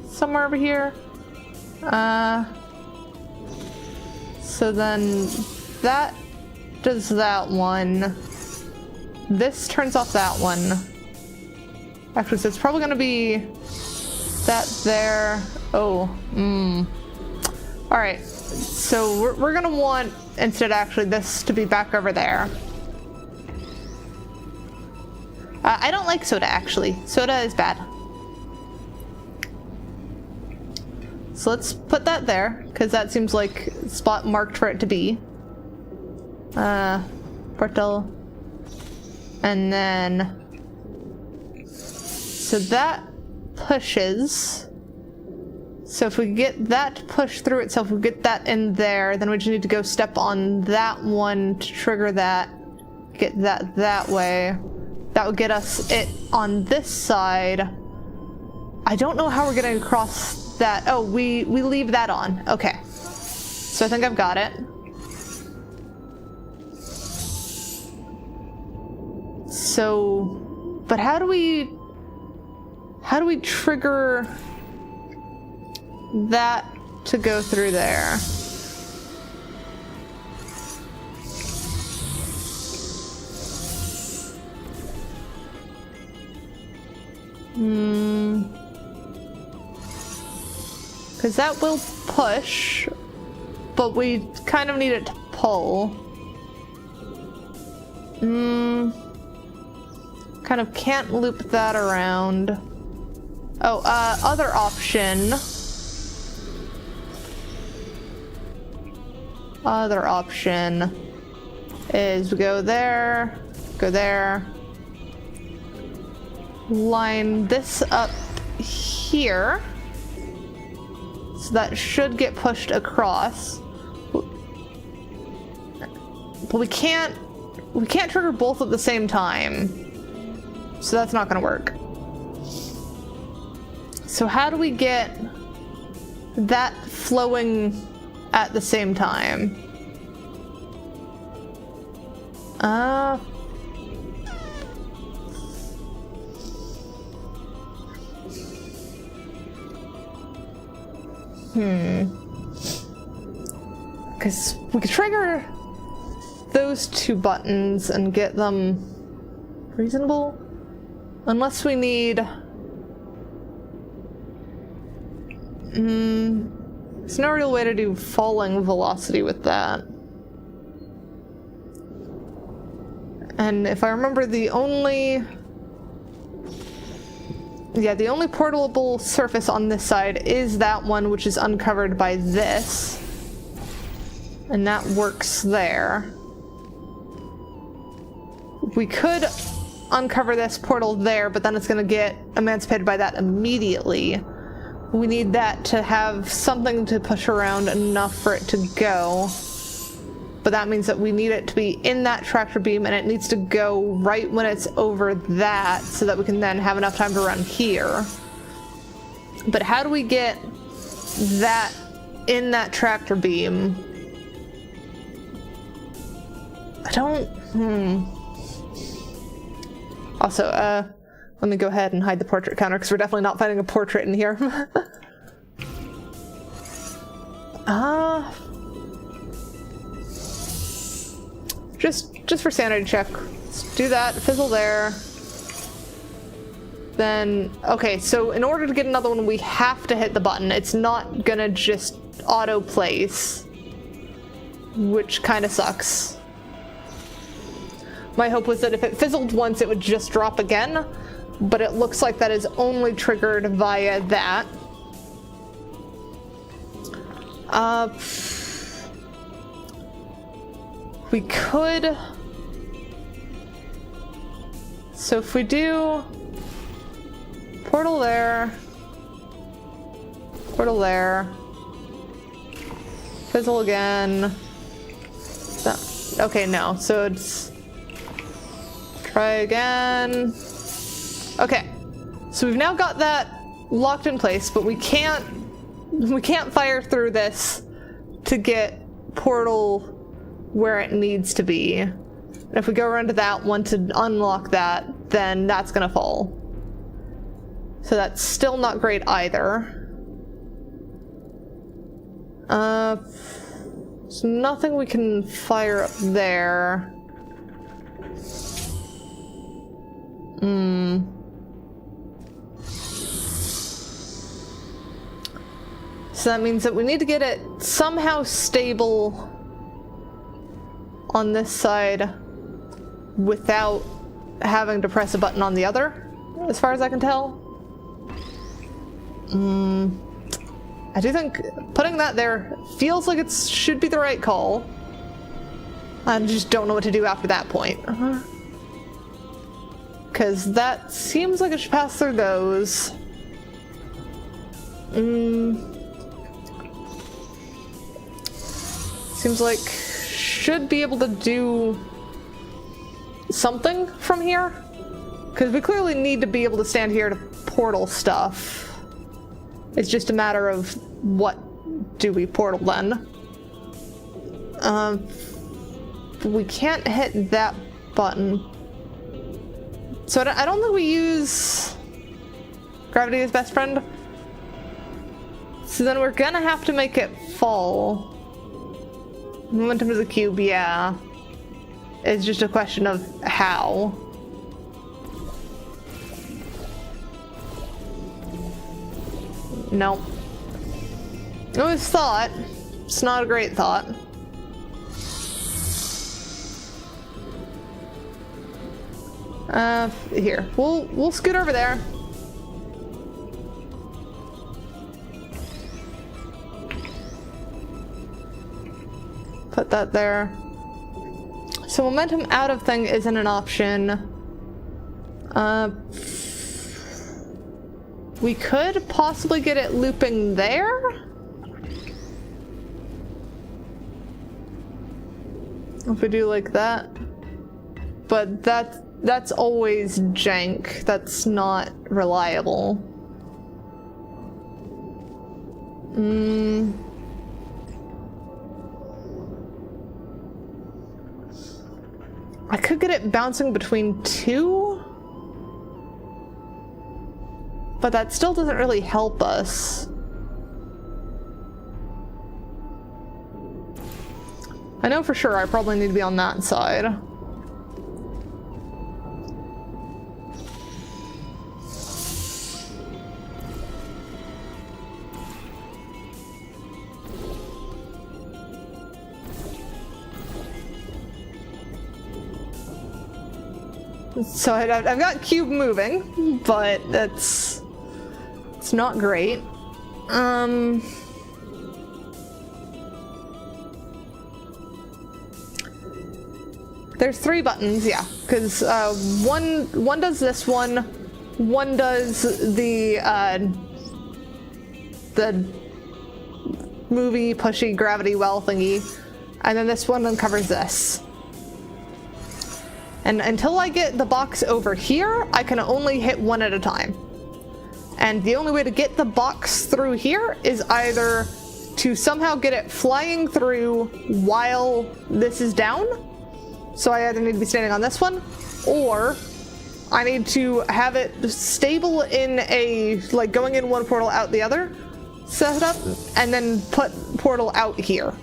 somewhere over here. So then that does that one. This turns off that one. Actually, so it's probably gonna be that there. Oh, all right, so we're gonna want instead actually this to be back over there. I don't like soda actually. Soda is bad. So let's put that there because that seems like a spot marked for it to be. Portal. And then so that pushes. So if we get that to push through itself, we get that in there, then we just need to go step on that one to trigger that, get that that way. That would get us it on this side. I don't know how we're getting across that. Oh, we leave that on. Okay. So I think I've got it. So, but how do we trigger that to go through there? Because that will push, but we kind of need it to pull. Kind of can't loop that around. Oh, other option. Other option is we go there, line this up here. So that should get pushed across. But we can't trigger both at the same time. So that's not gonna work. So how do we get that flowing at the same time? Because we could trigger those two buttons and get them reasonable. Unless we need... there's no real way to do falling velocity with that. And if I remember, the only portable surface on this side is that one, which is uncovered by this. And that works there. We could uncover this portal there, but then it's going to get emancipated by that immediately. We need that to have something to push around enough for it to go. But that means that we need it to be in that tractor beam, and it needs to go right when it's over that, so that we can then have enough time to run here. But how do we get that in that tractor beam? I don't... Also, let me go ahead and hide the portrait counter, because we're definitely not finding a portrait in here. Just for sanity check, let's do that, fizzle there. Then, okay, so in order to get another one, we have to hit the button. It's not gonna just auto-place, which kind of sucks. My hope was that if it fizzled once, it would just drop again, but it looks like that is only triggered via that. We could... So if we do... Portal there... Portal there... Fizzle again... Okay, no, so it's... Try again... Okay, so we've now got that locked in place, but we can't fire through this to get portal where it needs to be. And if we go around to that one to unlock that, then that's gonna fall. So that's still not great either. There's nothing we can fire up there. So that means that we need to get it somehow stable on this side without having to press a button on the other, as far as I can tell. I do think putting that there feels like it should be the right call. I just don't know what to do after that point. Because that seems like it should pass through those. Seems like should be able to do something from here. Because we clearly need to be able to stand here to portal stuff. It's just a matter of what do we portal then. We can't hit that button. So I don't think we use gravity as best friend. So then we're gonna have to make it fall. Momentum to the cube, yeah. It's just a question of how. Nope. It was thought. It's not a great thought. Here. We'll scoot over there. Put that there. So momentum out of thing isn't an option. We could possibly get it looping there. If we do like that. But that's always jank. That's not reliable. I could get it bouncing between two, but that still doesn't really help us. I know for sure I probably need to be on that side. So I've got cube moving, but it's not great. There's 3 buttons, yeah, because one does this one does the movie pushy gravity well thingy, and then this one uncovers this. And until I get the box over here, I can only hit one at a time. And the only way to get the box through here is either to somehow get it flying through while this is down. So I either need to be standing on this one, or I need to have it stable in a, like, going in one portal, out the other setup, and then put portal out here.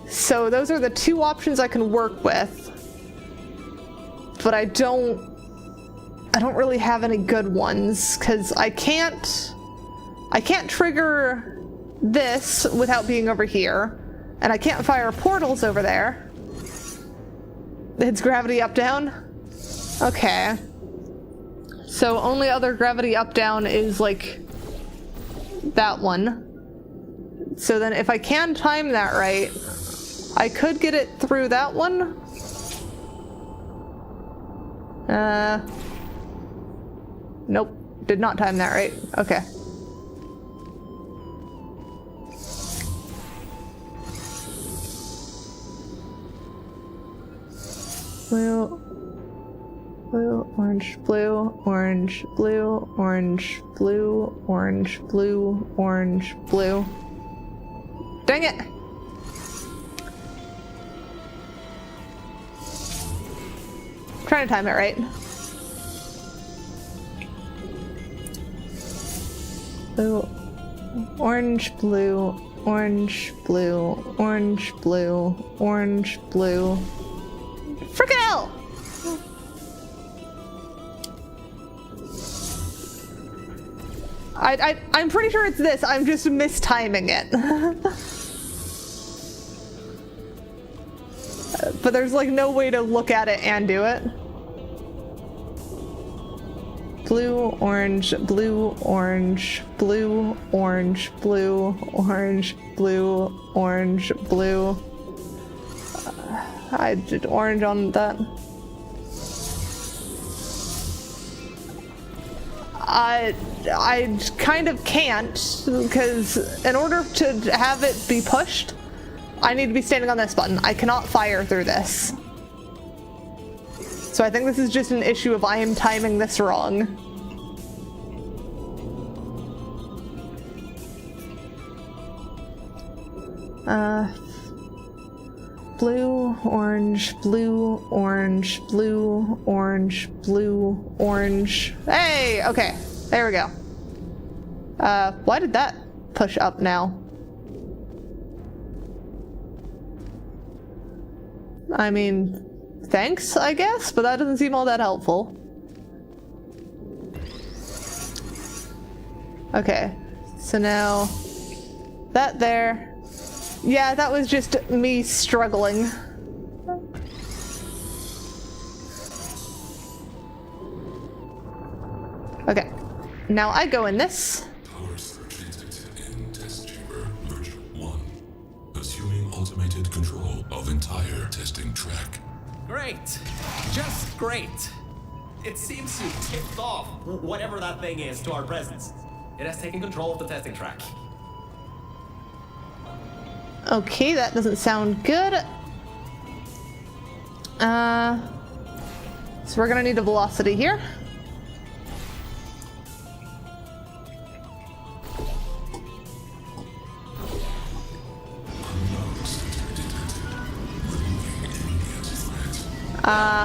So those are the 2 options I can work with, but I don't really have any good ones, because I can't trigger this without being over here, and I can't fire portals over there. It's gravity up down? Okay. So only other gravity up down is like that one. So then if I can time that right, I could get it through that one. Nope. Did not time that right. Okay. Blue, blue, orange, blue, orange, blue, orange, blue, orange, blue, orange, blue. Dang it! Trying to time it right. Blue, orange, blue, orange, blue, orange, blue, orange, blue. Frickin' hell! I'm pretty sure it's this. I'm just mistiming it. But there's like no way to look at it and do it. Blue, orange, blue, orange, blue, orange, blue, orange, blue, orange, blue. I did orange on that. I kind of can't, because in order to have it be pushed, I need to be standing on this button. I cannot fire through this. So I think this is just an issue of I am timing this wrong. Blue, orange, blue, orange, blue, orange, blue, orange. Hey, okay, there we go. Why did that push up now? I mean, thanks, I guess, but that doesn't seem all that helpful. Okay, so now that there. Yeah, that was just me struggling. Okay, now I go in this. Power search detected in test chamber merge 1. Assuming automated control of entire testing track. Great. Just great. It seems you tipped off whatever that thing is to our presence. It has taken control of the testing track. Okay, that doesn't sound good. So we're gonna need a velocity here.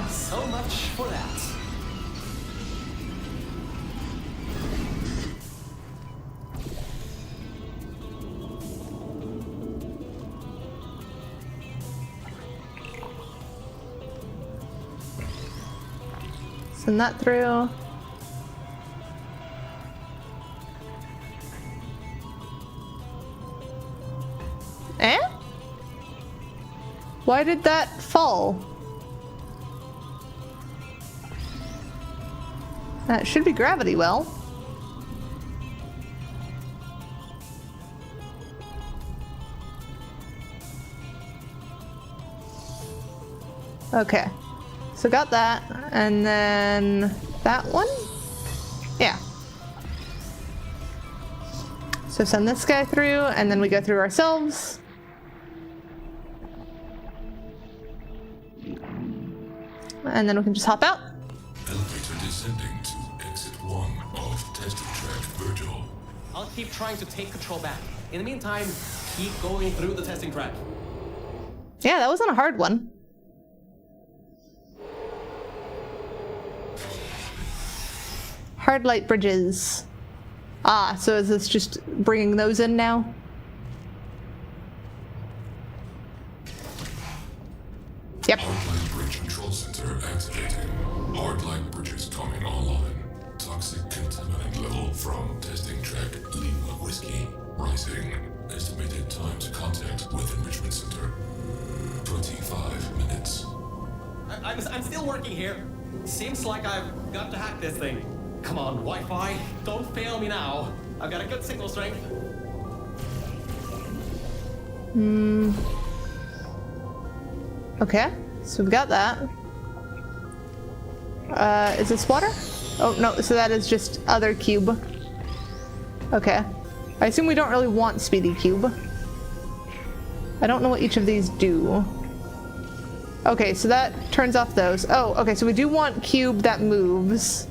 So much for that. Send that through. Eh? Why did that fall? That should be gravity well. Okay. So got that, and then that one? Yeah. So send this guy through, and then we go through ourselves. And then we can just hop out. Elevator descending to exit 1 of testing track Virgil. I'll keep trying to take control back. In the meantime, keep going through the testing track. Yeah, that wasn't a hard one. Hard light bridges. Ah, so is this just bringing those in now? Yep. Hardline bridge control center activating. Hardline bridges coming online. Toxic contaminant level from testing track Lima Whiskey rising. Estimated time to contact with enrichment center 25 minutes. I'm still working here. Seems like I've got to hack this thing. Come on, Wi-Fi, don't fail me now. I've got a good signal strength. Okay, so we've got that. Is this water? Oh, no, so that is just other cube. Okay. I assume we don't really want Speedy Cube. I don't know what each of these do. Okay, so that turns off those. Oh, okay, so we do want cube that moves.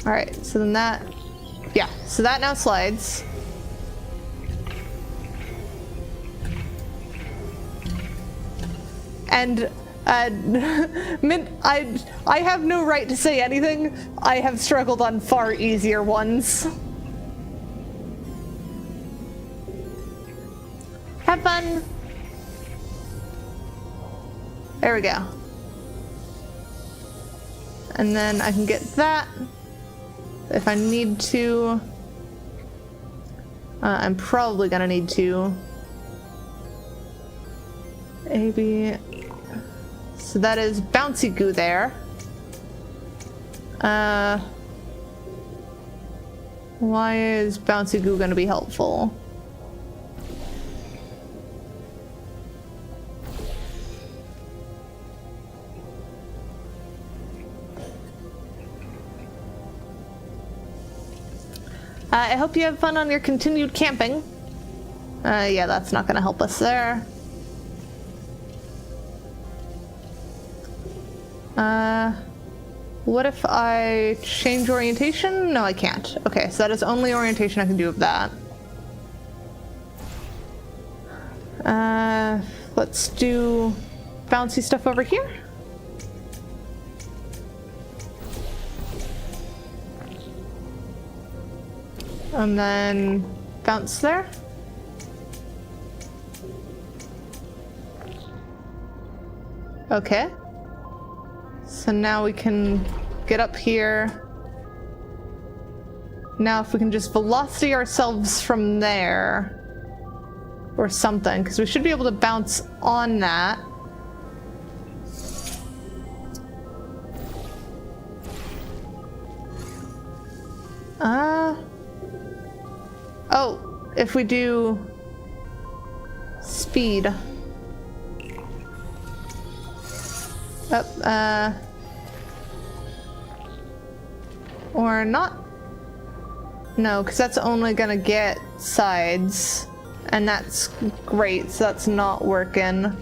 Alright, so then that... Yeah, so that now slides. And, Mint, I have no right to say anything. I have struggled on far easier ones. Have fun! There we go. And then I can get that. If I need to. I'm probably gonna need to. Maybe. So that is bouncy goo there. Why is bouncy goo gonna be helpful? I hope you have fun on your continued camping. Yeah, that's not gonna help us there. What if I change orientation? No, I can't. Okay, so that is only orientation I can do of that. Let's do bouncy stuff over here. And then bounce there. Okay. So now we can get up here. Now if we can just velocity ourselves from there. Or something, because we should be able to bounce on that. Oh, if we do speed. Or not? No, because that's only gonna get sides. And that's great, so that's not working.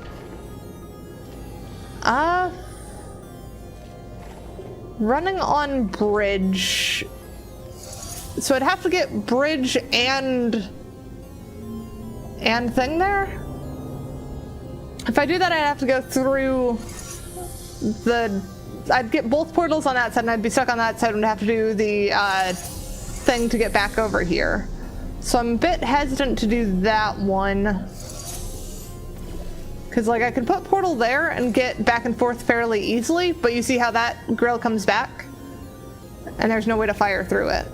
Running on bridge. So I'd have to get bridge and thing there? If I do that, I'd have to go through I'd get both portals on that side and I'd be stuck on that side and have to do the thing to get back over here. So I'm a bit hesitant to do that one. Because, like, I could put portal there and get back and forth fairly easily, but you see how that grill comes back? And there's no way to fire through it.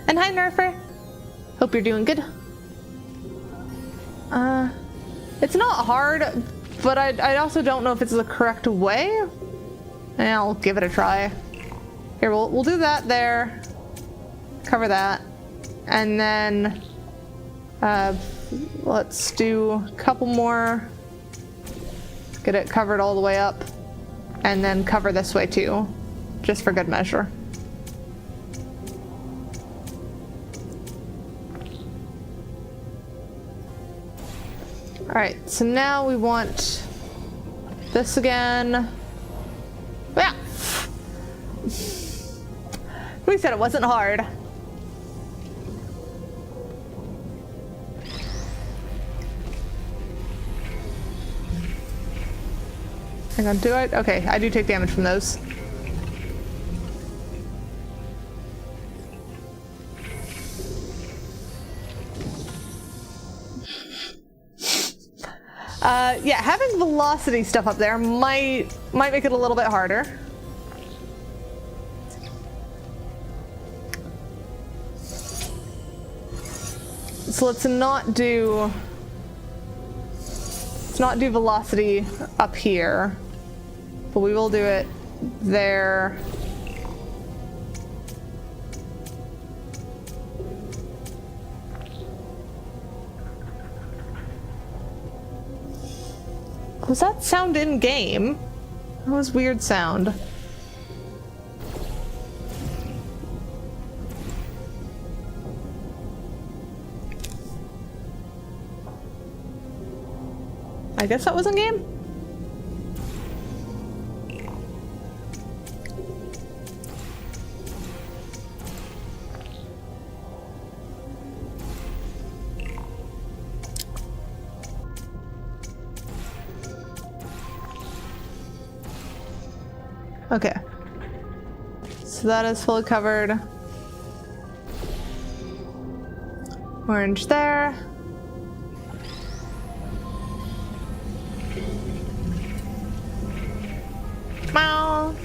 And hi, Nerfer. Hope you're doing good. It's not hard, but I also don't know if it's the correct way. And I'll give it a try. Here, we'll do that there. Cover that. And then let's do a couple more. Get it covered all the way up. And then cover this way too. Just for good measure. Alright, so now we want this again. Yeah! We said it wasn't hard. Hang on, do I? Okay, I do take damage from those. Yeah, having velocity stuff up there might make it a little bit harder. So let's not do velocity up here, but we will do it there. Was that sound in game? That was weird sound. I guess that was in game? Okay. So that is fully covered. Orange there. Meow.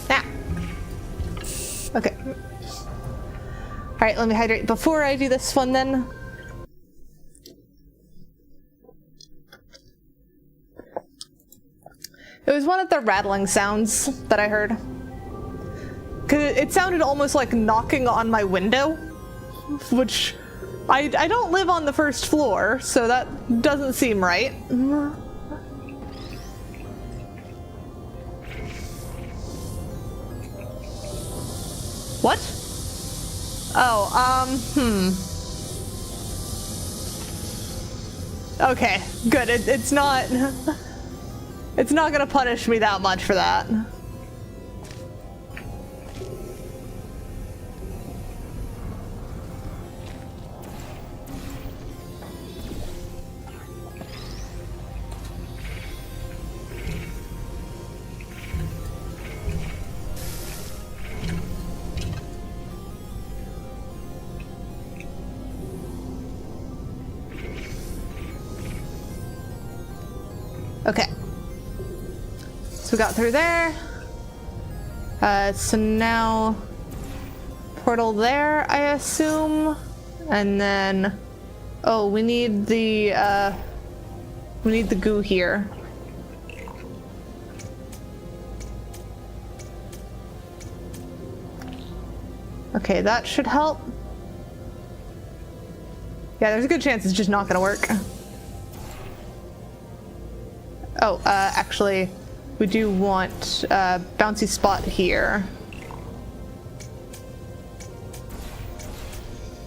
Yeah. Okay. Alright, let me hydrate before I do this one then. It was one of the rattling sounds that I heard. 'Cause it sounded almost like knocking on my window, which I don't live on the first floor, so that doesn't seem right. What? Oh, Okay, good. It's not... It's not gonna punish me that much for that. Okay. So we got through there. So now portal there, I assume. And then oh, we need the goo here. Okay, that should help. Yeah, there's a good chance it's just not gonna work. Oh, actually, we do want a bouncy spot here.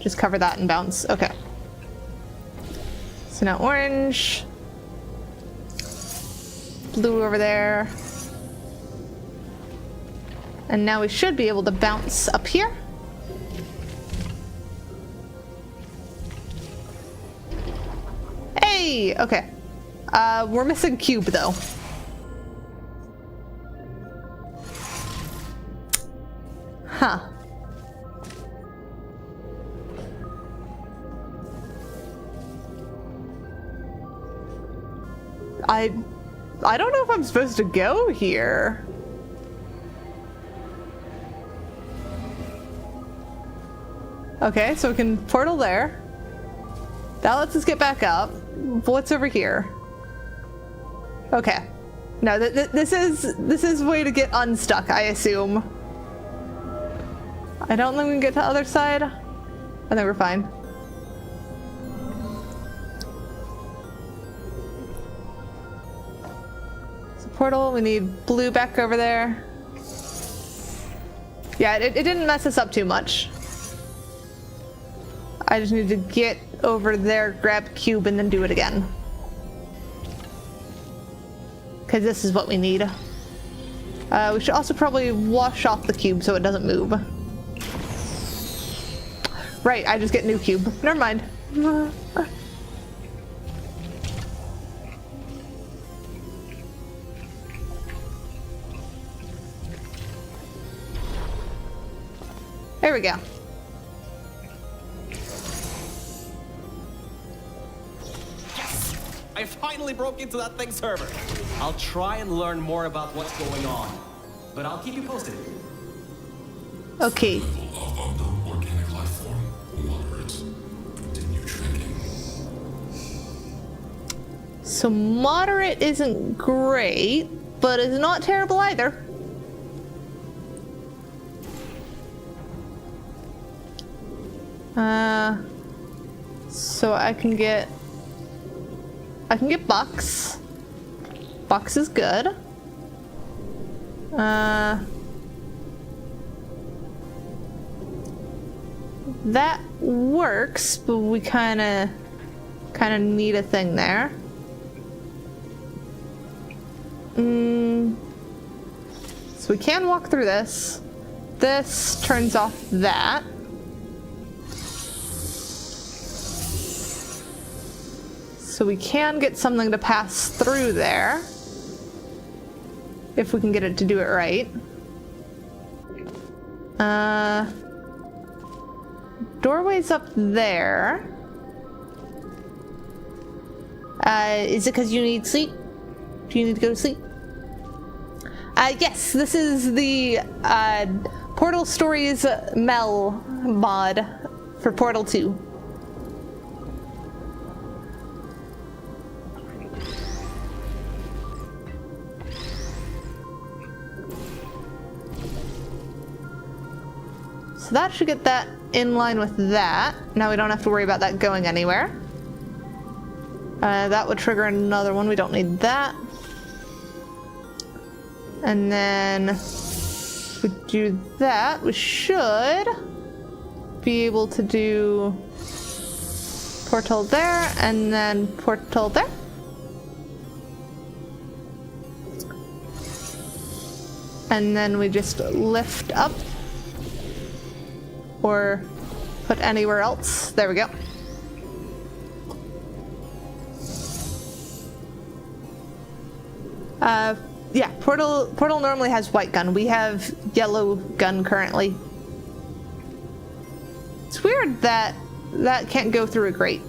Just cover that and bounce. Okay. So now orange. Blue over there. And now we should be able to bounce up here. Hey! Okay. We're missing cube though. Huh. I don't know if I'm supposed to go here. Okay, so we can portal there. That lets us get back up. What's over here? Okay. No, this is way to get unstuck, I assume. I don't think we can get to the other side. I think we're fine. So portal, we need blue back over there. Yeah, it didn't mess us up too much. I just need to get over there, grab cube, and then do it again. Because this is what we need. We should also probably wash off the cube so it doesn't move. Right, I just get new cube. Never mind. There we go. I finally broke into that thing server. I'll try and learn more about what's going on, but I'll keep you posted. Okay. Level of unknown organic life form. Moderate. Continue tracking. So moderate isn't great, but it's not terrible either. So I can get Bucks. Bucks is good. That works, but we kind of need a thing there. So we can walk through this. This turns off that. So we can get something to pass through there. If we can get it to do it right. Doorway's up there. Is it because you need sleep? Do you need to go to sleep? Yes, this is the Portal Stories Mel mod for Portal 2. So that should get that in line with that. Now we don't have to worry about that going anywhere. That would trigger another one. We don't need that. And then if we do that, we should be able to do portal there and then portal there. And then we just lift up or put anywhere else. There we go. Yeah, portal normally has white gun. We have yellow gun currently. It's weird that that can't go through a grate.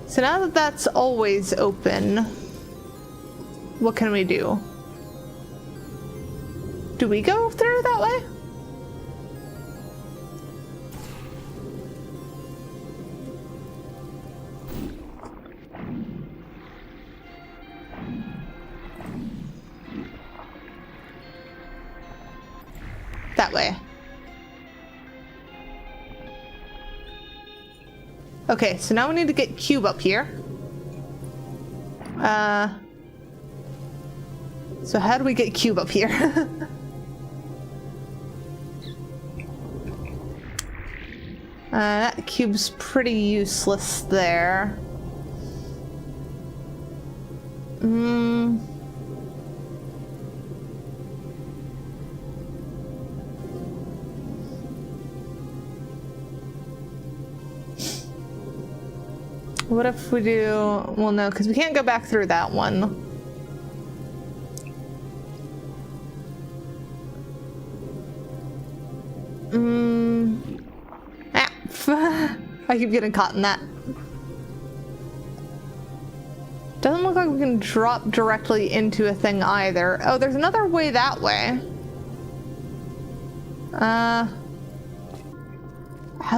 So now that that's always open, what can we do? Do we go through that way? That way. Okay, so now we need to get cube up here. So how do we get cube up here? That cube's pretty useless there. What if we do... Well, no, because we can't go back through that one. I keep getting caught in that. Doesn't look like we can drop directly into a thing either. Oh, there's another way that way. How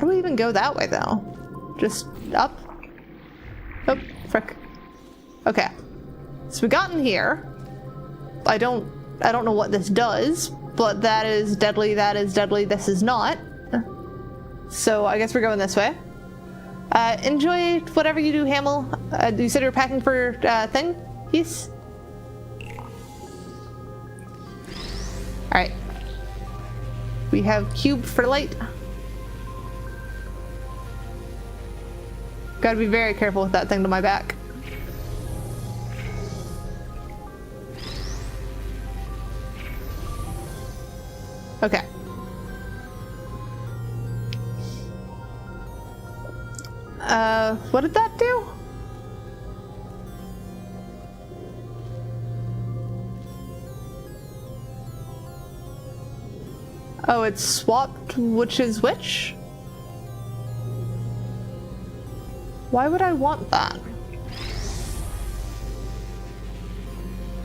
do we even go that way, though? Just up? Oh, frick. Okay. So we got in here. I don't know what this does, but that is deadly, this is not. So I guess we're going this way. Enjoy whatever you do, Hamill. You said you were packing for thing? Yes? Alright. We have cube for light. Gotta be very careful with that thing to my back. Okay. What did that do? Oh, it's swapped which is which? Why would I want that?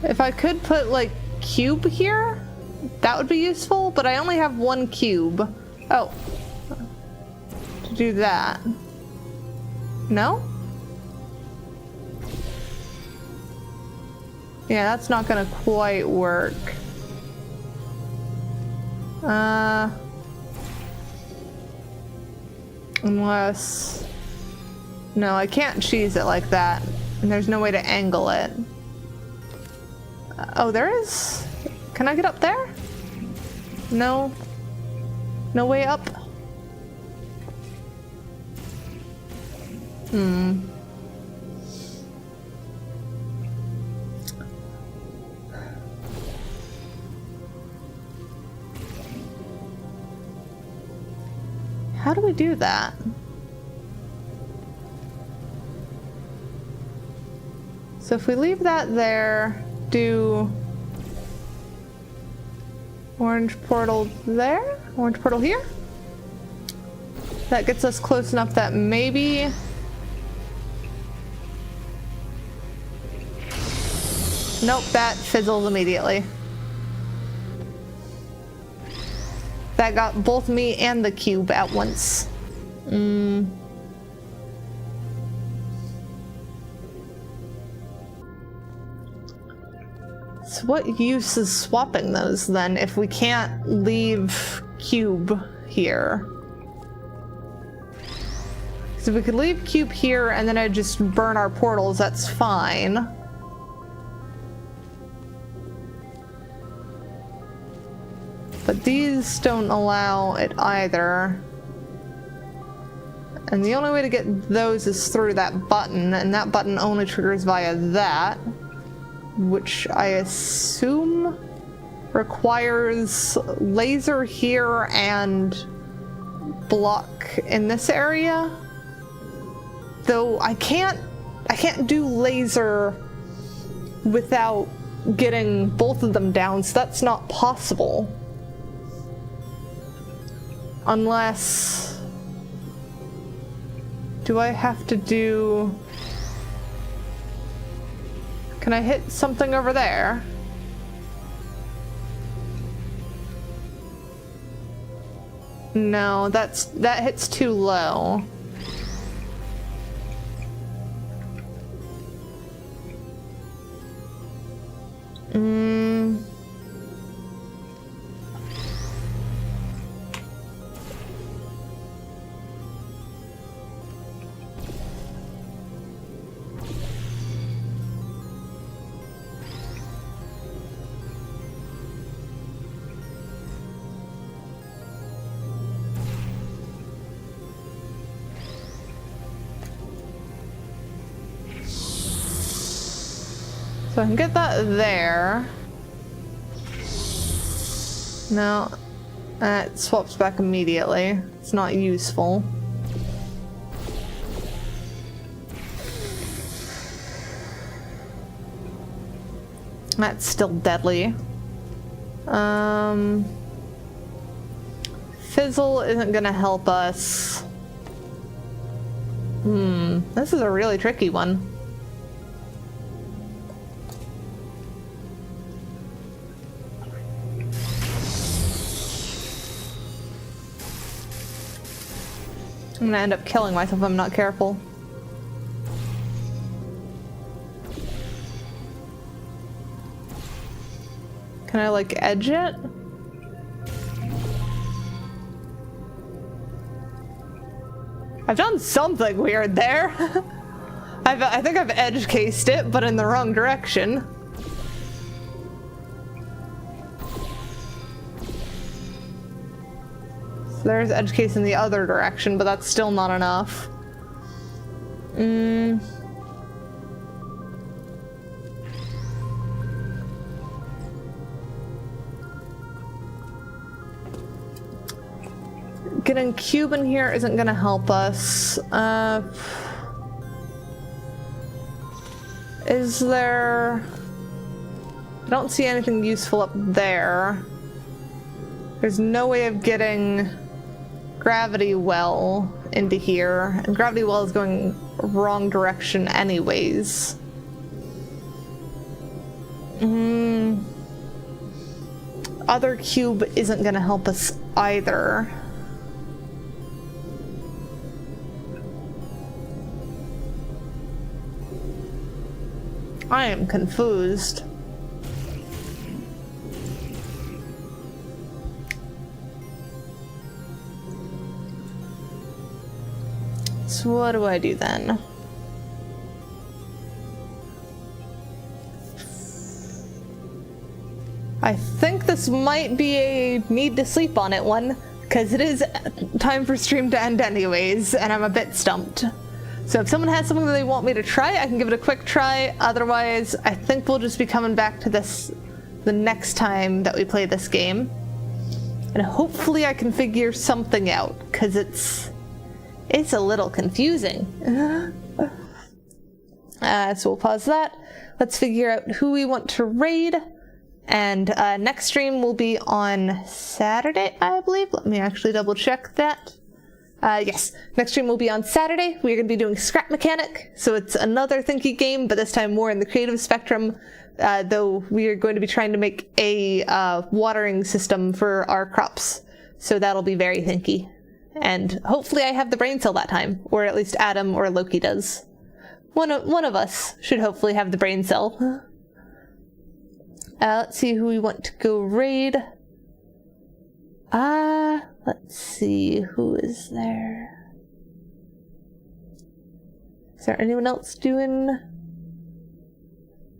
If I could put, like, cube here, that would be useful, but I only have one cube. Oh. To do that. No? Yeah, that's not gonna quite work. Unless... No, I can't cheese it like that. And there's no way to angle it. Oh, there is? Can I get up there? No. No way up? How do we do that? So if we leave that there, do orange portal there, orange portal here. That gets us close enough that maybe... Nope, that fizzles immediately. That got both me and the cube at once. So what use is swapping those then if we can't leave cube here? So we could leave cube here and then I'd just burn our portals, that's fine. But these don't allow it either. And the only way to get those is through that button, and that button only triggers via that, which I assume requires laser here and block in this area. Though I can't do laser without getting both of them down, so that's not possible. Unless... Do I have to do... Can I hit something over there? No, that hits too low. So I can get that there. No, it swaps back immediately. It's not useful. That's still deadly. Fizzle isn't gonna help us. This is a really tricky one. I'm gonna end up killing myself if I'm not careful. Can I, like, edge it? I've done something weird there. I think I've edge cased it, but in the wrong direction. So there's edge case in the other direction, but that's still not enough. Getting cube in here isn't gonna help us. Is there... I don't see anything useful up there. There's no way of getting gravity well into here, and gravity well is going wrong direction anyways. Other cube isn't gonna help us either. I am confused. So what do I do then? I think this might be a need to sleep on it one, because it is time for stream to end anyways, and I'm a bit stumped. So if someone has something that they want me to try, I can give it a quick try. Otherwise, I think we'll just be coming back to this the next time that we play this game. And hopefully I can figure something out, because it's a little confusing. So we'll pause that. Let's figure out who we want to raid. And next stream will be on Saturday, I believe. Let me actually double check that. Yes, next stream will be on Saturday. We're going to be doing Scrap Mechanic, so it's another Thinky game, but this time more in the creative spectrum, though we are going to be trying to make a watering system for our crops, so that'll be very Thinky. And hopefully I have the brain cell that time, or at least Adam or Loki does. One of us should hopefully have the brain cell. Let's see who we want to go raid. Let's see, who is there? Is there anyone else doing...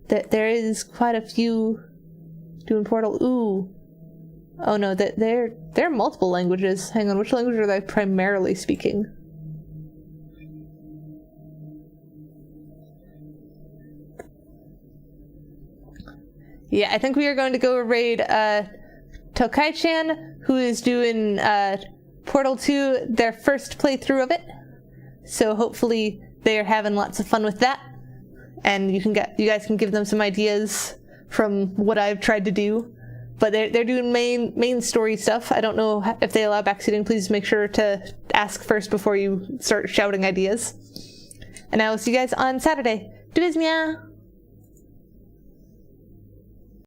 There is quite a few doing Portal. Ooh. Oh no, there are multiple languages. Hang on, which language are they primarily speaking? Yeah, I think we are going to go raid Tokai-chan, who is doing Portal 2, their first playthrough of it. So hopefully they are having lots of fun with that, and you guys can give them some ideas from what I've tried to do. But they're doing main story stuff. I don't know if they allow backseating. Please make sure to ask first before you start shouting ideas. And I will see you guys on Saturday. Bismillah.